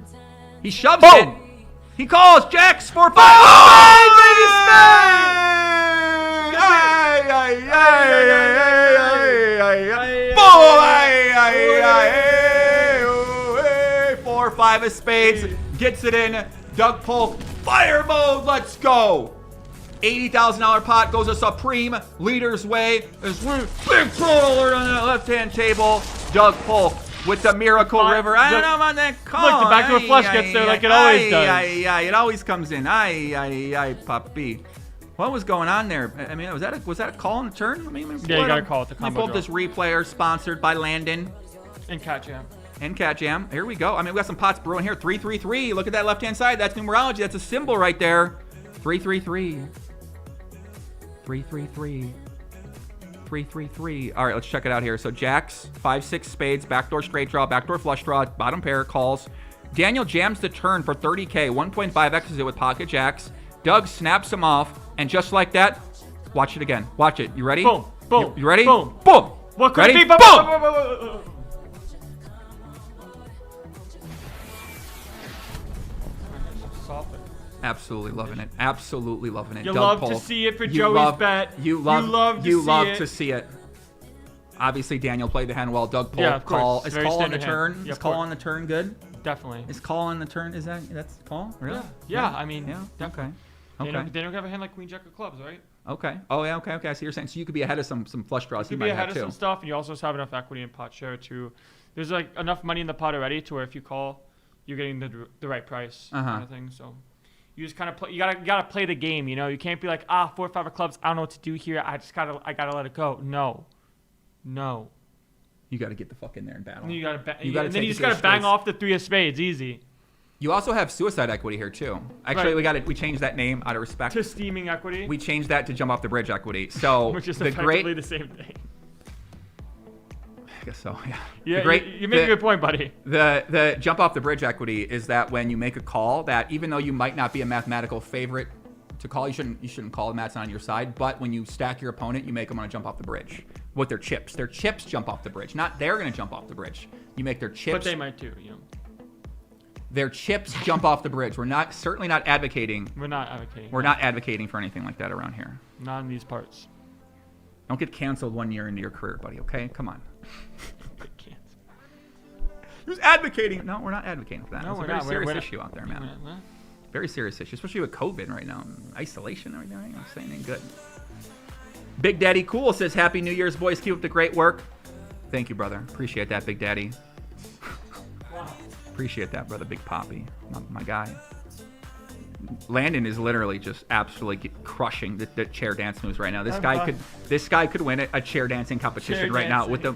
He shoves Boom! it. He calls. Jacks 4-5. Four, 5 of spades. Gets it in. Doug Polk. Fire mode. Let's go. $80,000 pot goes a supreme leader's way. There's big total alert on that left-hand table. Doug Polk with the Miracle River. I don't know about that call. Look, the backdoor flush gets there like it always does. It always comes in. Puppy. What was going on there? I mean, was that a call on the turn? I mean, Yeah, you got to call it the Let me combo pull up this replayer sponsored by Landon and Cat Jam. and Cat Jam. Here we go. I mean, we got some pots brewing here. 333. Look at that left-hand side. That's numerology. That's a symbol right there. 333. 333. 333. All right, let's check it out here. So Jacks, 5-6 spades, backdoor straight draw, backdoor flush draw, bottom pair, calls. Daniel jams the turn for 30K, 1.5x's it with pocket jacks. Doug snaps him off, and just like that, watch it again. Watch it. You ready? Boom, boom. You ready? Boom. Boom. What could Ready? it be? Boom. Absolutely loving it. Absolutely loving it. You Doug love to Polk. see it for You Joey's love- bet. You love to to see it. Obviously, Daniel played the hand well. Doug Polk Yeah, of course. call. Is Very call on the standard turn? hand. Yeah, Is of call course. on the turn good? Definitely. Is call on the turn? That's call? Really? Yeah. I mean, Yeah. definitely. Okay. They don't have a hand like Queen Jack of Clubs, right? Okay. Oh yeah. Okay. I see you're saying. So you could be ahead of some flush draws. You You could be might ahead have of too. some stuff, and you also have enough equity in pot share to. There's like enough money in the pot already to where if you call, you're getting the right price kind of thing. So you just kind of play. You gotta play the game. You know, you can't be like 4 or 5 of clubs. I don't know what to do here. I gotta let it go. No. You got to get the fuck in there and battle. And you gotta You gotta and then take you it just to the gotta bang straights. off the 3 of spades. Easy. You also have suicide equity here too. Actually, Right. we changed that name out of respect. To steaming equity. We changed that to jump off the bridge equity. So Which is the effectively great. the same thing. I guess so. Yeah. Yeah, The great, you make a good point, buddy. The jump off the bridge equity is that when you make a call, that even though you might not be a mathematical favorite to call, you shouldn't call them. That's not on your side. But when you stack your opponent, you make them want to jump off the bridge with their chips. Their chips jump off the bridge. Not they're going to jump off the bridge. You make their chips. But they might too, you know. Their chips jump off the bridge. We're certainly not advocating. We're not advocating. We're not advocating for anything like that around here. Not in these parts. Don't get canceled 1 year into your career, buddy. Okay, come on. Who's advocating? No, we're not advocating for that. No, It's a we're very not. serious We're issue out there, man. We're not. Very serious issue, especially with COVID right now. Isolation and everything. I'm saying ain't good. Big Daddy Cool says, Happy New Year's, boys. Keep up the great work. Thank you, brother. Appreciate that, Big Daddy. Appreciate that, brother. Big Poppy. My guy. Landon is literally just absolutely crushing the chair dance moves right now. This guy could win a chair dancing competition right now with the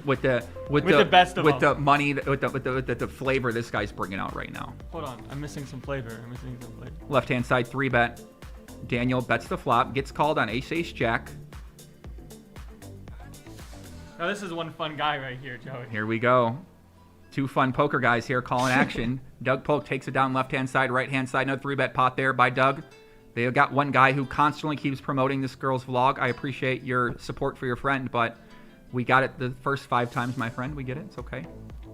best of with the them. money with the flavor this guy's bringing out right now. Hold on, I'm missing some flavor. Left hand side 3-bet. Daniel bets the flop, gets called on ace jack. Now this is one fun guy right here, Joey. Here we go. 2 fun poker guys here calling action. Doug Polk takes it down left-hand side, right-hand side. No 3-bet pot there by Doug. They've got one guy who constantly keeps promoting this girl's vlog. I appreciate your support for your friend, but we got it the first 5 times, my friend. We get it. It's okay.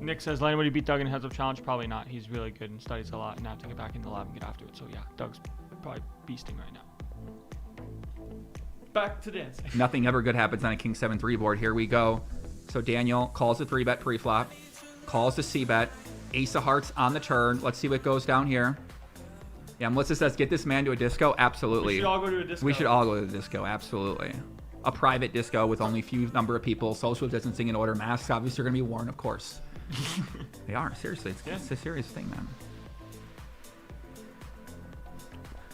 Nick says, Landon, would he beat Doug in a heads-up challenge? Probably not. He's really good and studies a lot and have to get back into the lab and get after it. So, yeah, Doug's probably beasting right now. back to dancing. Nothing ever good happens on a king 7-3 board. Here we go. So Daniel calls the 3-bet pre-flop, calls the c-bet, ace of hearts on the turn. Let's see what goes down here. Yeah, Melissa says, get this man to a disco. Absolutely. We should all go to a disco. We should all go to the disco. Absolutely. A private disco with only few number of people. Social distancing in order. Masks obviously are going to be worn, of course. They are. Seriously. It's a serious thing, man.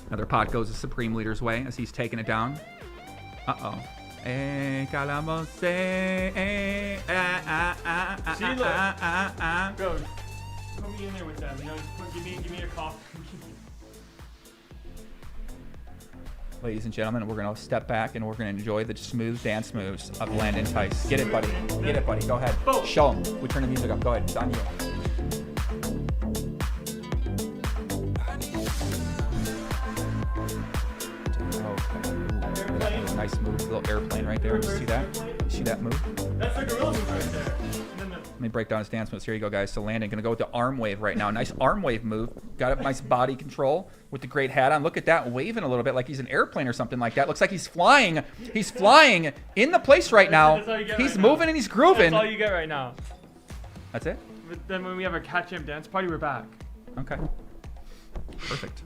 Another pot goes the Supreme Leader's way as he's taking it down. Uh-oh. See, look. Go. Put me in there with them. You know, give me a coffee. Ladies and gentlemen, we're going to step back and we're going to enjoy the smooth dance moves of Landon Tice. Get it, buddy. Get it, buddy. Go ahead. Show him. We turn the music up. Go ahead. It's on you. Okay. Nice move. Little airplane right there. You see that? You see that move? That's the gorilla move right there. Let me break down his dance moves. Here you go, guys. So Landon going to go with the arm wave right now. Nice arm wave move. Got a nice body control with the great hat on. Look at that, waving a little bit like he's an airplane or something like that. Looks like he's flying. He's flying in the place right now. He's moving and he's grooving. That's all you get right now. That's it? But then when we have our Cat Jam dance party, we're back. Okay. Perfect.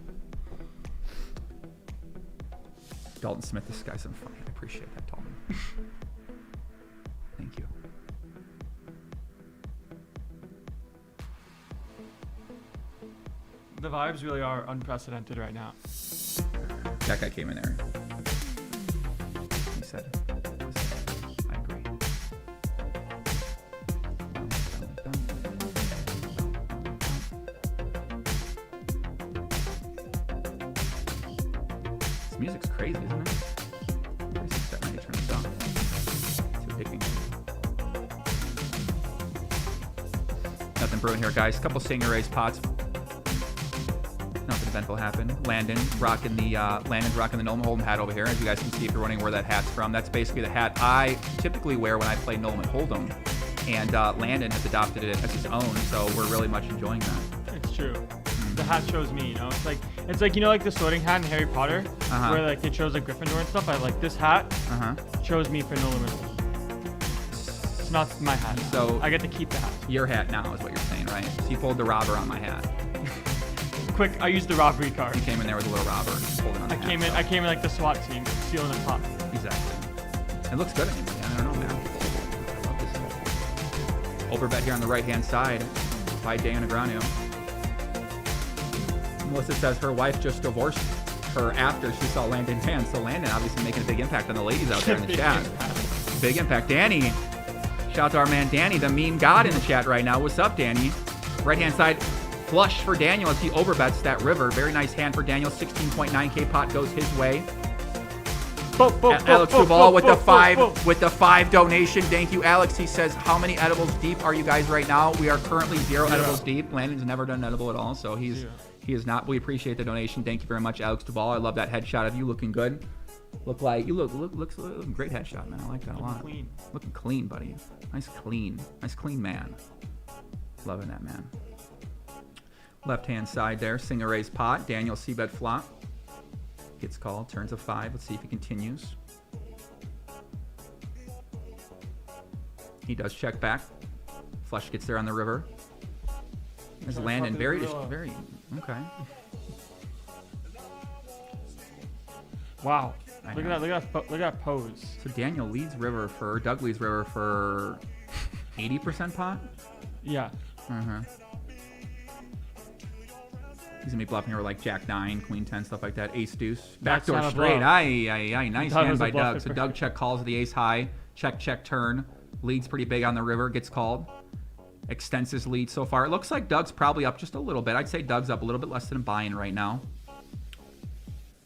Dalton Smith, this guy's so funny. I appreciate that, Dalton. Thank you. The vibes really are unprecedented right now. That guy came in there. He said, I agree. This music's crazy, isn't it? That might turn this on. It's addicting. Nothing brewing here, guys. Couple Stingeray's pots. Nothing eventful happened. Landon's rocking the Nolan Hold'em hat over here. As you guys can see, if you're wondering where that hat's from, that's basically the hat I typically wear when I play Nolan Hold'em. And Landon has adopted it as his own, so we're really much enjoying that. It's true. The hat shows me, you know. It's like you know, like the sorting hat in Harry Potter, where like it shows like Gryffindor and stuff. I like this hat. Shows me for Nolan. It's not my hat. So I get to keep the hat. Your hat now is what you're saying, right? So you pulled the robber on my hat. Quick, I used the robbery card. You came in there with a little robber. I came in like the SWAT team, stealing the pot. Exactly. It looks good. I don't know, man. I love this. Overbet here on the right-hand side by Negreanu. Melissa says her wife just divorced her after she saw Landon's hand. So Landon obviously making a big impact on the ladies out there in the chat. Big impact. Danny. Shout out to our man Danny, the meme god in the chat right now. What's up, Danny? Right-hand side. Flush for Daniel as he overbets that river. Very nice hand for Daniel. 16.9K pot goes his way. Alex Duval with the 5 donation. Thank you, Alex. He says, how many edibles deep are you guys right now? We are currently 0 edibles deep. Landon's never done an edible at all, so he is not. We appreciate the donation. Thank you very much, Alex Duval. I love that headshot of you looking good. Looks great headshot, man. I like that a lot. Clean. Looking clean, buddy. Nice clean man. Loving that, man. Left-hand side there, Singeray's pot. Daniel c-bet flop. Gets called, turns a 5. Let's see if he continues. He does check back. Flush gets there on the river. There's Landon, very, okay. Wow. Look at that pose. So Daniel leads river for, Doug leads river for 80% pot? Yeah. He's going to be bluffing here with like Jack 9, Queen 10, stuff like that. Ace deuce. Backdoor straight. Aye. Nice hand by Doug. So Doug check calls the ace high. Check, turn. Leads pretty big on the river. Gets called. Extends his lead so far. It looks like Doug's probably up just a little bit. I'd say Doug's up a little bit less than a buy-in right now.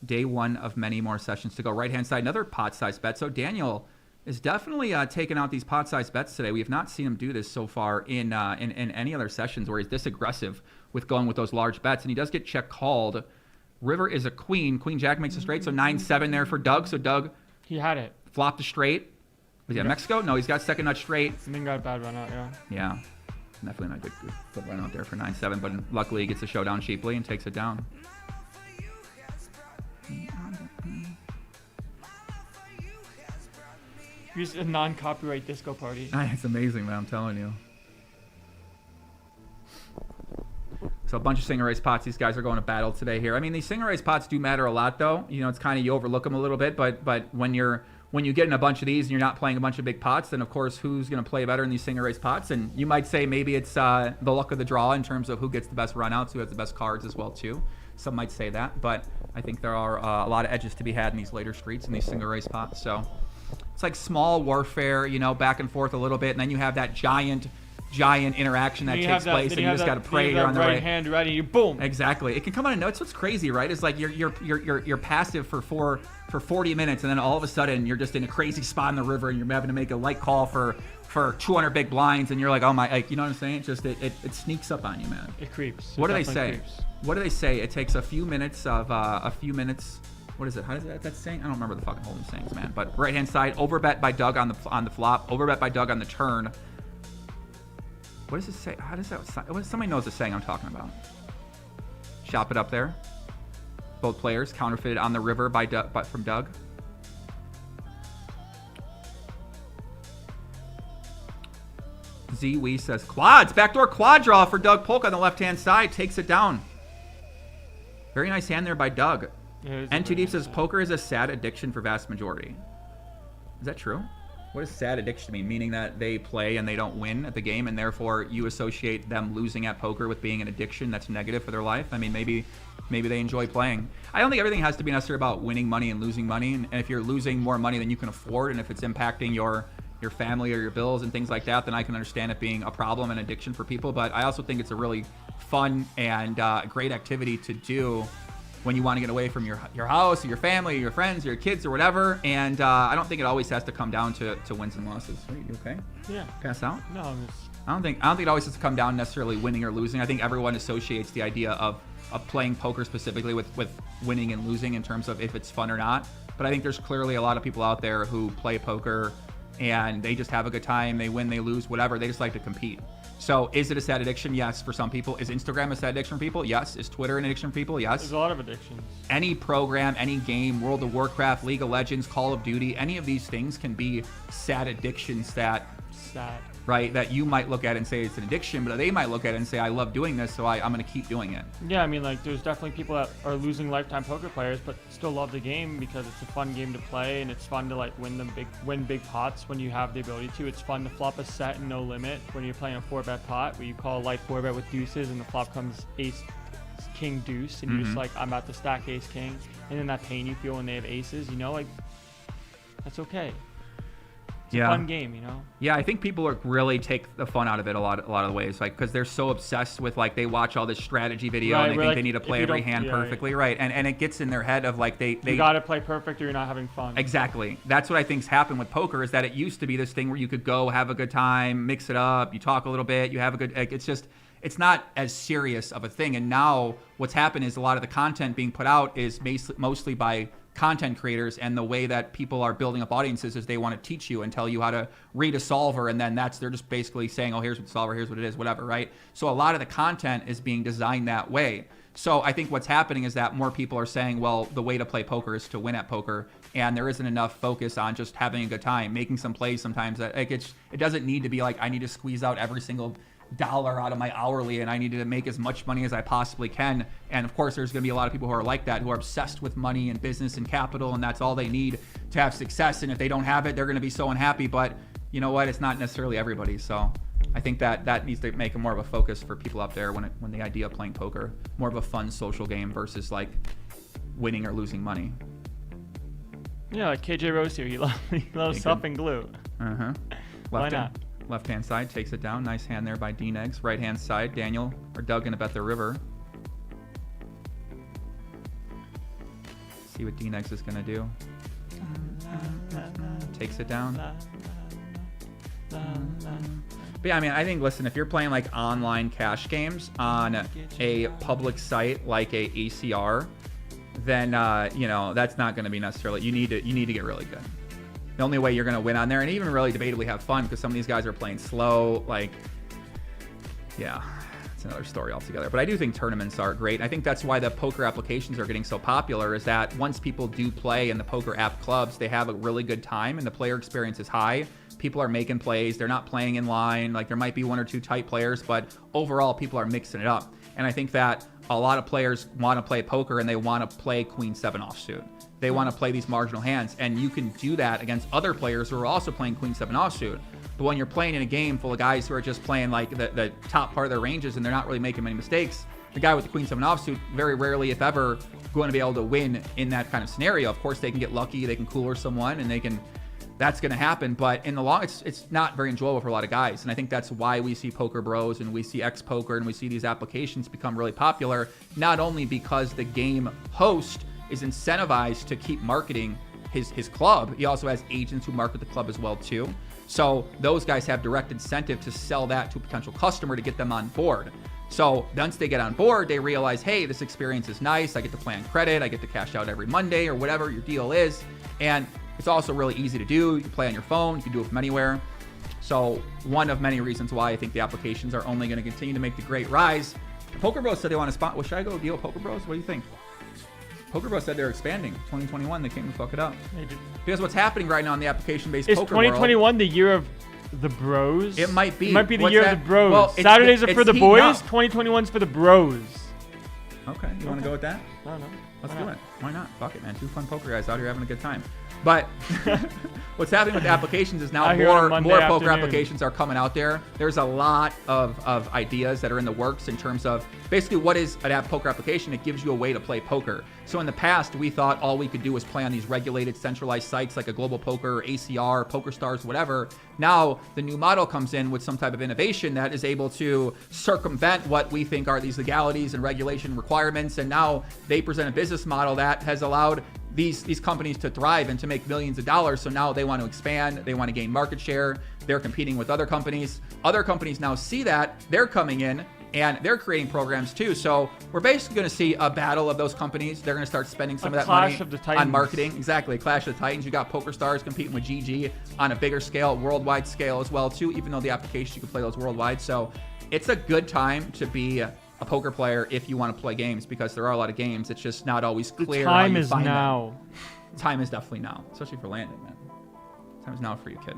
Day 1 of many more sessions to go. Right-hand side, another pot-sized bet. So Daniel is definitely taking out these pot-sized bets today. We have not seen him do this so far in any other sessions where he's this aggressive with going with those large bets. And he does get check called. River is a queen. Queen Jack makes a straight. So 9-7 there for Doug. So Doug, he had it. Flopped a straight. Was he at Mexico? No, he's got second nut straight. And then got a bad run out, Yeah. Definitely not good run out there for 9-7. But luckily he gets a showdown cheaply and takes it down. Here's a non-copyright disco party. It's amazing, man. I'm telling you. So a bunch of Singer Race pots. These guys are going to battle today here. I mean, these Singer Race pots do matter a lot, though. You know, it's kind of, you overlook them a little bit, but when you get in a bunch of these and you're not playing a bunch of big pots, then of course who's going to play better in these Singer Race pots? And you might say maybe it's the luck of the draw in terms of who gets the best runouts, who has the best cards as well too. Some might say that, but I think there are a lot of edges to be had in these later streets in these Singer Race pots. So it's like small warfare, you know, back and forth a little bit, and then you have that giant interaction that takes place, and you just got to pray you're on the right hand ready. You boom. Exactly. It can come out of notes. What's crazy, right? It's like you're passive for 40 minutes, and then all of a sudden you're just in a crazy spot in the river, and you're having to make a light call for 200 big blinds, and you're like, oh my, like, you know what I'm saying? It's just it sneaks up on you, man. It creeps. What do they say? What do they say? It takes a few minutes of What is it? How does that saying? I don't remember the fucking hold'em sayings, man. But right hand side, overbet by Doug on the flop, overbet by Doug on the turn. What does it say? How does that? Somebody knows the saying I'm talking about. Shop it up there. Both players counterfeited on the river by Doug, but from Doug. Z Wee says quads, backdoor quad draw for Doug Polk on the left hand side, takes it down. Very nice hand there by Doug. Yeah, N2 Deep says poker is a sad addiction for vast majority. Is that true? What does sad addiction mean? Meaning that they play and they don't win at the game, and therefore you associate them losing at poker with being an addiction that's negative for their life? I mean, maybe they enjoy playing. I don't think everything has to be necessarily about winning money and losing money. And if you're losing more money than you can afford, and if it's impacting your family or your bills and things like that, then I can understand it being a problem and addiction for people. But I also think it's a really fun and great activity to do when you want to get away from your house or your family or your friends or your kids or whatever. And I don't think it always has to come down to wins and losses. Are you okay? Yeah. Pass out? No, I'm just... I don't think it always has to come down necessarily winning or losing. I think everyone associates the idea of playing poker specifically with winning and losing in terms of if it's fun or not. But I think there's clearly a lot of people out there who play poker and they just have a good time. They win, they lose, whatever. They just like to compete. So is it a sad addiction? Yes, for some people. Is Instagram a sad addiction for people? Yes. Is Twitter an addiction for people? Yes. There's a lot of addictions. Any program, any game, World of Warcraft, League of Legends, Call of Duty, any of these things can be sad addictions that you might look at and say it's an addiction, but they might look at it and say, I love doing this, so I'm going to keep doing it. Yeah, I mean, like, there's definitely people that are losing lifetime poker players, but still love the game because it's a fun game to play, and it's fun to, like, win big pots when you have the ability to. It's fun to flop a set and no limit when you're playing a 4-bet pot, where you call a light 4-bet with deuces, and the flop comes ace, king, deuce, and you're just like, I'm about to stack ace, king, and then that pain you feel when they have aces, you know, like, that's okay. It's a fun game, you know? Yeah, I think people really take the fun out of it a lot of the ways, like, because they're so obsessed with, like, they watch all this strategy video and they think they need to play every hand perfectly, right? And it gets in their head of, like, they you got to play perfect or you're not having fun. Exactly. That's what I think's happened with poker, is that it used to be this thing where you could go have a good time, mix it up, you talk a little bit, you have a good, like, it's not as serious of a thing. And now what's happened is a lot of the content being put out is mostly by content creators, and the way that people are building up audiences is they want to teach you and tell you how to read a solver, and then they're just basically saying, oh, here's what the solver, here's what it is, whatever, right? So a lot of the content is being designed that way. So I think what's happening is that more people are saying, well, the way to play poker is to win at poker, and there isn't enough focus on just having a good time, making some plays sometimes. That, like, it doesn't need to be like, I need to squeeze out every single dollar out of my hourly and I need to make as much money as I possibly can. And of course, there's going to be a lot of people who are like that, who are obsessed with money and business and capital, and that's all they need to have success. And if they don't have it, they're going to be so unhappy. But you know what? It's not necessarily everybody. So I think that needs to make more of a focus for people out there when the idea of playing poker, more of a fun social game versus like winning or losing money. Yeah, like KJ Rose here. He loves stuff and glue. Why not? Left-hand side takes it down. Nice hand there by D-Negs. Right-hand side, Daniel or Doug gonna bet the river. See what D-Negs is gonna do. Takes it down. But yeah, I mean, I think, listen, if you're playing like online cash games on a public site like a ACR, then you know, that's not gonna be necessarily. You need to get really good. The only way you're going to win on there, and even really debatably have fun, because some of these guys are playing slow, like, yeah, it's another story altogether. But I do think tournaments are great. I think that's why the poker applications are getting so popular, is that once people do play in the poker app clubs, they have a really good time and the player experience is high. People are making plays. They're not playing in line. Like, there might be one or two tight players, but overall people are mixing it up. And I think that a lot of players want to play poker and they want to play Queen 7 offsuit. They want to play these marginal hands, and you can do that against other players who are also playing Queen 7 offsuit. But when you're playing in a game full of guys who are just playing like the top part of their ranges and they're not really making many mistakes, the guy with the Queen 7 offsuit very rarely, if ever, going to be able to win in that kind of scenario. Of course, they can get lucky, they can cooler someone, and that's going to happen. But in the long, it's not very enjoyable for a lot of guys. And I think that's why we see Poker Bros and we see X Poker and we see these applications become really popular, not only because the game host is incentivized to keep marketing his club. He also has agents who market the club as well too. So those guys have direct incentive to sell that to a potential customer to get them on board. So once they get on board, they realize, hey, this experience is nice. I get to play on credit. I get to cash out every Monday or whatever your deal is. And it's also really easy to do. You can play on your phone. You can do it from anywhere. So one of many reasons why I think the applications are only going to continue to make the great rise. Poker Bros said they want to spot. Well, should I go deal with Poker Bros? What do you think? Poker Bros said they're expanding. 2021, they came to fuck it up. They did. Because what's happening right now in the application-based Is poker 2021 world, the year of the bros? it might be. It might be the What's year that? of the bros. Well, Saturdays are for the heating boys. up. 2021's for the bros. Okay, you want to go with that? No. Let's do it. Why not? Fuck it, man. Two fun poker guys out here having a good time. But what's happening with the applications is now Out here on a more Monday poker afternoon. applications are coming out there. There's a lot of ideas that are in the works in terms of basically what is an app poker application. It gives you a way to play poker. So in the past, we thought all we could do was play on these regulated, centralized sites like a Global Poker, or ACR, PokerStars, whatever. Now the new model comes in with some type of innovation that is able to circumvent what we think are these legalities and regulation requirements. And now they present a business model that has allowed these companies to thrive and to make millions of dollars. So now they want to expand, they want to gain market share, they're competing with other companies. Other companies now see that, they're coming in and they're creating programs too. So we're basically going to see a battle of those companies. They're going to start spending some of that money on marketing. Exactly, Clash of the Titans. You got PokerStars competing with GG on a bigger scale, worldwide scale as well too, even though the application, you can play those worldwide. So it's a good time to be a poker player if you want to play games, because there are a lot of games. It's just not always clear. The time is now. Time is definitely now, especially for landing, man. Time is now for you, kid.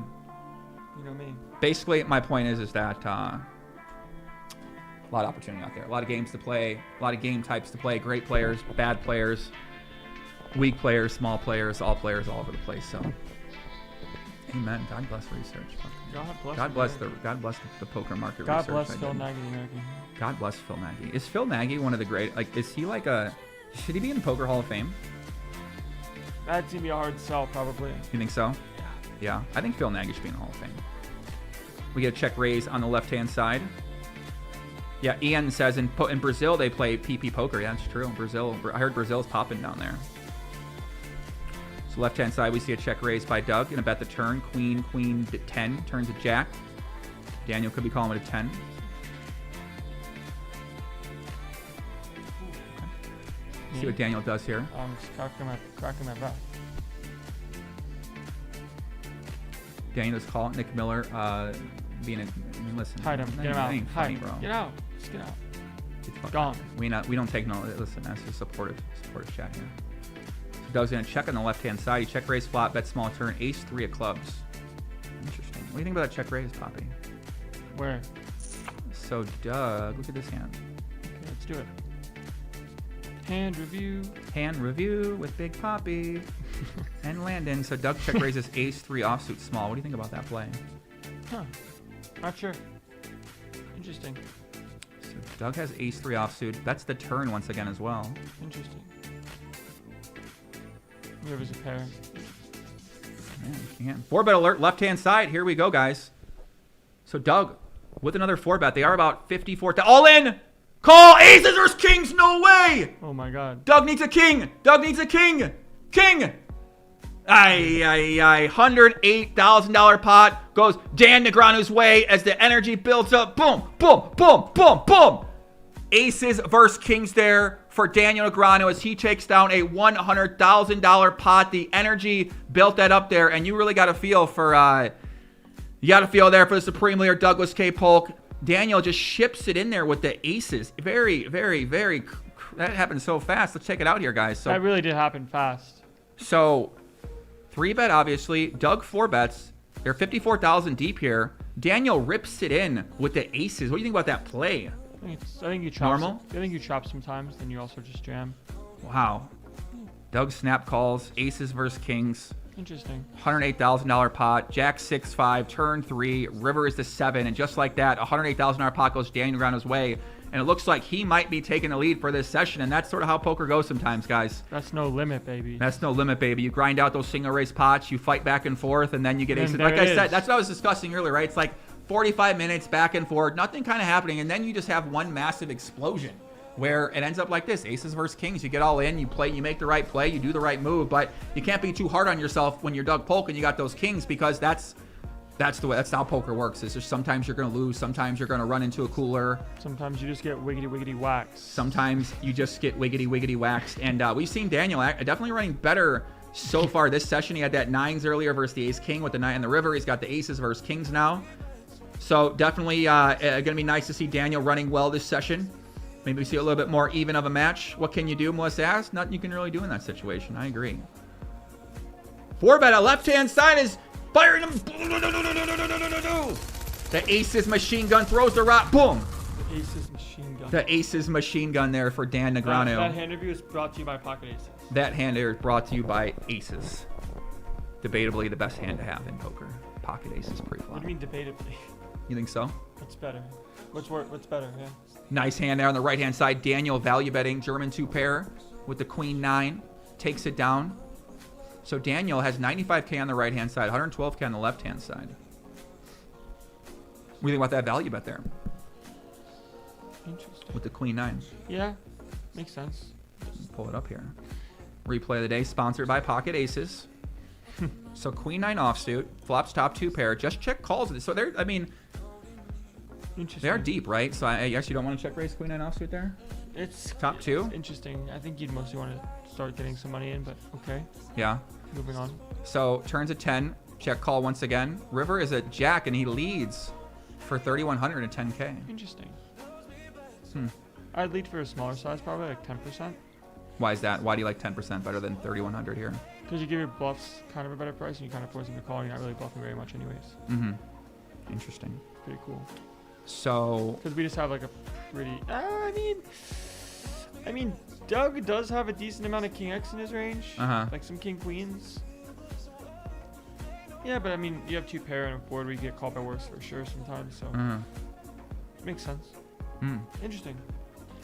You know me. Basically, my point is that a lot of opportunity out there, a lot of games to play, a lot of game types to play, great players, bad players, weak players, small players, all over the place. So, amen. God bless research. God bless the poker market. God research. bless Phil Nagy, American. God bless Phil Nagy. Is Phil Nagy one of the great? Like, is he like should he be in the Poker Hall of Fame? That'd be a hard sell, probably. You think so? Yeah. I think Phil Nagy should be in the Hall of Fame. We get a check raise on the left-hand side. Yeah, Ian says in Brazil they play PP poker. Yeah, that's true. Brazil, I heard Brazil's popping down there. So left-hand side, we see a check raise by Doug. Gonna bet the turn. Queen 10, turns a jack. Daniel could be calling it a 10. Okay. See what Daniel does here. I'm just cracking my back. Daniel is calling Nick Miller. Listen. Hide him. Get him out. Funny, bro. Get out. Just get out. It's Gone. We don't take no. Listen, that's a supportive chat here. So Doug's gonna check on the left-hand side. He check raise flop, bet small turn, ace 3 of clubs. Interesting. What do you think about that check raise, Poppy? Where? So Doug, look at this hand. Okay, let's do it. Hand review. Hand review with Big Poppy and Landon. So Doug check raises ace 3 offsuit small. What do you think about that play? Huh. Not sure. Interesting. So Doug has ace 3 offsuit. That's the turn once again as well. Interesting. River's a pair. Man, 4-bet alert, left-hand side. Here we go, guys. So Doug with another 4-bet. They are about 54. All in. Call aces versus kings. No way. Oh my God. Doug needs a king. Doug needs a king. King. $108,000 pot goes Dan Negreanu's way as the energy builds up. Boom, boom, boom, boom, boom. Aces versus kings there for Daniel Negreanu as he takes down a $100,000 pot. The energy built that up there, and you really got to feel for, you got to feel there for the Supreme Leader Douglas K. Polk. Daniel just ships it in there with the aces. Very, very, very. That happened so fast. Let's check it out here, guys. So that really did happen fast. So 3-bet, obviously. Doug 4-bets. They're 54,000 deep here. Daniel rips it in with the aces. What do you think about that play? I think you chop. Normal? I think you chop sometimes, then you also just jam. Wow. Doug snap calls. Aces versus kings. Interesting. $108,000 pot. Jack 6-5. Turn 3. River is the 7. And just like that, $108,000 pot goes Daniel Negreanu's way. And it looks like he might be taking the lead for this session. And that's sort of how poker goes sometimes, guys. That's no limit, baby. That's no limit, baby. You grind out those single race pots. You fight back and forth. And then you get aces. Like I said, that's what I was discussing earlier, right? It's like 45 minutes back and forth. Nothing kind of happening. And then you just have one massive explosion where it ends up like this. Aces versus kings. You get all in. You play. You make the right play. You do the right move. But you can't be too hard on yourself when you're Doug Polk and you got those kings, because that's how poker works. It's just sometimes you're going to lose. Sometimes you're going to run into a cooler. Sometimes you just get wiggity waxed. Sometimes you just get wiggity waxed. And we've seen Daniel definitely running better so far this session. He had that 9s earlier versus the ace king with the 9 in the river. He's got the aces versus kings now. So definitely going to be nice to see Daniel running well this session. Maybe we see a little bit more even of a match. What can you do, Melissa asked? Nothing you can really do in that situation. I agree. 4-bet on left-hand side is firing him. The aces machine gun throws the rock. Boom. The aces machine gun. The aces machine gun there for Dan Negreanu. That hand review is brought to you by Pocket Aces. That hand here is brought to you by aces. Debatably the best hand to have in poker. Pocket aces pre-flop. What do you mean debatably? You think so? What's better? What's better? Yeah. Nice hand there on the right-hand side. Daniel value betting German 2-pair with the queen 9. Takes it down. So Daniel has 95K on the right-hand side, 112K on the left-hand side. What do you think about that value bet there? Interesting. With the queen 9. Yeah, makes sense. Pull it up here. Replay of the day sponsored by Pocket Aces. So queen 9 offsuit, flops top 2-pair. Just check calls. So they're, I mean, they are deep, right? So I guess you don't want to check raise queen 9 offsuit there? It's top 2? It's interesting. I think you'd mostly want to start getting some money in, but okay. Yeah. Moving on. So turns a 10. Check call once again. River is a jack, and he leads for 3,100 and 10K. Interesting. I'd lead for a smaller size, probably like 10%. Why is that? Why do you like 10% better than 3,100 here? Because you give your bluffs kind of a better price, and you kind of force them to call, and you're not really bluffing very much anyways. Mm-hmm. Interesting. Pretty cool. So... Because we just have like a pretty... I mean, Doug does have a decent amount of King X in his range. Like some King Queens. Yeah, but I mean, you have 2-pair and a board where you get called by worse for sure sometimes, so... Makes sense. Interesting.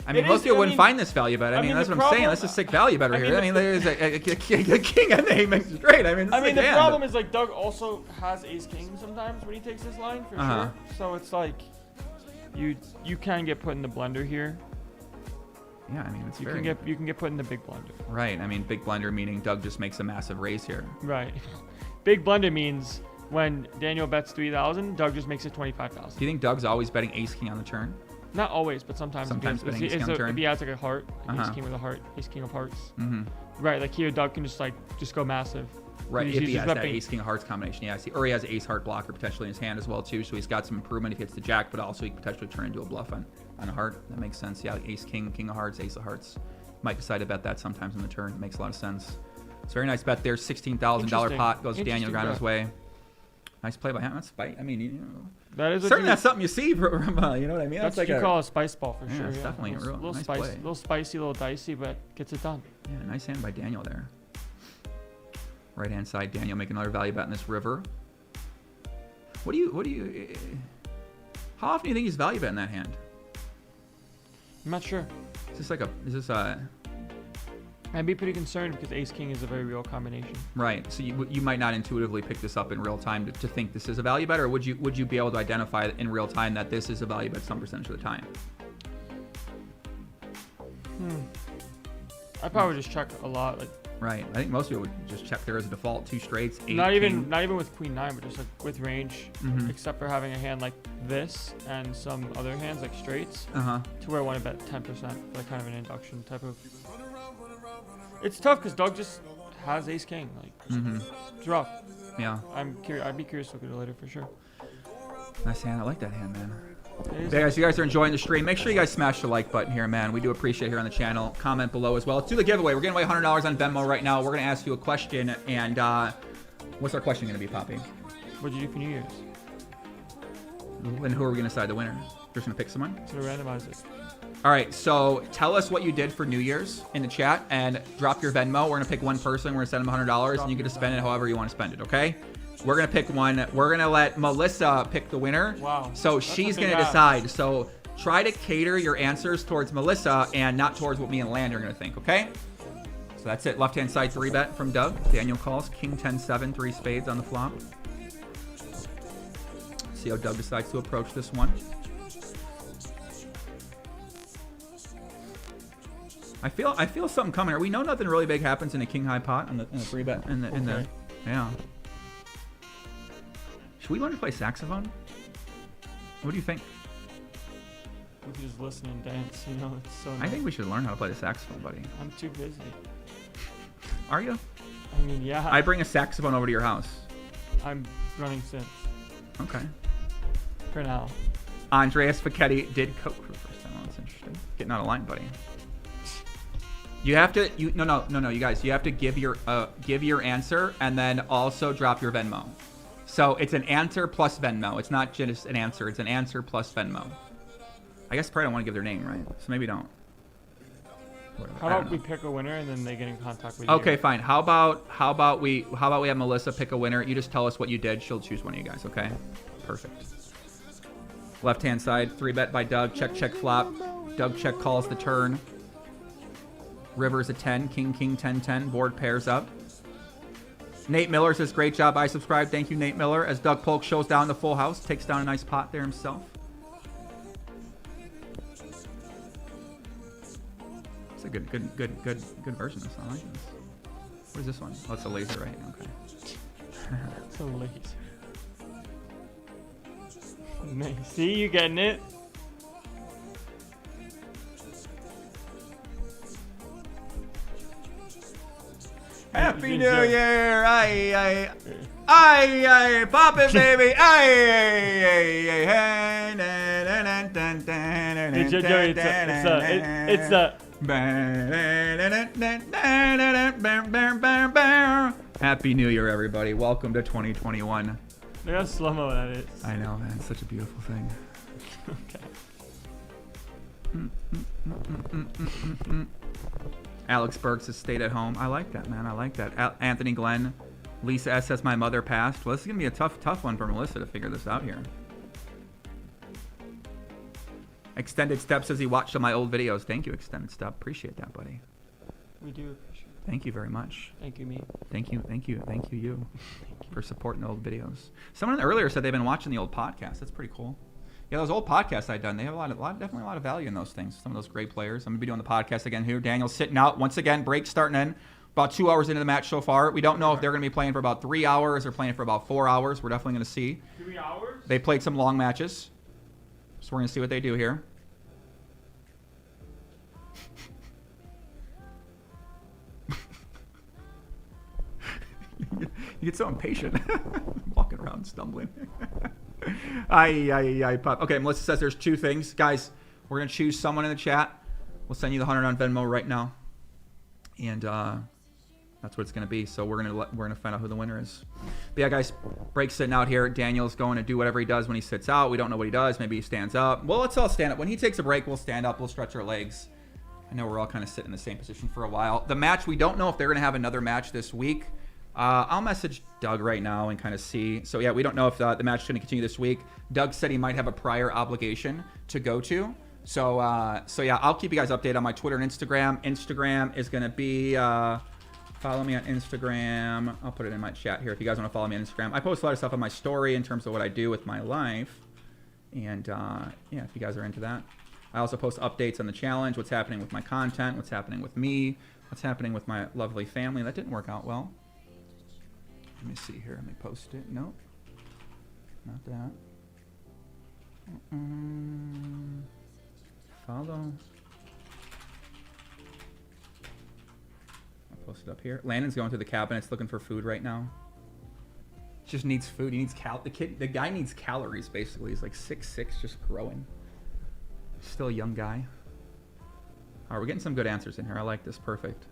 I mean, most people wouldn't find this value bet. I mean, that's what I'm saying. That's a sick value better here. I mean, there's a king and the ace makes it straight. I mean, the problem is, like, Doug also has ace-king sometimes when he takes this line, for sure. So it's like, you can get put in the blender here. Yeah, I mean, it's you can get put in the big blender. Right. I mean, big blender meaning Doug just makes a massive raise here. Right. Big blender means when Daniel bets 3,000, Doug just makes it 25,000. Do you think Doug's always betting ace-king on the turn? Not always, but sometimes. Sometimes betting ace-king on the turn? If he has like a heart, ace-king with a heart, ace-king of hearts. Right, like here, Doug can just go massive. Right, if he has that ace-king of hearts combination, yeah. Or he has an ace-heart blocker potentially in his hand as well, too, so he's got some improvement if he hits the jack, but also he could potentially turn into a bluff on a heart. That makes sense. Yeah, like ace-king, king of hearts, ace of hearts. Might decide to bet that sometimes in the turn. It makes a lot of sense. It's a very nice bet there. $16,000 pot goes Daniel Negreanu's way. Nice play by him. That's spite. I mean, you know, that is certainly that's something you see from you know what I mean? That's like you call a spice ball for sure. It's definitely a real nice play. Little spicy, little dicey, but gets it done. Yeah, nice hand by Daniel there. Right hand side, Daniel making another value bet in this river. What do you? How often do you think he's value betting that hand? I'm not sure. Is this a? I'd be pretty concerned because ace-king is a very real combination. Right. So you might not intuitively pick this up in real time to think this is a value bet, or would you be able to identify in real time that this is a value bet some percentage of the time? I'd probably just check a lot. Like, right. I think most people would just check there as a default 2 straights. 8, not even with queen 9, but just like with range, except for having a hand like this and some other hands like straights, to where I want to bet 10% for like kind of an induction type of. It's tough because Doug just has ace-king. Like, it's rough. Yeah. I'd be curious to look at it later for sure. Nice hand. I like that hand, man. Yeah, guys, you guys are enjoying the stream. Make sure you guys smash the like button here, man. We do appreciate it here on the channel. Comment below as well. Let's do the giveaway. We're giving away $100 on Venmo right now. We're going to ask you a question. And what's our question going to be, Poppy? What'd you do for New Year's? And who are we going to decide the winner? We're just going to pick someone? So randomize it. All right, so tell us what you did for New Year's in the chat and drop your Venmo. We're going to pick one person. We're going to send them $100, and you get to spend it however you want to spend it, okay? We're going to pick one. We're going to let Melissa pick the winner. Wow. So she's going to decide. So try to cater your answers towards Melissa and not towards what me and Land are going to think, okay? So that's it. Left-hand side 3-bet from Doug. Daniel calls. King 10-7, 3 spades on the flop. See how Doug decides to approach this one. I feel something coming. We know nothing really big happens in a king high pot in the 3-bet yeah. Should we learn to play saxophone? What do you think? We could just listen and dance. You know, it's so. I think we should learn how to play the saxophone, buddy. I'm too busy. Are you? I mean, yeah. I bring a saxophone over to your house. I'm running synth. Okay. For now. Andrea Spaghetti did coke for the first time. Oh, that's interesting. Getting out of line, buddy. You have to. No, you guys. You have to give your answer and then also drop your Venmo. So it's an answer plus Venmo. It's not just an answer. It's an answer plus Venmo. I guess probably don't want to give their name, right? So maybe don't. Whatever. How about we pick a winner and then they get in contact with you? Okay, fine. How about we have Melissa pick a winner? You just tell us what you did. She'll choose one of you guys. Okay. Perfect. Left hand side 3-bet by Doug. Check flop. Doug check calls the turn. River's a 10. King 10-10. Board pairs up. Nate Miller says, great job. I subscribe. Thank you, Nate Miller. As Doug Polk shows down the full house. Takes down a nice pot there himself. It's a good version of this. I like this. What is this one? Oh, it's a laser, right? Okay. It's a laser. Nice. See, you getting it? Happy New Year! Aye, pop it, baby! Aye, It's a. Happy New Year, everybody! Welcome to 2021. Look how slow-mo that is. I know, man. It's such a beautiful thing. Okay. Alex Burks has stayed at home. I like that, man. I like that. Anthony Glenn. Lisa S says my mother passed. Well, this is going to be a tough one for Melissa to figure this out here. Extended Step says he watched all my old videos. Thank you, Extended Step. Appreciate that, buddy. We do appreciate it. Thank you very much. Thank you, me. Thank you for supporting the old videos. Someone earlier said they've been watching the old podcasts. That's pretty cool. Yeah, those old podcasts I've done, they have definitely a lot of value in those things. Some of those great players. I'm going to be doing the podcast again here. Daniel's sitting out. Once again, break starting in. About 2 hours into the match so far. We don't know if they're going to be playing for about 3 hours or playing for about 4 hours. We're definitely going to see. 3 hours? They played some long matches. So we're going to see what they do here. You get so impatient. Walking around stumbling. Pop. Okay, Melissa says there's 2 things. Guys, we're going to choose someone in the chat. We'll send you the 100 on Venmo right now. And that's what it's going to be. So we're going to find out who the winner is. But yeah, guys, break sitting out here. Daniel's going to do whatever he does when he sits out. We don't know what he does. Maybe he stands up. Well, let's all stand up. When he takes a break, we'll stand up. We'll stretch our legs. I know we're all kind of sitting in the same position for a while. The match, we don't know if they're going to have another match this week. I'll message Doug right now and kind of see. So yeah, we don't know if the match is going to continue this week. Doug said he might have a prior obligation to go to. So yeah, I'll keep you guys updated on my Twitter and Instagram. Instagram is going to be, follow me on Instagram. I'll put it in my chat here if you guys want to follow me on Instagram. I post a lot of stuff on my story in terms of what I do with my life. And yeah, if you guys are into that. I also post updates on the challenge, what's happening with my content, what's happening with me, what's happening with my lovely family. That didn't work out well. Let me see here. Let me post it. Nope. Not that. Follow. I'll post it up here. Landon's going through the cabinets looking for food right now. Just needs food. He needs the guy needs calories, basically. He's like 6'6", just growing. Still a young guy. All right, we're getting some good answers in here. I like this. Perfect.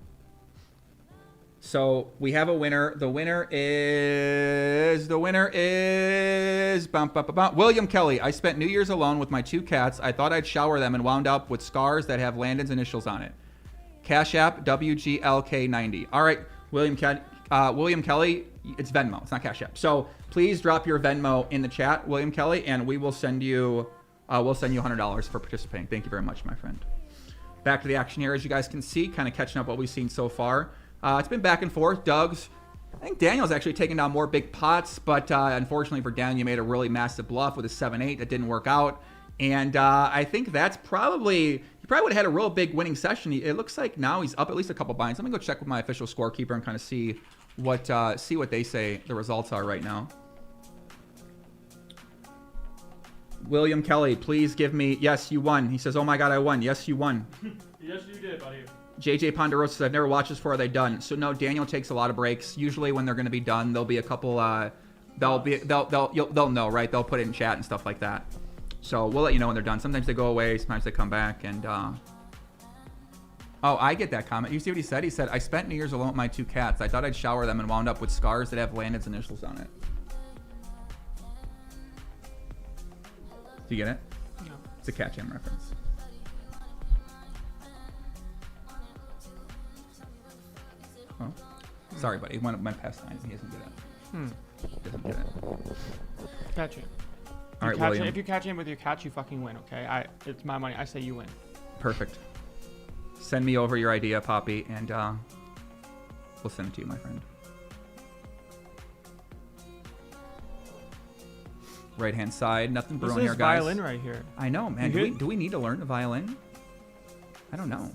So we have a winner. The winner is William Kelly. I spent New Year's alone with my 2 cats. I thought I'd shower them and wound up with scars that have Landon's initials on it. Cash App WGLK90. All right, William Kelly. It's Venmo. It's not Cash App. So please drop your Venmo in the chat, William Kelly, and we will send you. We'll send you $100 for participating. Thank you very much, my friend. Back to the action here, as you guys can see, kind of catching up what we've seen so far. It's been back and forth. Doug's, I think Daniel's actually taken down more big pots, but unfortunately for Daniel, you made a really massive bluff with a 7-8 that didn't work out. And I think that's probably, he probably would have had a real big winning session. It looks like now he's up at least a couple binds. Let me go check with my official scorekeeper and kind of see what they say the results are right now. William Kelly, please give me, yes, you won. He says, oh my God, I won. Yes, you won. Yes, you did, buddy. JJ Ponderosa says, I've never watched this before. Are they done? So no, Daniel takes a lot of breaks. Usually when they're going to be done, there'll be a couple, they'll know, right? They'll put it in chat and stuff like that. So we'll let you know when they're done. Sometimes they go away. Sometimes they come back. And, oh, I get that comment. You see what he said? He said, I spent New Year's alone with my 2 cats. I thought I'd shower them and wound up with scars that have Landon's initials on it. Do you get it? No. It's a Cat Jam reference. Oh, sorry, buddy. He went past 9. He doesn't get it. Doesn't get it. Catch it. All right, William. If you catch him with your cat, you fucking win, okay? It's my money. I say you win. Perfect. Send me over your idea, Poppy, and we'll send it to you, my friend. Right-hand side. Nothing brewing here, guys. Violin right here. I know, man. Do we need to learn the violin? I don't know.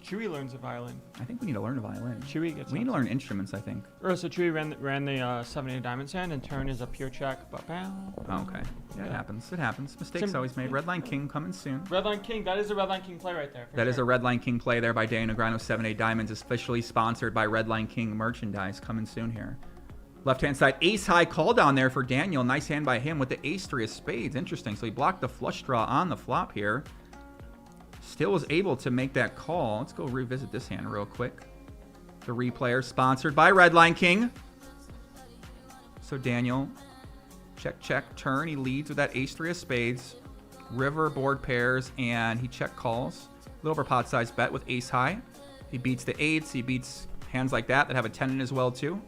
Chewy learns the violin. I think we need to learn the violin. Chewy gets. We need to learn instruments, I think. So Chewy ran the 7-8 diamond hand, and turn is a pure check. But oh, okay. Yeah, it happens. It happens. Mistakes always made. Redline King coming soon. Redline King. That is a Redline King play right there. That is a Redline King play there by Daniel Negreanu. 7-8 diamonds, officially sponsored by Redline King merchandise, coming soon here. Left-hand side, ace high call down there for Daniel. Nice hand by him with the ace 3 of spades. Interesting. So he blocked the flush draw on the flop here. Still was able to make that call. Let's go revisit this hand real quick. The replayer sponsored by Redline King. So Daniel, check, check, turn. He leads with that ace 3 of spades. River, board pairs, and he check calls. Little over pot size bet with ace high. He beats the 8s. He beats hands like that have a 10 in as well too.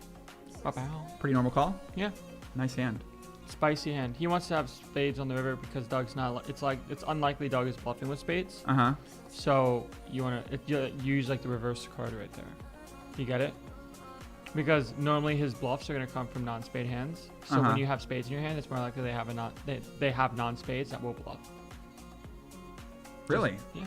Pretty normal call. Yeah. Nice hand. Spicy hand. He wants to have spades on the river because Doug's not. It's unlikely Doug is bluffing with spades. So you want to you use like the reverse card right there. You get it? Because normally his bluffs are going to come from non-spade hands. So when you have spades in your hand, it's more likely they have they have non-spades that will bluff. Really? Yeah.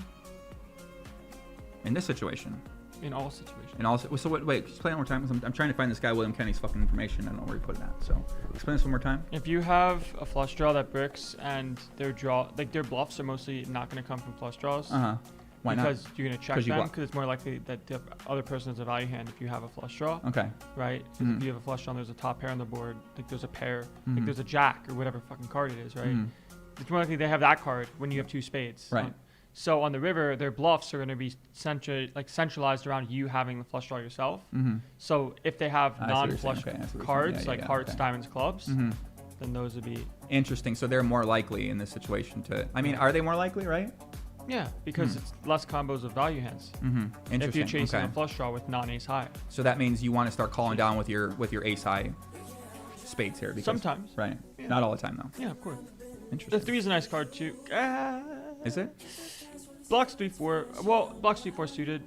In this situation. In all situations. So wait, just play it one more time. I'm trying to find this guy William Kenny's fucking information. I don't know where he put it at. So explain this one more time. If you have a flush draw that bricks and their their bluffs are mostly not going to come from flush draws. Why not? Because you're going to check them because it's more likely that the other person has a value hand if you have a flush draw. Okay. Right? Because if you have a flush draw and there's a top pair on the board, like there's a pair, like there's a jack or whatever fucking card it is, right? It's more likely they have that card when you have 2 spades. Right. So on the river, their bluffs are going to be centralized around you having the flush draw yourself. So if they have non-flush cards like hearts, diamonds, clubs, then those would be interesting. So they're more likely in this situation to. I mean, are they more likely, right? Yeah, because it's less combos of value hands. Interesting. If you're chasing a flush draw with non-ace high. So that means you want to start calling down with your ace high spades here. Because, sometimes. Right. Yeah. Not all the time though. Yeah, of course. Interesting. The 3 is a nice card too. Is it? Blocks 3-4. Well, blocks 3-4 suited.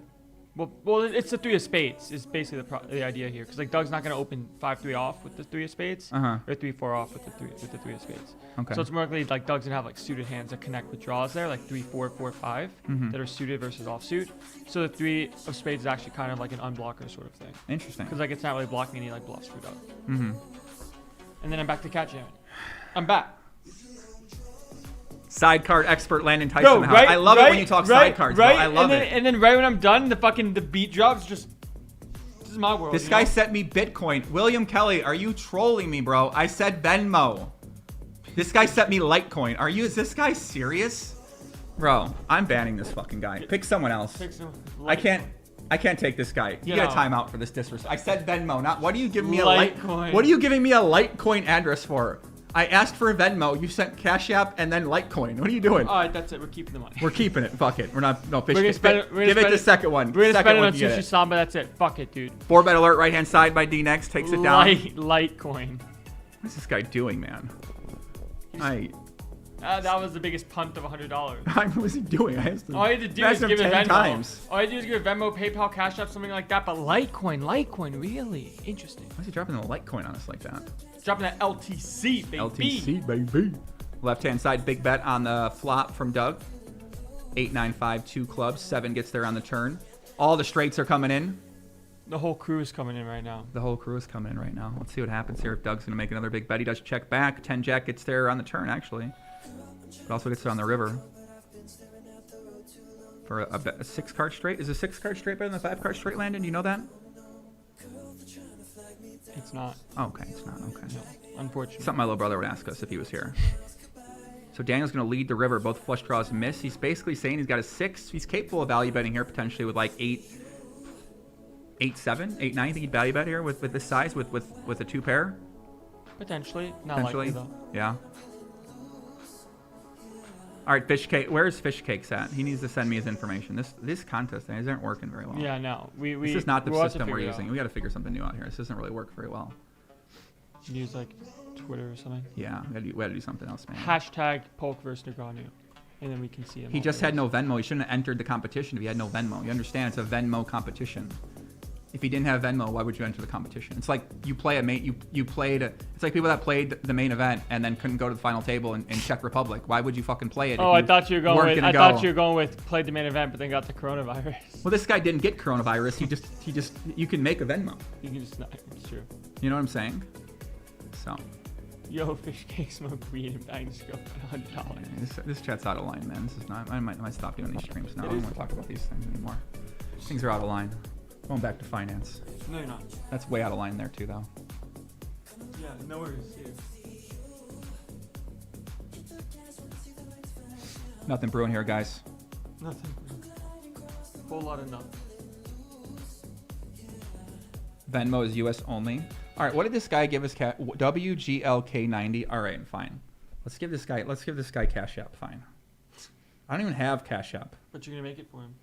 Well, it's the 3 of spades is basically the idea here, because like Doug's not going to open 5-3 off with the 3 of spades, or 3-4 off with the 3 of spades. Okay. So it's more likely like Doug's gonna have like suited hands that connect with draws there, like 3-4, 4-5, that are suited versus offsuit. So the 3 of spades is actually kind of like an unblocker sort of thing. Interesting. Because like it's not really blocking any like bluffs for Doug. And then I'm back to catch jamming. I'm back. Side card expert Landon Tyson in the house. I love it when you talk side cards, bro. I love it. And then right when I'm done, the beat drops just is my world. This guy sent me Bitcoin. William Kelly, are you trolling me, bro? I said Venmo. This guy sent me Litecoin. Is this guy serious? Bro, I'm banning this fucking guy. Pick someone else. I can't take this guy. You got a timeout for this disrespect. I said Venmo, not what are you giving me a Litecoin? What are you giving me a Litecoin address for? I asked for a Venmo. You sent Cash App and then Litecoin. What are you doing? All right, that's it. We're keeping the money. We're keeping it. Fuck it. We're not. No, fish. Give it the second one. We're gonna spend it on Sushi Samba. That's it. Fuck it, dude. 4-bet alert. Right hand side by D next. Takes it down. Litecoin. What's this guy doing, man? That was the biggest punt of $100. What was he doing? All you had to do is give a Venmo. Times. All you had to do is give a Venmo, PayPal, Cash App, something like that. But Litecoin, really interesting. Why is he dropping the Litecoin on us like that? Dropping that LTC, baby. LTC, baby. Left-hand side, big bet on the flop from Doug. 8-9-5, 2 clubs. 7 gets there on the turn. All the straights are coming in. The whole crew is coming in right now. The whole crew is coming in right now. Let's see what happens here. If Doug's going to make another big bet, he does check back. 10-jack gets there on the turn, actually. But also gets there on the river. For a 6-card straight. Is a 6-card straight better than the 5-card straight, Landon? You know that? It's not. Oh, okay, it's not. Okay. No, unfortunately. Something my little brother would ask us if he was here. So Daniel's going to lead the river. Both flush draws miss. He's basically saying he's got a 6. He's capable of value betting here potentially with like 8, 7, 8, 9. I think he'd value bet here with this size with a 2 pair. Potentially. Not likely though. Yeah. All right, Fish Cake. Where's Fish Cakes at? He needs to send me his information. This contest things aren't working very well. Yeah, no. This is not the system we're using. We got to figure something new out here. This doesn't really work very well. Use like Twitter or something. Yeah, we got to do something else, man. Hashtag Polk versus Negreanu, and then we can see him. He just had no Venmo. He shouldn't have entered the competition if he had no Venmo. You understand? It's a Venmo competition. If he didn't have Venmo, why would you enter the competition? It's like you play it's like people that played the main event and then couldn't go to the final table in Czech Republic. Why would you fucking play it? Oh, I thought you were going with played the main event, but then got the coronavirus. Well, this guy didn't get coronavirus. He just you can make a Venmo. You can just not. It's true. You know what I'm saying? So. Yo, Fish Cake smoke weed and bang scope at $100. This chat's out of line, man. This is not. I might stop doing these streams now. I don't want to talk about these things anymore. Things are out of line. Going back to finance. No, you're not. That's way out of line there too, though. Yeah, no worries. Nothing brewing here, guys. Nothing. Whole lot of nothing. Venmo is US only. All right, what did this guy give us? WGLK90. All right, fine. Let's give this guy Cash App. Fine. I don't even have Cash App. But you're gonna make it for him.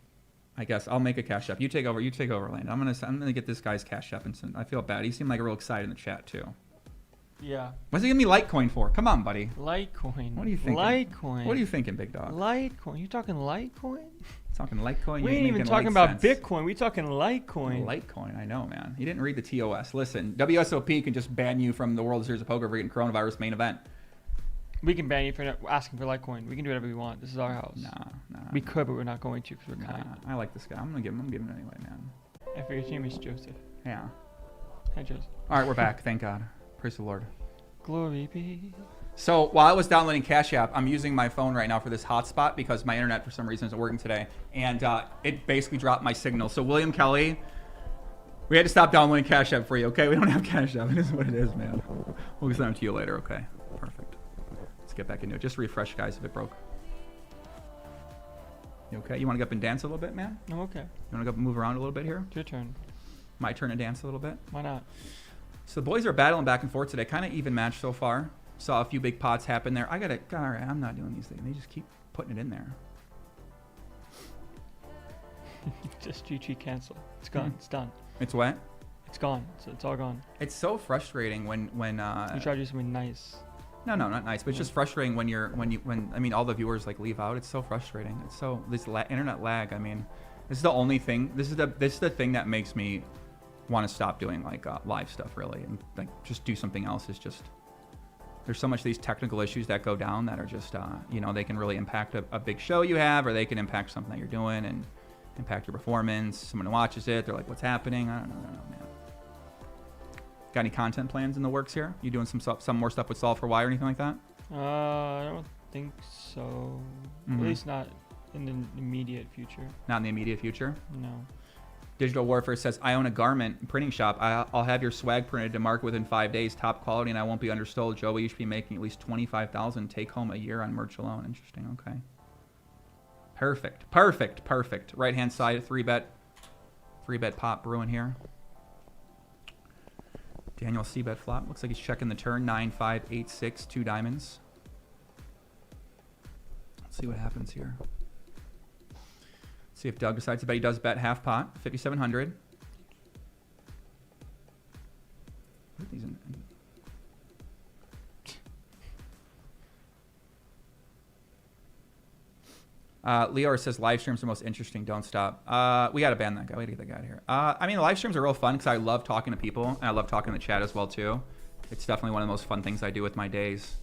I guess I'll make a Cash App. You take over, Lane. I'm gonna get this guy's Cash App and send. I feel bad. He seemed like real excited in the chat too. Yeah. What's he giving me Litecoin for? Come on, buddy. Litecoin. What are you thinking? Litecoin. What are you thinking, big dog? Litecoin. You talking Litecoin? Talking Litecoin. We ain't even talking about Bitcoin. We talking Litecoin. Litecoin. I know, man. You didn't read the TOS. Listen, WSOP can just ban you from the World Series of Poker for getting coronavirus main event. We can ban you for asking for Litecoin. We can do whatever we want. This is our house. Nah. We could, but we're not going to because we're kind. I like this guy. I'm gonna give him anyway, man. I figure his name is Joseph. Yeah. Hi, Joseph. All right, we're back. Thank God. Praise the Lord. Glory be. So while I was downloading Cash App, I'm using my phone right now for this hotspot because my internet for some reason isn't working today, and it basically dropped my signal. So William Kelly, we had to stop downloading Cash App for you. Okay, we don't have Cash App. It is what it is, man. We'll send it to you later. Okay, perfect. Let's get back into it. Just refresh, guys, if it broke. You okay? You want to get up and dance a little bit, man? I'm okay. You want to go up and move around a little bit here? It's your turn. My turn to dance a little bit? Why not? So the boys are battling back and forth today. Kind of even match so far. Saw a few big pots happen there. All right, I'm not doing these things. They just keep putting it in there. Just GG cancel. It's gone. It's done. It's what? It's gone. So it's all gone. It's so frustrating when you try to do something nice. No, not nice, but it's just frustrating when I mean all the viewers like leave out. It's so frustrating. It's so this internet lag. I mean, this is the only thing. This is the thing that makes me want to stop doing like live stuff really and like just do something else. Is just there's so much of these technical issues that go down that are just they can really impact a big show you have, or they can impact something that you're doing and impact your performance. Someone watches it, they're like, "What's happening?" I don't know, man. Got any content plans in the works here? You doing some more stuff with Solve for Why or anything like that? I don't think so. At least not in the immediate future. Not in the immediate future? No. Digital Warfare says, I own a garment printing shop. I'll have your swag printed to market within 5 days, top quality, and I won't be undersold. Joey, you should be making at least $25,000 take home a year on merch alone. Interesting. Okay. Perfect. Right hand side, 3-bet pop brewing here. Daniel C-bet flop. Looks like he's checking the turn. 9, 5, 8, 6, 2 diamonds. Let's see what happens here. See if Doug decides to bet. He does bet half pot, 5,700. Leo says live streams are most interesting. Don't stop. We got to ban that guy. We got to get that guy out of here. I mean, live streams are real fun because I love talking to people and I love talking to the chat as well too. It's definitely one of the most fun things I do with my days.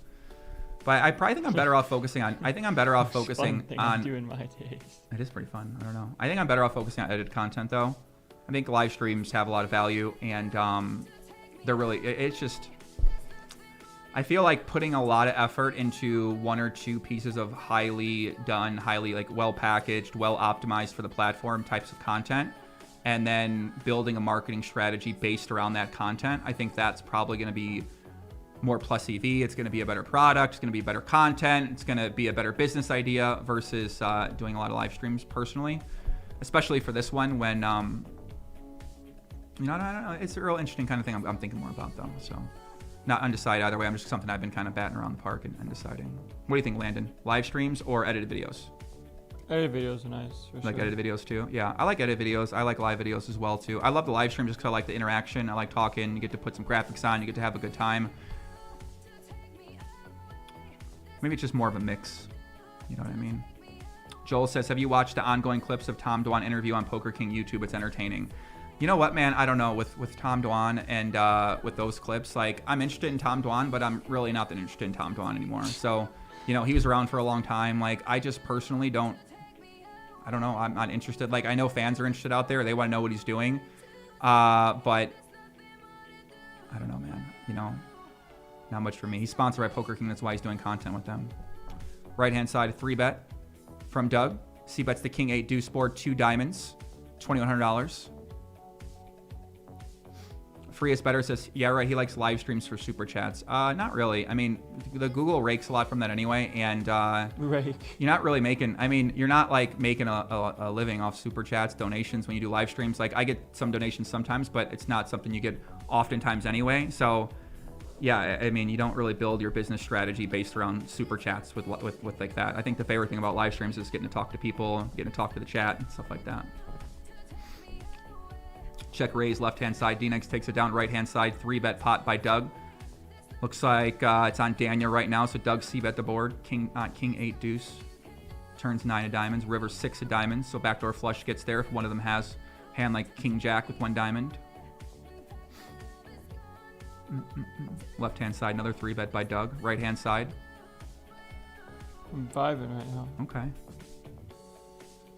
But I probably think I'm better off focusing on. I think I'm better off focusing on. Doing my days. It is pretty fun. I don't know. I think I'm better off focusing on edited content though. I think live streams have a lot of value and they're really. It's just. I feel like putting a lot of effort into 1 or 2 pieces of highly done, highly like well packaged, well optimized for the platform types of content, and then building a marketing strategy based around that content. I think that's probably going to be more plus EV. It's going to be a better product. It's going to be better content. It's going to be a better business idea versus doing a lot of live streams personally, especially for this one when, I don't know. It's a real interesting kind of thing I'm thinking more about though. So not undecided either way. I'm just something I've been kind of batting around the park and deciding. What do you think, Landon? Live streams or edited videos? Edited videos are nice. Like edited videos too? Yeah, I like edited videos. I like live videos as well too. I love the live stream just because I like the interaction. I like talking. You get to put some graphics on. You get to have a good time. Maybe it's just more of a mix. You know what I mean? Joel says, have you watched the ongoing clips of Tom Dwan interview on Poker King YouTube? It's entertaining. You know what, man? I don't know. With Tom Dwan and with those clips, like, I'm interested in Tom Dwan, but I'm really not that interested in Tom Dwan anymore. So, you know, he was around for a long time. Like, I just personally don't, I don't know. I'm not interested. Like, I know fans are interested out there. They want to know what he's doing. But I don't know, man. You know, not much for me. He's sponsored by Poker King. That's why he's doing content with them. Right-hand side, 3-bet from Doug. C-bets the King 8 deuce board, 2 diamonds, $2,100. Freest Better says, yeah, right, he likes live streams for super chats. Not really. I mean, the Google rakes a lot from that anyway, and Rake. You're not really making, I mean, you're not like making a living off super chats, donations when you do live streams. Like, I get some donations sometimes, but it's not something you get oftentimes anyway. So, yeah, I mean, you don't really build your business strategy based around super chats with like that. I think the favorite thing about live streams is getting to talk to people, getting to talk to the chat, and stuff like that. Check raise, left-hand side. D-Nex takes it down, right-hand side. 3-bet pot by Doug. Looks like it's on Daniel right now, so Doug C-bet the board. King 8 deuce. Turns 9 of diamonds. River 6 of diamonds, so backdoor flush gets there if one of them has hand like King Jack with 1 diamond. Left-hand side, another 3-bet by Doug. Right-hand side. I'm vibing right now. Okay.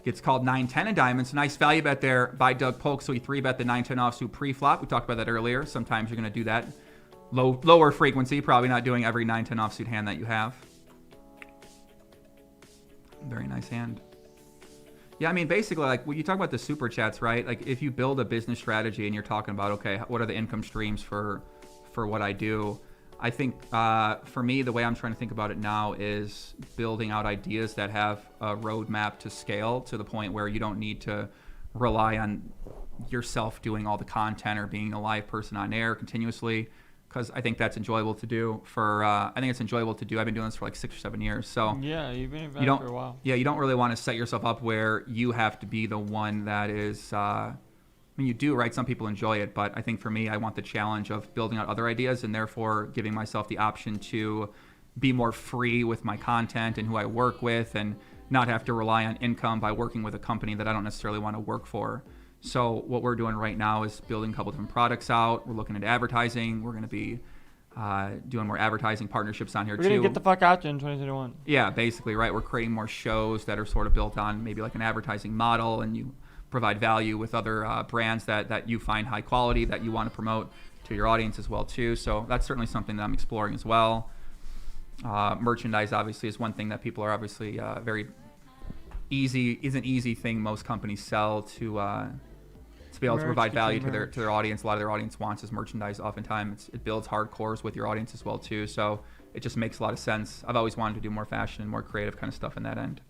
Gets called 9-10 of diamonds. Nice value bet there by Doug Polk. So he 3-bet the 9-10 offsuit pre-flop. We talked about that earlier. Sometimes you're going to do that. Lower frequency. Probably not doing every 9-10 offsuit hand that you have. Very nice hand. Yeah, I mean, basically, like, when you talk about the super chats, right? Like, if you build a business strategy and you're talking about, okay, what are the income streams for what I do? I think for me, the way I'm trying to think about it now is building out ideas that have a roadmap to scale to the point where you don't need to rely on yourself doing all the content or being a live person on air continuously, because I think that's enjoyable to do. I think it's enjoyable to do. I've been doing this for like 6 or 7 years. So yeah, you've been involved for a while. Yeah, you don't really want to set yourself up where you have to be the one that is. I mean, you do, right? Some people enjoy it, but I think for me, I want the challenge of building out other ideas and therefore giving myself the option to be more free with my content and who I work with and not have to rely on income by working with a company that I don't necessarily want to work for. So what we're doing right now is building a couple different products out. We're looking at advertising. We're going to be doing more advertising partnerships on here too. We're going to get the fuck out there in 2021. Yeah, basically, right? We're creating more shows that are sort of built on maybe like an advertising model, and you provide value with other brands that you find high quality that you want to promote to your audience as well too. So that's certainly something that I'm exploring as well. Merchandise obviously is one thing that people are obviously very easy, is an easy thing most companies sell to to be able to provide value to their audience. A lot of their audience wants is merchandise. Oftentimes, it builds hardcores with your audience as well too. So it just makes a lot of sense. I've always wanted to do more fashion and more creative kind of stuff in that end.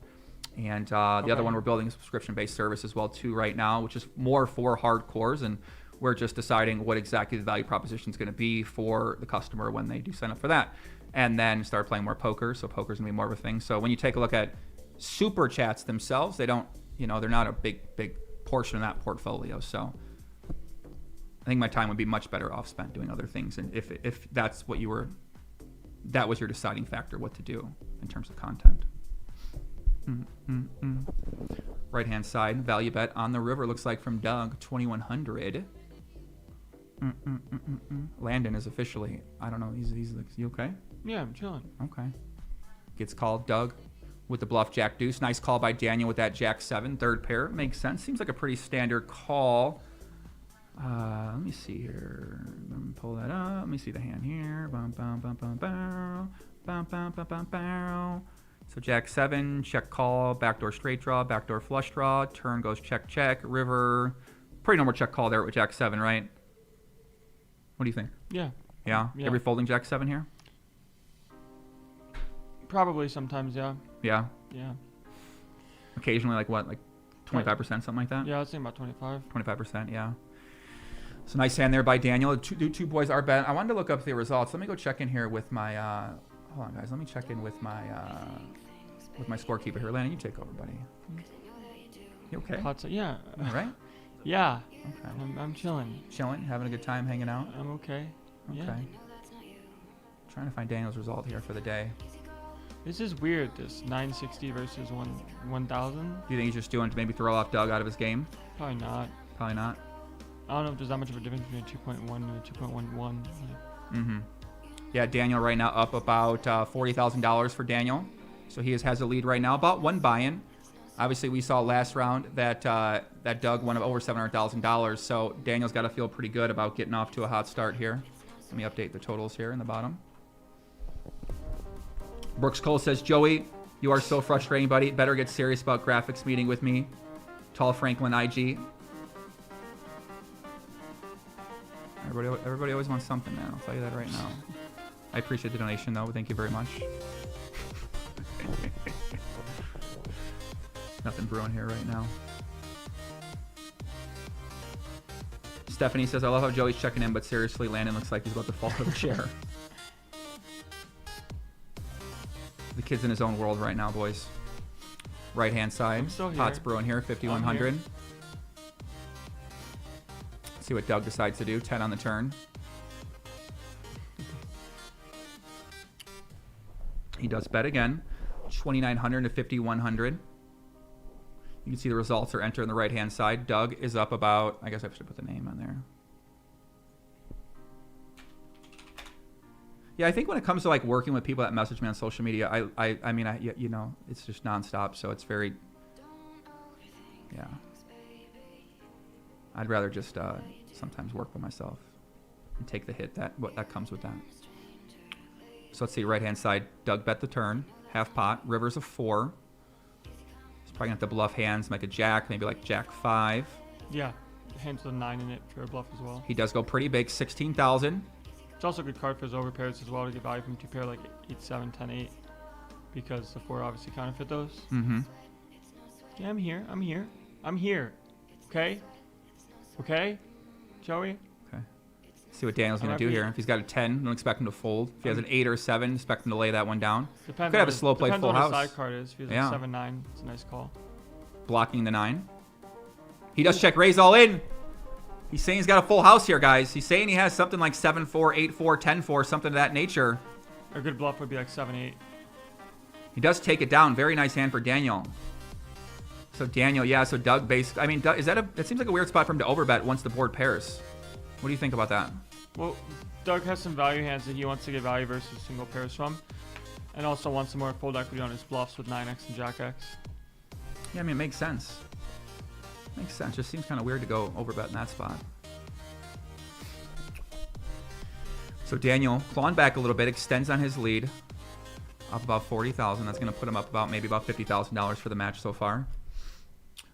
And the other one, we're building a subscription-based service as well too right now, which is more for hardcores, and we're just deciding what exactly the value proposition is going to be for the customer when they do sign up for that. And then start playing more poker. So poker's going to be more of a thing. So when you take a look at super chats themselves, they don't, they're not a big portion of that portfolio. So I think my time would be much better off spent doing other things. And if that's what that was your deciding factor, what to do in terms of content. Right hand side, value bet on the river looks like from Doug, 2100. Landon is officially, I don't know, he's you okay? Yeah, I'm chilling. Okay. Gets called. Doug with the bluff jack deuce. Nice call by Daniel with that jack 7, third pair. Makes sense. Seems like a pretty standard call. Let me see here. Let me pull that up. Let me see the hand here. Bum, bum, bum, bum, bow. Bum, bum, bum, bum, bow. So jack 7, check call, backdoor straight draw, backdoor flush draw, turn goes check, check, river. Pretty normal check call there with jack 7, right? What do you think? Yeah. Yeah? Every folding jack 7 here? Probably sometimes, yeah. Yeah? Yeah. Occasionally, like what? Like 25%, something like that? Yeah, I was thinking about 25. 25%, yeah. So nice hand there by Daniel. Two boys are bet. I wanted to look up the results. Let me go check in here with my, hold on guys. Let me check in with my scorekeeper here. Landon, you take over, buddy. You okay? Yeah. All right? Yeah. Okay. I'm chilling. Chilling? Having a good time hanging out? I'm okay. Okay. Yeah. Trying to find Daniel's result here for the day. This is weird, this 960 versus 1,000. Do you think he's just doing it to maybe throw off Doug out of his game? Probably not. Probably not. I don't know if there's that much of a difference between a 2.1 and a 2.11. Mm-hmm. Yeah, Daniel right now up about $40,000 for Daniel. So he has a lead right now, about one buy-in. Obviously, we saw last round that Doug won over $700,000. So Daniel's got to feel pretty good about getting off to a hot start here. Let me update the totals here in the bottom. Brooks Cole says, Joey, you are so frustrating, buddy. Better get serious about graphics meeting with me. Tall Franklin IG. Everybody always wants something, man. I'll tell you that right now. I appreciate the donation, though. Thank you very much. Nothing brewing here right now. Stephanie says, I love how Joey's checking in, but seriously, Landon looks like he's about to fall out of the chair. The kid's in his own world right now, boys. Right-hand side. Pot's brewing here, 5,100. See what Doug decides to do. 10 on the turn. He does bet again. 2,900 to 5,100. You can see the results are entered on the right-hand side. Doug is up about, I guess I should put the name on there. Yeah, I think when it comes to like working with people that message me on social media, I mean, you know, it's just nonstop. So it's very, yeah. I'd rather just sometimes work by myself and take the hit that comes with that. So let's see, right-hand side, Doug bet the turn, half pot, river's a 4. He's probably gonna have to bluff hands, make a jack, maybe like jack 5. Yeah, hands with a 9 in it for a bluff as well. He does go pretty big, 16,000. It's also a good card for his overpairs as well to get value from 2 pair like 8-7, 10-8, because the 4 obviously counterfeit those. Mm-hmm. Yeah, I'm here. Okay? Okay? Joey? Okay. See what Daniel's going to do here. If he's got a 10, don't expect him to fold. If he has an 8 or a 7, expect him to lay that one down. Depends. Could have a slow play full house. Depends on what his side card is. If he has a 7-9, it's a nice call. Blocking the 9. He does check raise all in. He's saying he's got a full house here, guys. He's saying he has something like 7-4, 8-4, 10-4, something of that nature. A good bluff would be like 7-8. He does take it down. Very nice hand for Daniel. So Daniel, yeah. So Doug basically, I mean, Doug, that seems like a weird spot for him to overbet once the board pairs. What do you think about that? Well, Doug has some value hands that he wants to get value versus single pairs from, and also wants some more fold equity on his bluffs with 9x and jack x. Yeah, I mean, it makes sense. Makes sense. Just seems kind of weird to go overbet in that spot. So Daniel clawing back a little bit, extends on his lead, up about 40,000. That's going to put him up about maybe about $50,000 for the match so far.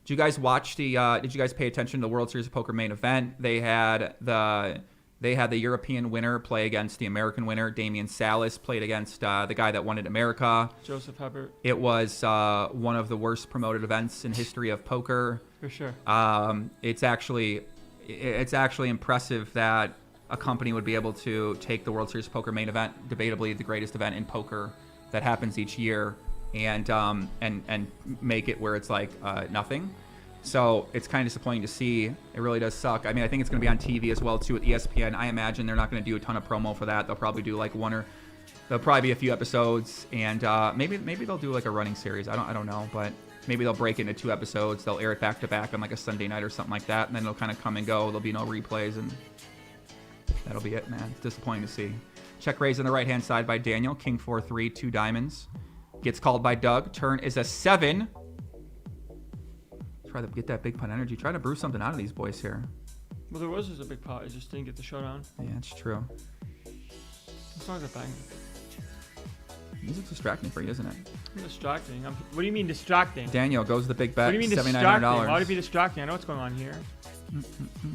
Did you guys watch the? Did you guys pay attention to the World Series of Poker main event? They had the European winner play against the American winner. Damian Salas played against the guy that won at America. Joseph Hebert. It was one of the worst promoted events in history of poker. For sure. It's actually impressive that a company would be able to take the World Series of Poker main event, debatably the greatest event in poker that happens each year, and make it where it's like nothing. So it's kind of disappointing to see. It really does suck. I mean, I think it's going to be on TV as well too with ESPN. I imagine they're not going to do a ton of promo for that. They'll probably do like there'll probably be a few episodes, and maybe they'll do like a running series. I don't know, but maybe they'll break it into 2 episodes. They'll air it back to back on like a Sunday night or something like that, and then it'll kind of come and go. There'll be no replays, and that'll be it, man. It's disappointing to see. Check raise on the right hand side by Daniel. King 4-3, 2 diamonds. Gets called by Doug. Turn is a 7. Try to get that big pot energy. Try to brew something out of these boys here. Well, there was just a big pot. It just didn't get the showdown. Yeah, it's true. It's not a bang. Music's distracting for you, isn't it? Distracting. What do you mean distracting? Daniel goes the big bet. What do you mean $7,900. distracting? Why would it be distracting? I know what's going on here.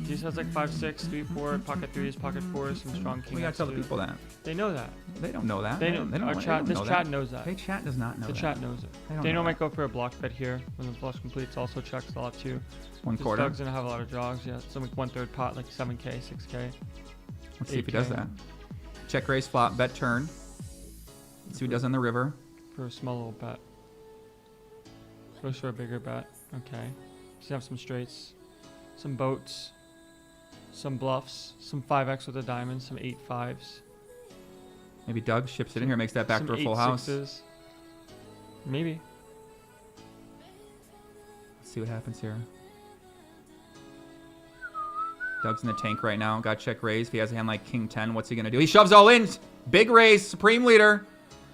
He just has like 5, 6, 3, 4, pocket 3s, pocket 4s, some strong king. We gotta tell the people that. They know that. They don't know that. They know. This chat knows that. Hey, chat does not know that. The chat knows it. Daniel might go for a block bet here. When the flush completes, also checks a lot too. 1/4. Doug's gonna have a lot of draws. Yeah, some like 1/3 pot, like 7K, 6K. Let's see if he does that. Check raise flop, bet turn. Let's see what he does on the river. For a small little bet. Goes for a bigger bet. Okay. He's gonna have some straights, some boats, some bluffs, some 5x with a diamond, some 8 5s. Maybe Doug ships it in here, makes that backdoor full house. 6s. Maybe. Let's see what happens here. Doug's in the tank right now. Got check raise. If he has a hand like King 10, what's he gonna do? He shoves all in. Big raise. Supreme leader.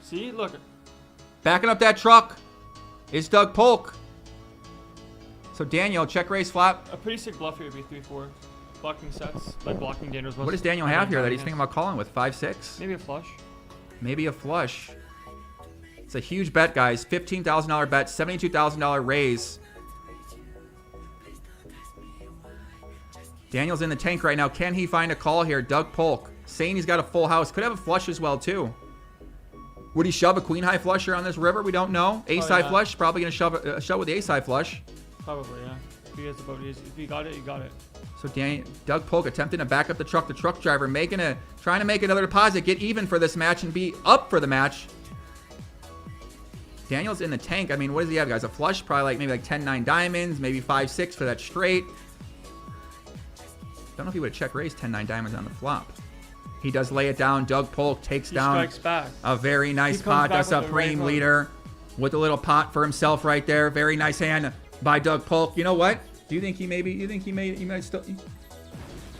See, look. Backing up that truck is Doug Polk. So Daniel, check raise flop. A pretty sick bluff here would be 3-4. Blocking sets, like blocking Daniel's. What does Daniel have here that he's thinking about calling with? 5-6? Maybe a flush. Maybe a flush. It's a huge bet, guys. $15,000 bet, $72,000 raise. Daniel's in the tank right now. Can he find a call here? Doug Polk saying he's got a full house. Could have a flush as well, too. Would he shove a queen high flush here on this river? We don't know. Ace high flush. Probably going to shove with the ace high flush. Probably, yeah. If he has the boat, if you got it, you got it. So Doug Polk attempting to back up the truck. The truck driver trying to make another deposit, get even for this match and be up for the match. Daniel's in the tank. I mean, what does he have, guys? A flush, probably maybe 10-9 diamonds, maybe 5-6 for that straight. Don't know if he would have check raised 10-9 diamonds on the flop. He does lay it down. Doug Polk takes down a very nice pot. That's a supreme leader with a little pot for himself right there. Very nice hand by Doug Polk. You know what? Do you think he might still? You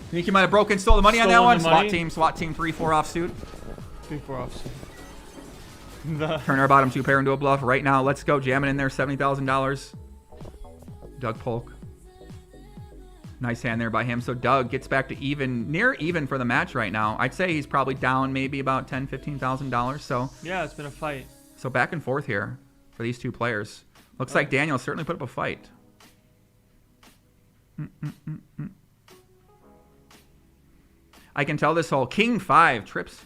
think he might have stole the money on that one? SWAT team 3-4 offsuit. 3-4 offsuit. Turn our bottom 2 pair into a bluff right now. Let's go. Jamming in there. $70,000. Doug Polk. Nice hand there by him. So Doug gets back to near even for the match right now. I'd say he's probably down maybe about $10,000, $15,000. So yeah, it's been a fight. So back and forth here for these two players. Looks like Daniel certainly put up a fight. I can tell this hole. King 5 trips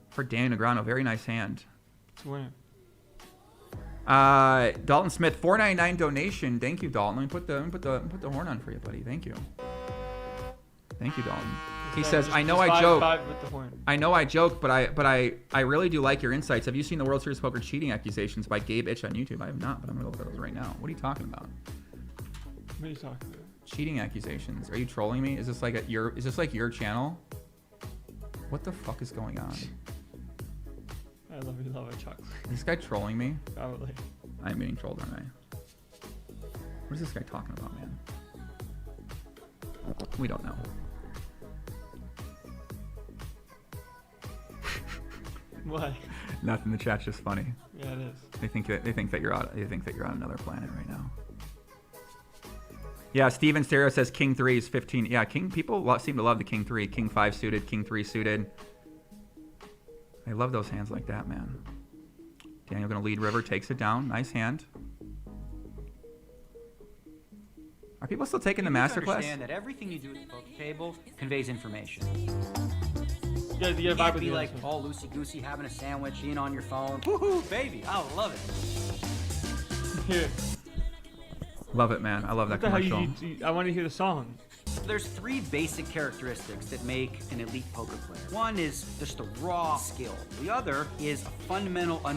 for Daniel Negreanu. Very nice hand. It's a winner. Dalton Smith, $4.99 donation. Thank you, Dalton. Let me put the horn on for you, buddy. Thank you. Thank you, Dalton. He says, I know I joke. I know I joke, but I really do like your insights. Have you seen the World Series of Poker cheating accusations by Gabe Itch on YouTube? I have not, but I'm gonna look at those right now. What are you talking about? What are you talking about? Cheating accusations. Are you trolling me? Is this like your channel? What the fuck is going on? I love you, love it, chocolate. Is this guy trolling me? Probably. I'm getting trolled, aren't I? What is this guy talking about, man? We don't know. What? Nothing. The chat's just funny. Yeah, it is. They think that you're on another planet right now. Yeah, Steven Stereo says King 3 is 15. Yeah, King people seem to love the King 3, King 5 suited, King 3 suited. I love those hands like that, man. Daniel gonna lead river, takes it down. Nice hand. Are people still taking the You need to masterclass? understand that everything you do at the poker table conveys information. Yeah, You can't be like all loosey-goosey, having a sandwich, being on your phone. Woohoo, baby, I love it. Here. Love it, man. I love that commercial. I want to hear the song. There's 3 basic characteristics that make an elite poker player. One is just a raw skill. The other is a fundamental I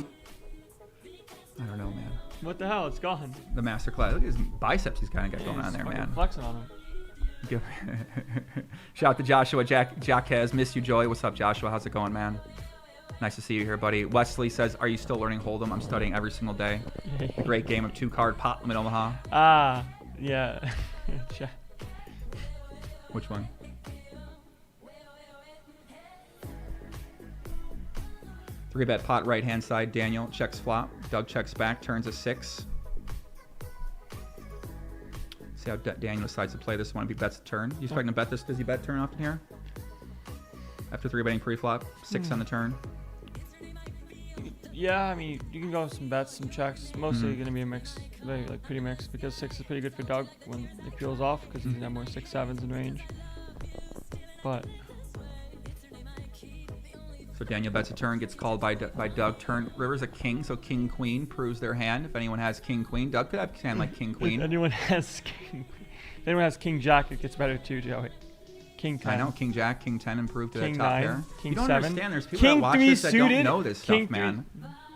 don't know, man. What the hell? It's gone. The masterclass. Look at his biceps he's kind of got going on there, man. Flexing on him. Shout out to Joshua. Jack has missed you, Joey. What's up, Joshua? How's it going, man? Nice to see you here, buddy. Wesley says, are you still learning Hold'em? I'm studying every single day. A great game of 2-card pot in Omaha. Ah, yeah. Which one? Three-bet pot, right-hand side. Daniel checks flop. Doug checks back, turns a 6. See how Daniel decides to play this one. If he bets a turn. You expecting to bet this? Does he bet turn often here? After 3-betting pre-flop, 6 on the turn. Yeah, I mean, you can go with some bets, some checks. Mostly going to be a mix, like pretty mixed, because 6 is pretty good for Doug when it peels off, because he's got more 6-7s in range. But so Daniel bets a turn, gets called by Doug. Turn river's a king, so king queen proves their hand. If anyone has king queen, Doug could have hand like king queen. If anyone has king jack, it gets better too, Joey. King 10. I know, king jack, king 10 improved to King that top 9, pair. king You don't 7. understand. There's people King that watch 3 this that suited, don't know this king stuff, man.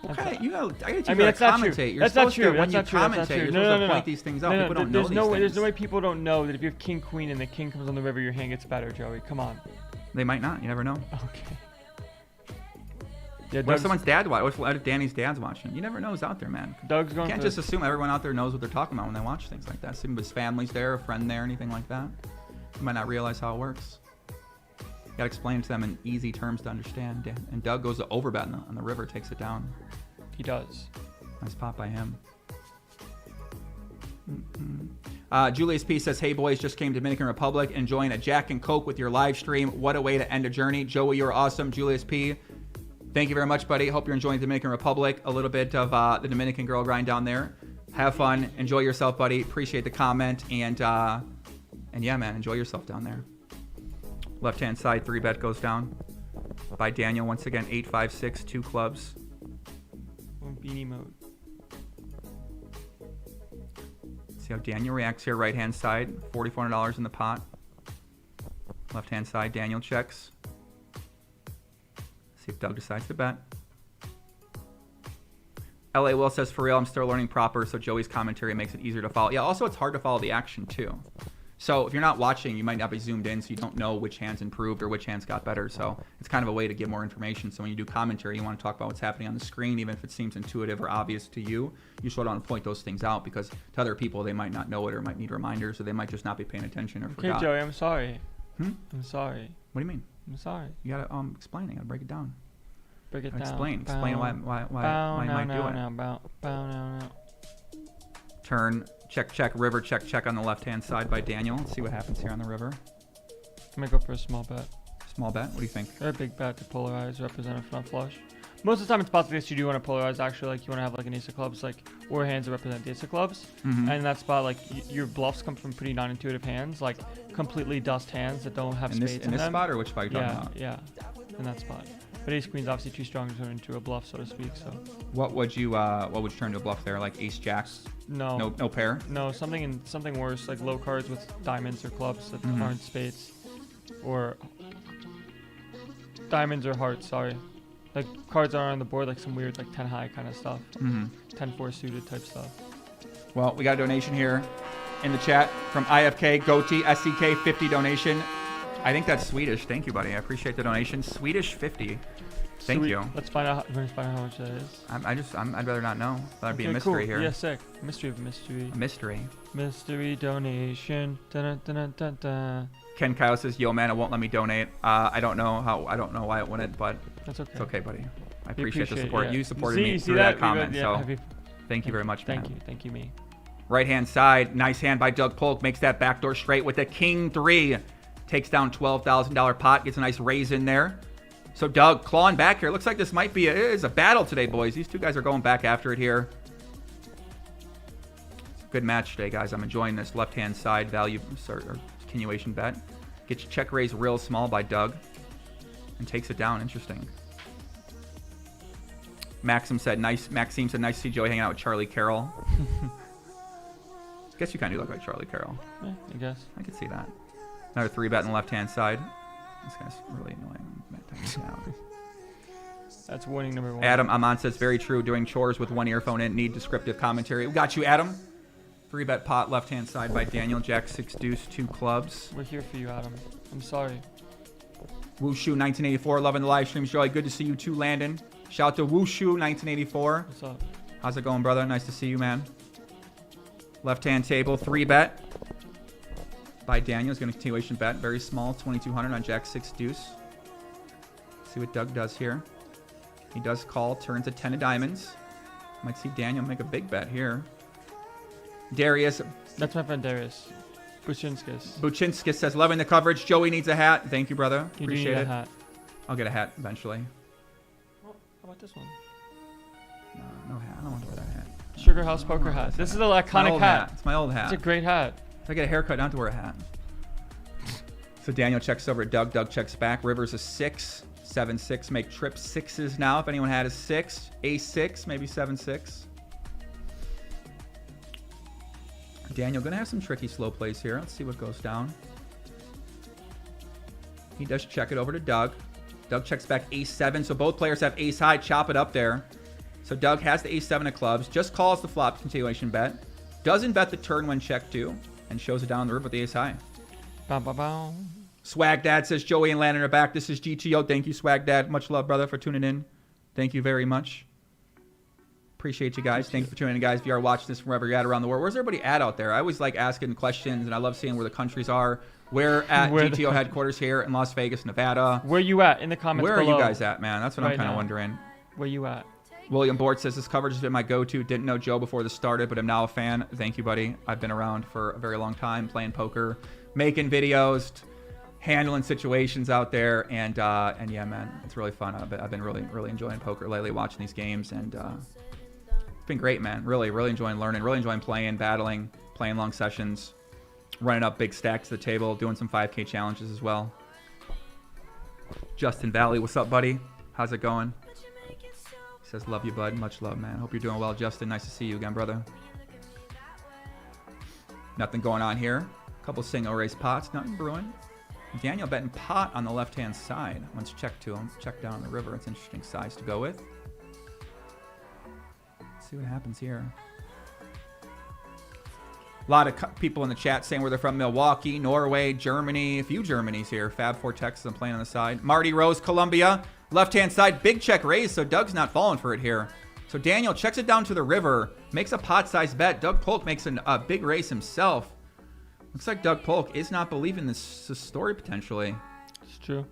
That's Okay, you know, I gotta I mean, teach you how to commentate. You're That's not supposed true. to, when you That's not true. commentate, you're No, supposed no, to no. point these things out. No, People don't know there's these no way. things. There's no way people don't know that if you have king queen and the king comes on the river, your hand gets better, Joey. Come on. They might not. You never know. Okay. Yeah, What if someone's dad watch? What if Danny's dad's watching? You never know who's out there, man. Doug's You going. can't just assume everyone out there knows what they're talking about when they watch things like that. Some of his family's there, a friend there, anything like that. You might not realize how it works. You gotta explain it to them in easy terms to understand. And Doug goes to overbet on the river, takes it down. He does. Nice pot by him. Julius P says, hey boys, just came to Dominican Republic, enjoying a Jack and Coke with your live stream. What a way to end a journey. Joey, you're awesome. Julius P, thank you very much, buddy. Hope you're enjoying Dominican Republic. A little bit of the Dominican girl grind down there. Have fun. Enjoy yourself, buddy. Appreciate the comment. And yeah, man, enjoy yourself down there. Left-hand side, 3-bet goes down by Daniel. Once again, 8, 5, 6, 2 clubs. Beanie mode. See how Daniel reacts here. Right-hand side, $4,400 in the pot. Left-hand side, Daniel checks. See if Doug decides to bet. LA Will says, for real, I'm still learning proper, so Joey's commentary makes it easier to follow. Yeah, also it's hard to follow the action too. So if you're not watching, you might not be zoomed in, so you don't know which hands improved or which hands got better. So it's kind of a way to get more information. So when you do commentary, you want to talk about what's happening on the screen, even if it seems intuitive or obvious to you. You sort of want to point those things out because to other people, they might not know it or might need reminders, or they might just not be paying attention or forgot. Okay, Joey, I'm sorry. I'm sorry. What do you mean? I'm sorry. You gotta explain it. You gotta break it down. Break it down. Explain why you might do it. Bow now. Turn, check, river, check on the left-hand side by Daniel. Let's see what happens here on the river. I'm going to go for a small bet. Small bet? What do you think? Or a big bet to polarize, represent a front flush. Most of the time in spots like this, you do want to polarize, actually. Like, you want to have, like, an ace of clubs, like, or hands that represent the ace of clubs. And in that spot, like, your bluffs come from pretty non-intuitive hands, like, completely dust hands that don't have spades in them. In this spot, or which spot are you talking about? Yeah, in that spot. But ace queen's obviously too strong to turn into a bluff, so to speak. So. What would you turn to a bluff there? Like ace jacks? No. No pair? No, something worse, like low cards with diamonds or clubs that aren't spades, or diamonds or hearts. Sorry, like cards that are on the board, like some weird like 10 high kind of stuff, 10-4 suited type stuff. Well, we got a donation here in the chat from IFK Goatee SCK 50 donation. I think that's Swedish. Thank you, buddy. I appreciate the donation. Swedish 50. Thank you. Let's find out how much that is. I'd rather not know. That'd be a mystery cool. here. Yeah, sick. Mystery of mystery. A mystery. Mystery donation. Dun, dun, dun, dun, dun. Ken Kyle says, "Yo, man, it won't let me donate. I don't know why it wouldn't, but that's okay. It's okay, buddy. I appreciate the support. Yeah. You supported me through that comment, so thank you very much, man. Thank you, me. Right-hand side, nice hand by Doug Polk. Makes that backdoor straight with the king 3. Takes down $12,000 pot. Gets a nice raise in there. So Doug clawing back here. Looks like this might be a battle today, boys. These two guys are going back after it here. Good match today, guys. I'm enjoying this left-hand side value or continuation bet. Gets check raise real small by Doug and takes it down. Interesting. Maxime said, nice to see Joey hanging out with Charlie Carroll. Guess you kind of look like Charlie Carroll. Yeah, I guess. I could see that. Another 3-bet on the left-hand side. This guy's really annoying. That's warning number 1. Adam Amon says, very true. Doing chores with one earphone in. Need descriptive commentary. We got you, Adam. 3-bet pot, left-hand side by Daniel. Jack 6 deuce, 2 clubs. We're here for you, Adam. I'm sorry. Wushu 1984, loving the live streams, Joey. Good to see you too, Landon. Shout out to Wushu 1984. What's up? How's it going, brother? Nice to see you, man. Left-hand table, 3-bet by Daniel. Is going to continuation bet. Very small, 2,200 on Jack 6 deuce. See what Doug does here. He does call, turns a 10 of diamonds. Might see Daniel make a big bet here. Darius. That's my friend Darius. Buchinskis says, loving the coverage. Joey needs a hat. Thank you, brother. You Appreciate need it. a hat. I'll get a hat eventually. Well, how about this one? No hat. I don't want to wear that hat. Sugar House Poker hat. This is an iconic hat. It's my old hat. It's a great hat. If I get a haircut, I don't have to wear a hat. So Daniel checks over at Doug. Doug checks back. River's a 6. 7-6. Make trip 6s now. If anyone had a 6. A6. Maybe 7-6. Daniel going to have some tricky slow plays here. Let's see what goes down. He does check it over to Doug. Doug checks back A7. So both players have ace high. Chop it up there. So Doug has the A7 of clubs. Just calls the flop continuation bet. Doesn't bet the turn when checked to. And shows it down the river with the ace high. Bow, bow, bow. Swag Dad says Joey and Landon are back. This is GTO. Thank you, Swag Dad. Much love, brother, for tuning in. Thank you very much. Appreciate you guys. Thank you for tuning in, guys. If you are watching this from wherever you're at around the world, where's everybody at out there? I always like asking questions, and I love seeing where the countries are. We're at GTO headquarters here in Las Vegas, Nevada. Where you at in the comments Where below? are you guys at, man? That's what I'm kind of wondering. Where you at? William Bort says, this coverage has been my go-to. Didn't know Joe before this started, but I'm now a fan. Thank you, buddy. I've been around for a very long time, playing poker, making videos, handling situations out there, and yeah, man, it's really fun. I've been really enjoying poker lately, watching these games, and it's been great, man. Really enjoying learning, really enjoying playing, battling, playing long sessions, running up big stacks to the table, doing some 5K challenges as well. Justin Valley, what's up, buddy? How's it going? He says, love you, bud. Much love, man. Hope you're doing well, Justin. Nice to see you again, brother. Nothing going on here. A couple single race pots, nothing brewing. Daniel betting pot on the left-hand side. Once checked to him, check down the river. It's an interesting size to go with. Let's see what happens here. A lot of people in the chat saying where they're from. Milwaukee, Norway, Germany. A few Germanys here. Fab4 Texas, I'm playing on the side. Marty Rose, Colombia. Left-hand side, big check raise, so Doug's not falling for it here. So Daniel checks it down to the river, makes a pot-sized bet. Doug Polk makes a big raise himself. Looks like Doug Polk is not believing this story potentially. It's true.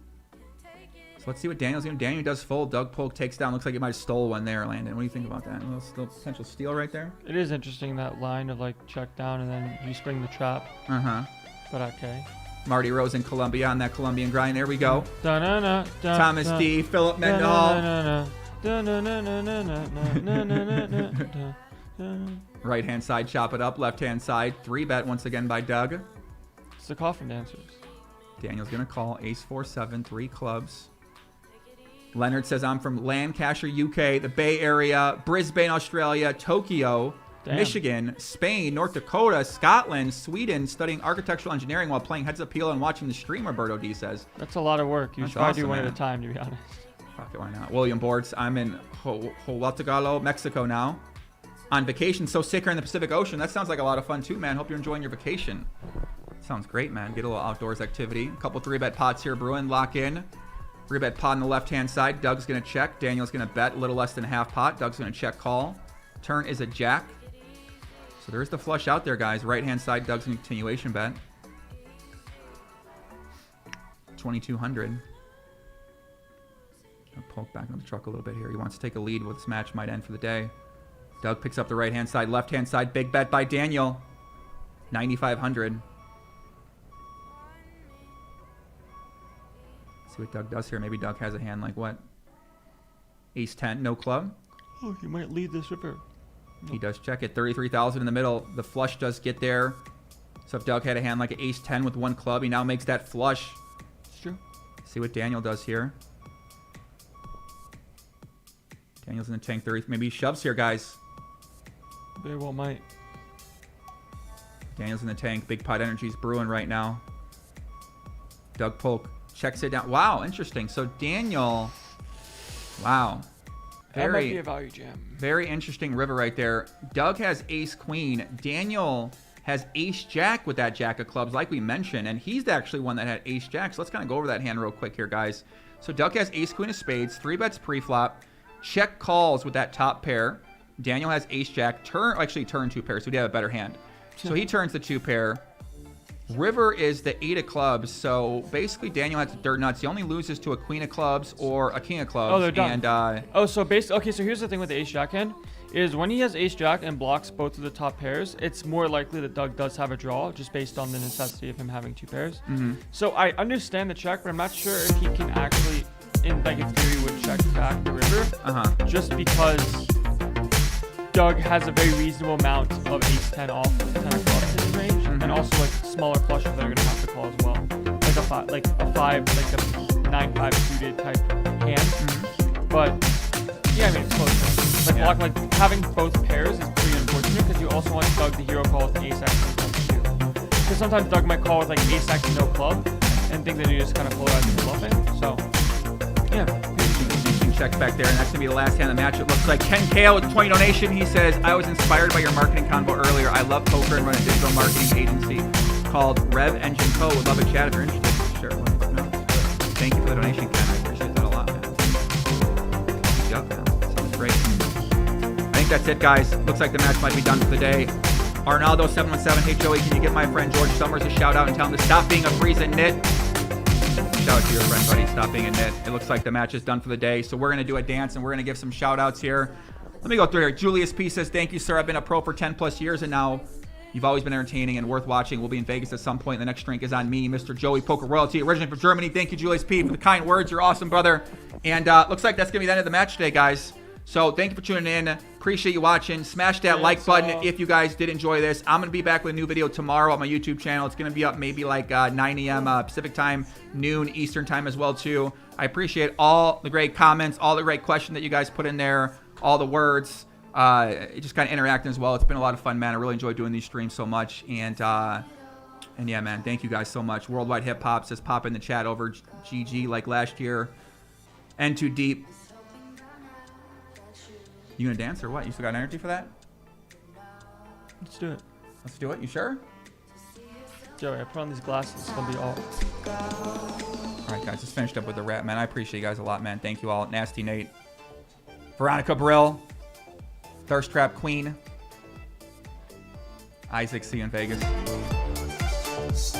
So let's see what Daniel's doing. Daniel does fold. Doug Polk takes down. Looks like he might have stole one there, Landon. What do you think about that? A little potential steal right there? It is interesting, that line of like check down and then you spring the trap. Uh-huh. But okay. Marty Rose in Colombia on that Colombian grind. There we go. Da-na-na, da, Thomas da, D. Philip Mendenhall. Right-hand side, chop it up. Left-hand side, 3-bet once again by Doug. It's the coffin dancers. Daniel's going to call ace 4-7, 3 clubs. Leonard says, I'm from Lancashire, UK, the Bay Area, Brisbane, Australia, Tokyo, Michigan, Spain, North Dakota, Scotland, Sweden, studying architectural engineering while playing Heads Up Peel and watching the stream, Roberto D says. That's a lot of work. You should probably do one at a time, to be honest. Fuck it, why not? William Bortz, I'm in Huatagalo, Mexico now. On vacation, so sick here in the Pacific Ocean. That sounds like a lot of fun too, man. Hope you're enjoying your vacation. Sounds great, man. Get a little outdoors activity. A couple 3-bet pots here brewing. Lock in. 3-bet pot on the left-hand side. Doug's going to check. Daniel's going to bet a little less than half pot. Doug's going to check call. Turn is a jack. So there's the flush out there, guys. Right-hand side, Doug's in continuation bet. 2,200. I'll poke back on the truck a little bit here. He wants to take a lead with this match. Might end for the day. Doug picks up the right-hand side. Left-hand side, big bet by Daniel. 9,500. See what Doug does here. Maybe Doug has a hand like what? Ace 10, no club. Oh, you might lead this river. He does check it. 33,000 in the middle. The flush does get there. So if Doug had a hand like an ace-10 with one club, he now makes that flush. It's true. See what Daniel does here. Daniel's in the tank 30. Maybe he shoves here, guys. Very well might. Daniel's in the tank. Big pot energy's brewing right now. Doug Polk checks it down. Wow, interesting. So Daniel, wow. That might be a value jam. Very interesting river right there. Doug has ace-queen. Daniel has ace-jack with that jack of clubs, like we mentioned, and he's actually one that had ace-jack. So let's kind of go over that hand real quick here, guys. So Doug has ace-queen of spades, 3-bets pre-flop, check calls with that top pair. Daniel has ace-jack, actually turn 2 pairs, so he'd have a better hand. So he turns the 2 pair. River is the 8 of clubs, so basically Daniel has dirt nuts. He only loses to a queen of clubs or a king of clubs. Oh, they're done. And, so basically, okay, so here's the thing with the ace-jack hand, is when he has ace-jack and blocks both of the top pairs, it's more likely that Doug does have a draw, just based on the necessity of him having 2 pairs. So I understand the check, but I'm not sure if he can actually, in theory, would check back the river, just because Doug has a very reasonable amount of ace-10 off, 10 of clubs in his range, and also like smaller flushes that are gonna have to call as well, like a 9-5 suited type hand. But yeah, I mean it's close. Like having both pairs is pretty unfortunate because you also want Doug to hero call with an ace-x too. Because sometimes Doug might call with like ace-x and no club, and think that he just kind of polarizes the bluffing. So yeah. Check back there, and that's gonna be the last hand of the match. It looks like Ken Kale with 20 donation. He says, I was inspired by your marketing convo earlier. I love poker and run a digital marketing agency called Rev Engine Co. Would love a chat if you're interested. Sure. No. Thank you for the donation, Ken. I appreciate that a lot, man. Good job, man. Sounds great. I think that's it, guys. Looks like the match might be done for the day. Arnaldo717, hey Joey, can you give my friend George Summers a shout out and tell him to stop being a freezing nit? Shout out to your friend, buddy. Stop being a nit. It looks like the match is done for the day. So we're going to do a dance, and we're going to give some shout-outs here. Let me go through here. Julius P. says, thank you, sir. I've been a pro for 10-plus years, and now you've always been entertaining and worth watching. We'll be in Vegas at some point. The next drink is on me, Mr. Joey Poker Royalty, originally from Germany. Thank you, Julius P., for the kind words. You're awesome, brother. And looks like that's going to be the end of the match today, guys. So thank you for tuning in. Appreciate you watching. Smash that like button if you guys did enjoy this. I'm going to be back with a new video tomorrow on my YouTube channel. It's going to be up maybe like 9 a.m. Pacific time, noon Eastern time as well, too. I appreciate all the great comments, all the great questions that you guys put in there, all the words. Just kind of interacting as well. It's been a lot of fun, man. I really enjoy doing these streams so much. And yeah, man, thank you guys so much. Worldwide Hip Hop says pop in the chat over GG like last year. And Too Deep. You gonna dance or what? You still got energy for that? Let's do it. Let's do it. You sure? Joey, I put on these glasses. It's gonna be all. All right, guys. Just finished up with the rap, man. I appreciate you guys a lot, man. Thank you all. Nasty Nate, Veronica Brill, Thirst Trap Queen, Isaac. See you in Vegas. It's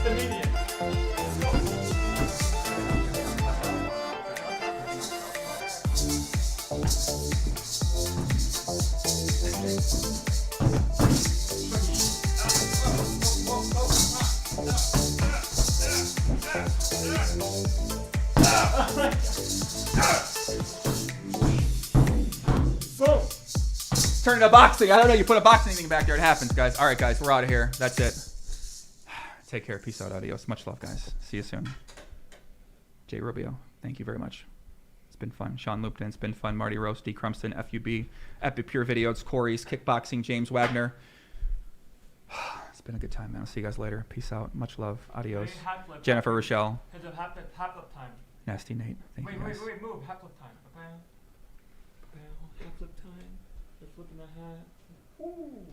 the median. Turn to boxing. I don't know. You put a boxing thing back there. It happens, guys. All right, guys. We're out of here. That's it. Take care. Peace out. Adios. Much love, guys. See you soon. Jay Rubio. Thank you very much. It's been fun. Sean Lupton. It's been fun. Marty Roast. D. Crumpston. FUB. Epic Pure Videos. Corey's. Kickboxing. James Wagner. It's been a good time, man. I'll see you guys later. Peace out. Much love. Adios. Jennifer Rochelle. Half time. Nasty Nate. Thank you, guys. Wait. Move. Half time. Half time. They're flipping the hat. Ooh.